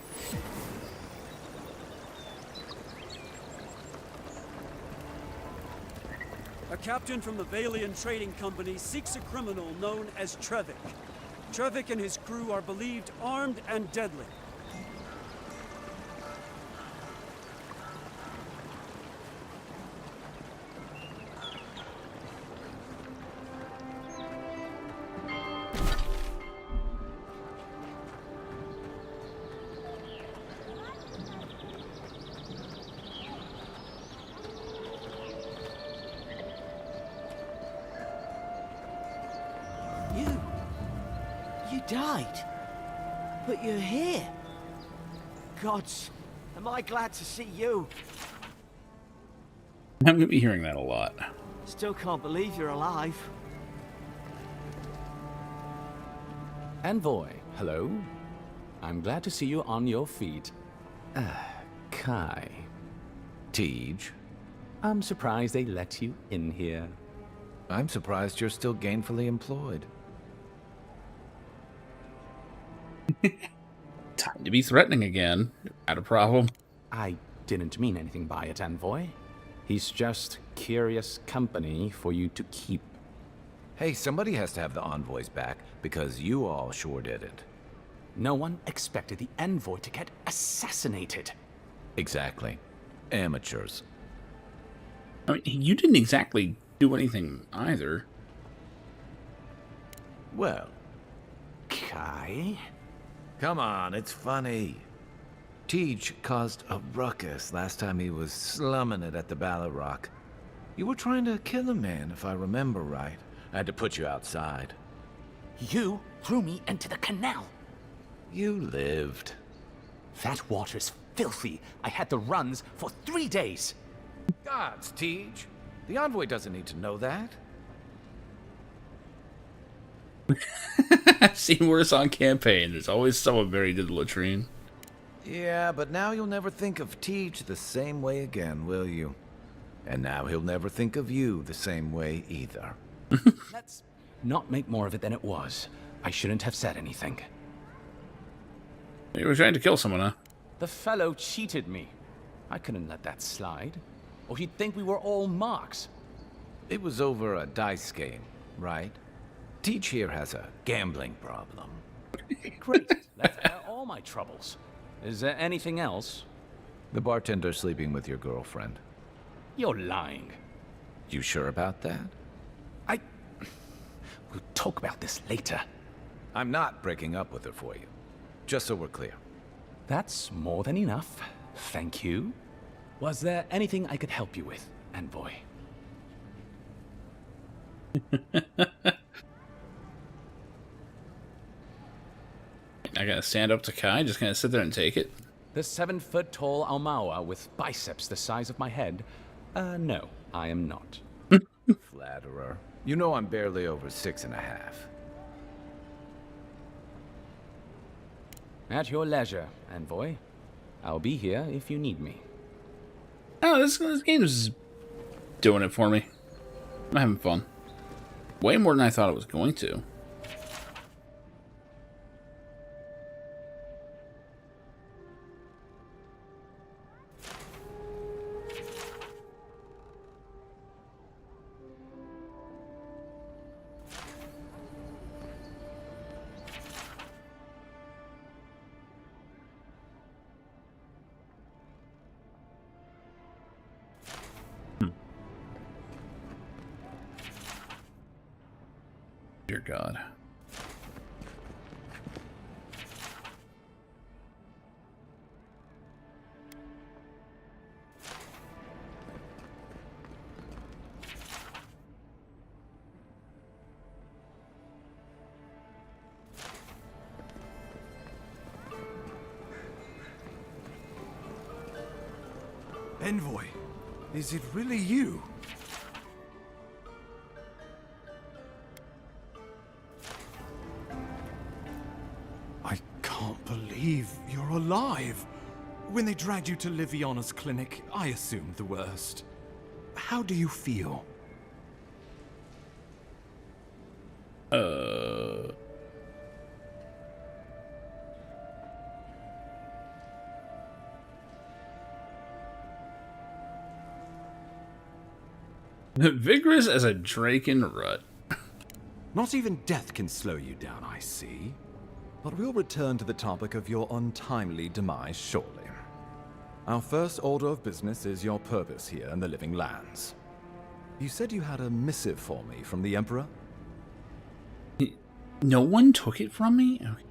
A captain from the Valian Trading Company seeks a criminal known as Trevik. Trevik and his crew are believed armed and deadly. You died. But you're here. Gods, am I glad to see you. I'm gonna be hearing that a lot. Still can't believe you're alive. Envoy, hello. I'm glad to see you on your feet. Kai. Tej. I'm surprised they let you in here. I'm surprised you're still gainfully employed. Time to be threatening again. Not a problem. I didn't mean anything by it, Envoy. He's just curious company for you to keep. Hey, somebody has to have the envoys back, because you all sure didn't. No one expected the Envoy to get assassinated. Exactly. Amateurs. I mean, you didn't exactly do anything either. Well, Kai? Come on, it's funny. Tej caused a ruckus last time he was slumming it at the Ballarrock. You were trying to kill a man, if I remember right. I had to put you outside. You threw me into the canal. You lived. That water's filthy. I had the runs for 3 days. Gods, Tej. The envoy doesn't need to know that. I've seen worse on campaign. There's always someone buried in the latrine. Yeah, but now you'll never think of Tej the same way again, will you? And now he'll never think of you the same way either. Let's not make more of it than it was. I shouldn't have said anything. You were trying to kill someone, huh? The fellow cheated me. I couldn't let that slide. Or he'd think we were all marks. It was over a dice game, right? Teach here has a gambling problem. Great. Let's air all my troubles. Is there anything else? The bartender sleeping with your girlfriend. You're lying. You sure about that? We'll talk about this later. I'm not breaking up with her for you. Just so we're clear. That's more than enough. Thank you. Was there anything I could help you with, Envoy? I gotta stand up to Kai, just gonna sit there and take it. The 7-foot-tall Aumaua with biceps the size of my head? No, I am not. Flatterer. You know I'm barely over 6.5. At your leisure, Envoy. I'll be here if you need me. Oh, this game's doing it for me. I'm having fun. Way more than I thought it was going to. Dear God. Envoy, is it really you? I can't believe you're alive. When they dragged you to Liviana's clinic, I assumed the worst. How do you feel? Vigorous as a drake in rut. Not even death can slow you down, I see. But we'll return to the topic of your untimely demise shortly. Our first order of business is your purpose here in the Living Lands. You said you had a missive for me from the Emperor? No one took it from me? Okay.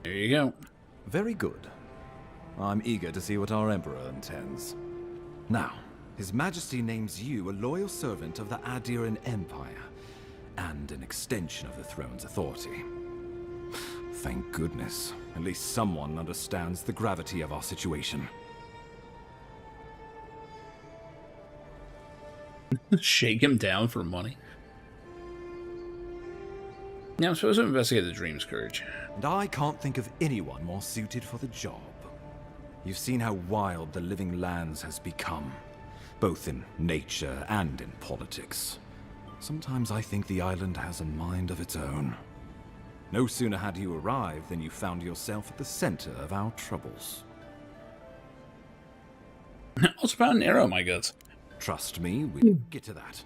There you go. Very good. I'm eager to see what our Emperor intends. Now, His Majesty names you a loyal servant of the Adiran Empire, and an extension of the throne's authority. Thank goodness. At least someone understands the gravity of our situation. Shake him down for money. Now I'm supposed to investigate the Dream Scourge. And I can't think of anyone more suited for the job. You've seen how wild the Living Lands has become, both in nature and in politics. Sometimes I think the island has a mind of its own. No sooner had you arrived than you found yourself at the center of our troubles. Also found an arrow in my guts. Trust me, we'll get to that.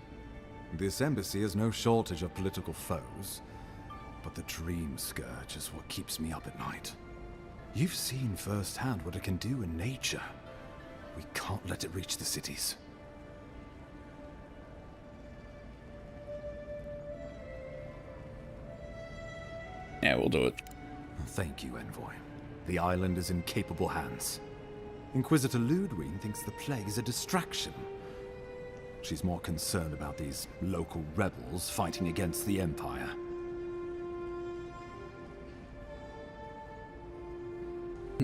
This embassy has no shortage of political foes, but the Dream Scourge is what keeps me up at night. You've seen firsthand what it can do in nature. We can't let it reach the cities. Yeah, we'll do it. Thank you, Envoy. The island is in capable hands. Inquisitor Ludwig thinks the plague is a distraction. She's more concerned about these local rebels fighting against the Empire.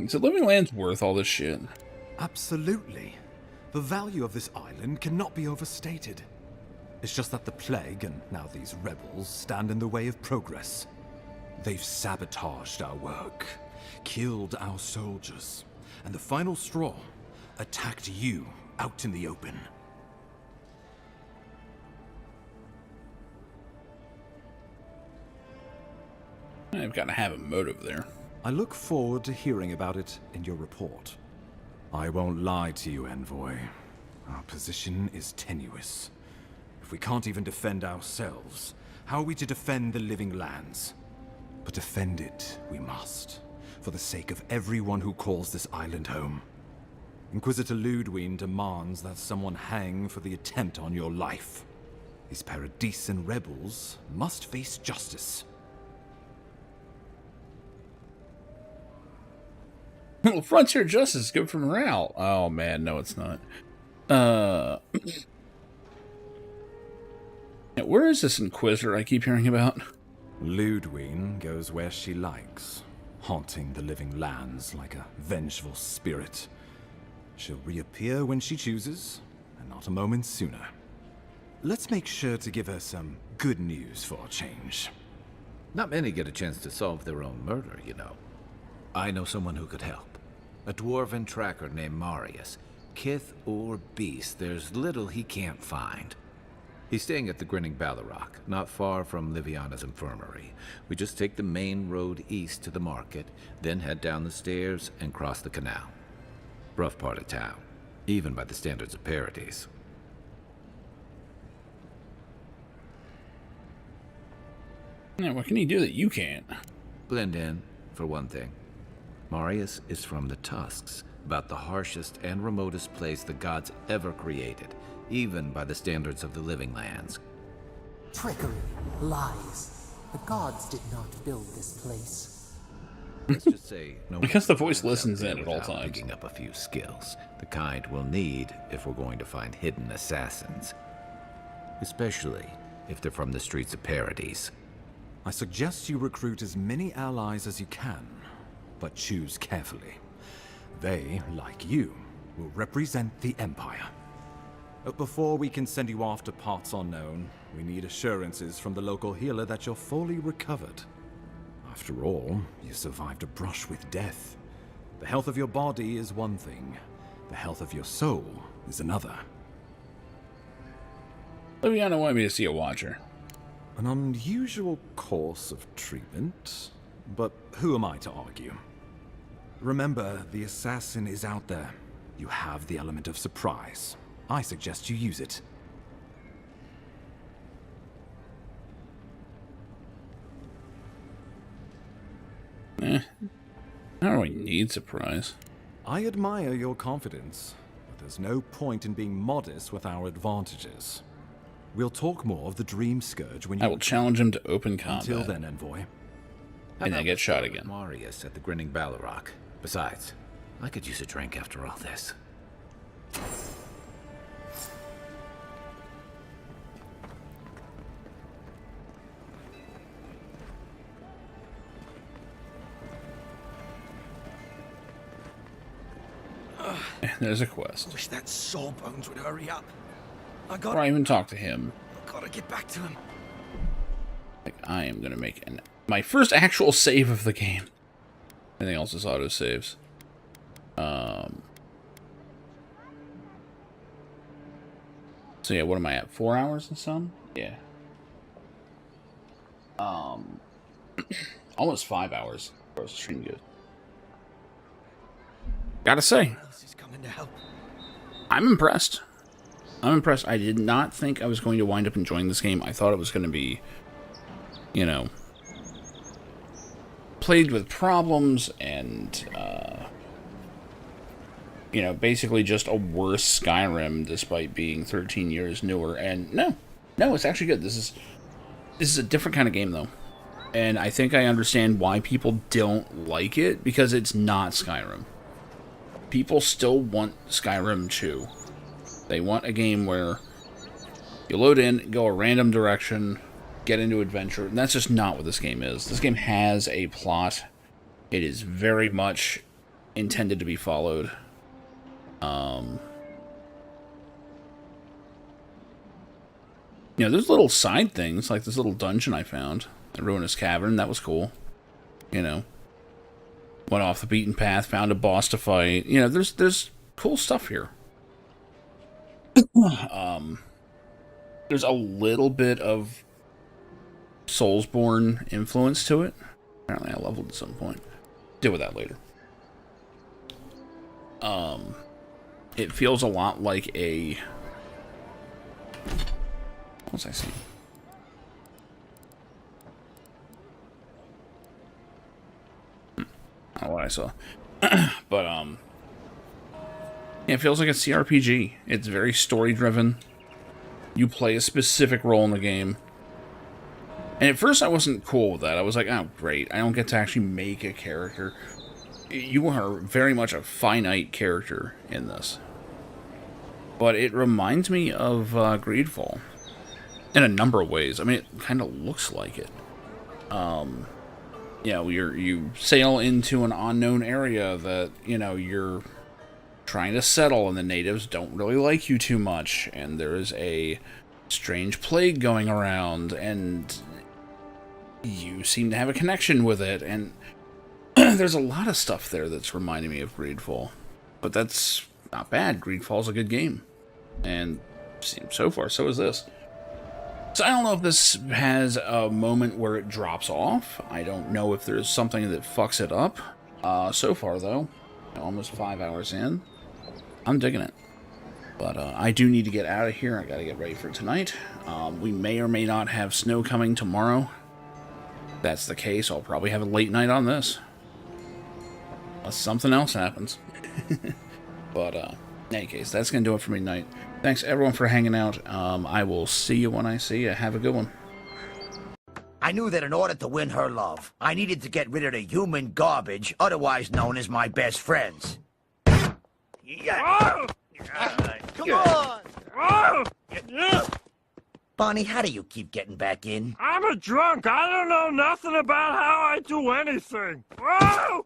So Living Land's worth all this shit. Absolutely. The value of this island cannot be overstated. It's just that the plague, and now these rebels, stand in the way of progress. They've sabotaged our work, killed our soldiers, and the final straw, attacked you out in the open. I've got to have a motive there. I look forward to hearing about it in your report. I won't lie to you, Envoy. Our position is tenuous. If we can't even defend ourselves, how are we to defend the living lands? But defend it we must, for the sake of everyone who calls this island home. Inquisitor Ludwig demands that someone hang for the attempt on your life. These Paradisen rebels must face justice. Frontier justice is good for morale. Oh man, no, it's not. Yeah, where is this Inquisitor I keep hearing about? Ludwig goes where she likes, haunting the living lands like a vengeful spirit. She'll reappear when she chooses, and not a moment sooner. Let's make sure to give her some good news for a change. Not many get a chance to solve their own murder, you know. I know someone who could help. A dwarven tracker named Marius. Kith or beast, there's little he can't find. He's staying at the Grinning Ballarrock, not far from Liviana's infirmary. We just take the main road east to the market, then head down the stairs and cross the canal. Rough part of town, even by the standards of Paradise. Yeah, what can he do that you can't? Blend in, for one thing. Marius is from the Tusks, about the harshest and remotest place the gods ever created, even by the standards of the living lands. Trickery, lies. The gods did not build this place. Let's just say no. Because the voice listens in at all without times. Picking up a few skills, the kind we'll need if we're going to find hidden assassins, especially if they're from the streets of Paradise. I suggest you recruit as many allies as you can, but choose carefully. They, like you, will represent the Empire. But before we can send you off to parts unknown, we need assurances from the local healer that you're fully recovered. After all, you survived a brush with death. The health of your body is one thing. The health of your soul is another. Liviana wanted me to see a Watcher. An unusual course of treatment, but who am I to argue? Remember, the assassin is out there. You have the element of surprise. I suggest you use it. I don't really need surprise. I admire your confidence, but there's no point in being modest with our advantages. We'll talk more of the Dream Scourge when you... I will challenge him to open combat. Until then, Envoy. And then get shot again. Marius at the Grinning Ballarrock. Besides, I could use a drink after all this. There's a quest. Wish that Sawbones would hurry up. Or I even talk to him. Gotta get back to him. Like, I am gonna make my first actual save of the game. Anything else is auto saves. So yeah, what am I at? 4 hours and some? Yeah. Almost 5 hours. As the stream goes. Gotta say, I'm impressed. I'm impressed. I did not think I was going to wind up enjoying this game. I thought it was going to be, you know, plagued with problems and, you know, basically just a worse Skyrim despite being 13 years newer. And no, it's actually good. This is a different kind of game, though. And I think I understand why people don't like it, because it's not Skyrim. People still want Skyrim 2. They want a game where you load in, go a random direction, get into adventure, and that's just not what this game is. This game has a plot. It is very much intended to be followed. You know, there's little side things, like this little dungeon I found, the Ruinous Cavern. That was cool. You know, went off the beaten path, found a boss to fight. You know, there's cool stuff here. There's a little bit of Soulsborne influence to it. Apparently I leveled at some point. Deal with that later. It feels a lot like a... What was I saying? Not what I saw. But, yeah, it feels like a CRPG. It's very story-driven. You play a specific role in the game. And at first I wasn't cool with that. I was like, oh, great. I don't get to actually make a character. You are very much a finite character in this. But it reminds me of Greedfall. In a number of ways. I mean, it kind of looks like it. You know, you sail into an unknown area that, you know, you're trying to settle, and the natives don't really like you too much, and there is a strange plague going around, and you seem to have a connection with it, and there's a lot of stuff there that's reminding me of Greedfall. But that's not bad. Greedfall's a good game. And so far, so is this. So I don't know if this has a moment where it drops off. I don't know if there's something that fucks it up. So far, though, almost 5 hours in, I'm digging it. But I do need to get out of here. I gotta get ready for tonight. We may or may not have snow coming tomorrow. If that's the case, I'll probably have a late night on this. Unless something else happens. But, in any case, that's gonna do it for me tonight. Thanks, everyone, for hanging out. I will see you when I see you. Have a good one. I knew that in order to win her love, I needed to get rid of the human garbage, otherwise known as my best friends. Come on! Bonnie, how do you keep getting back in? I'm a drunk. I don't know nothing about how I do anything. Whoa!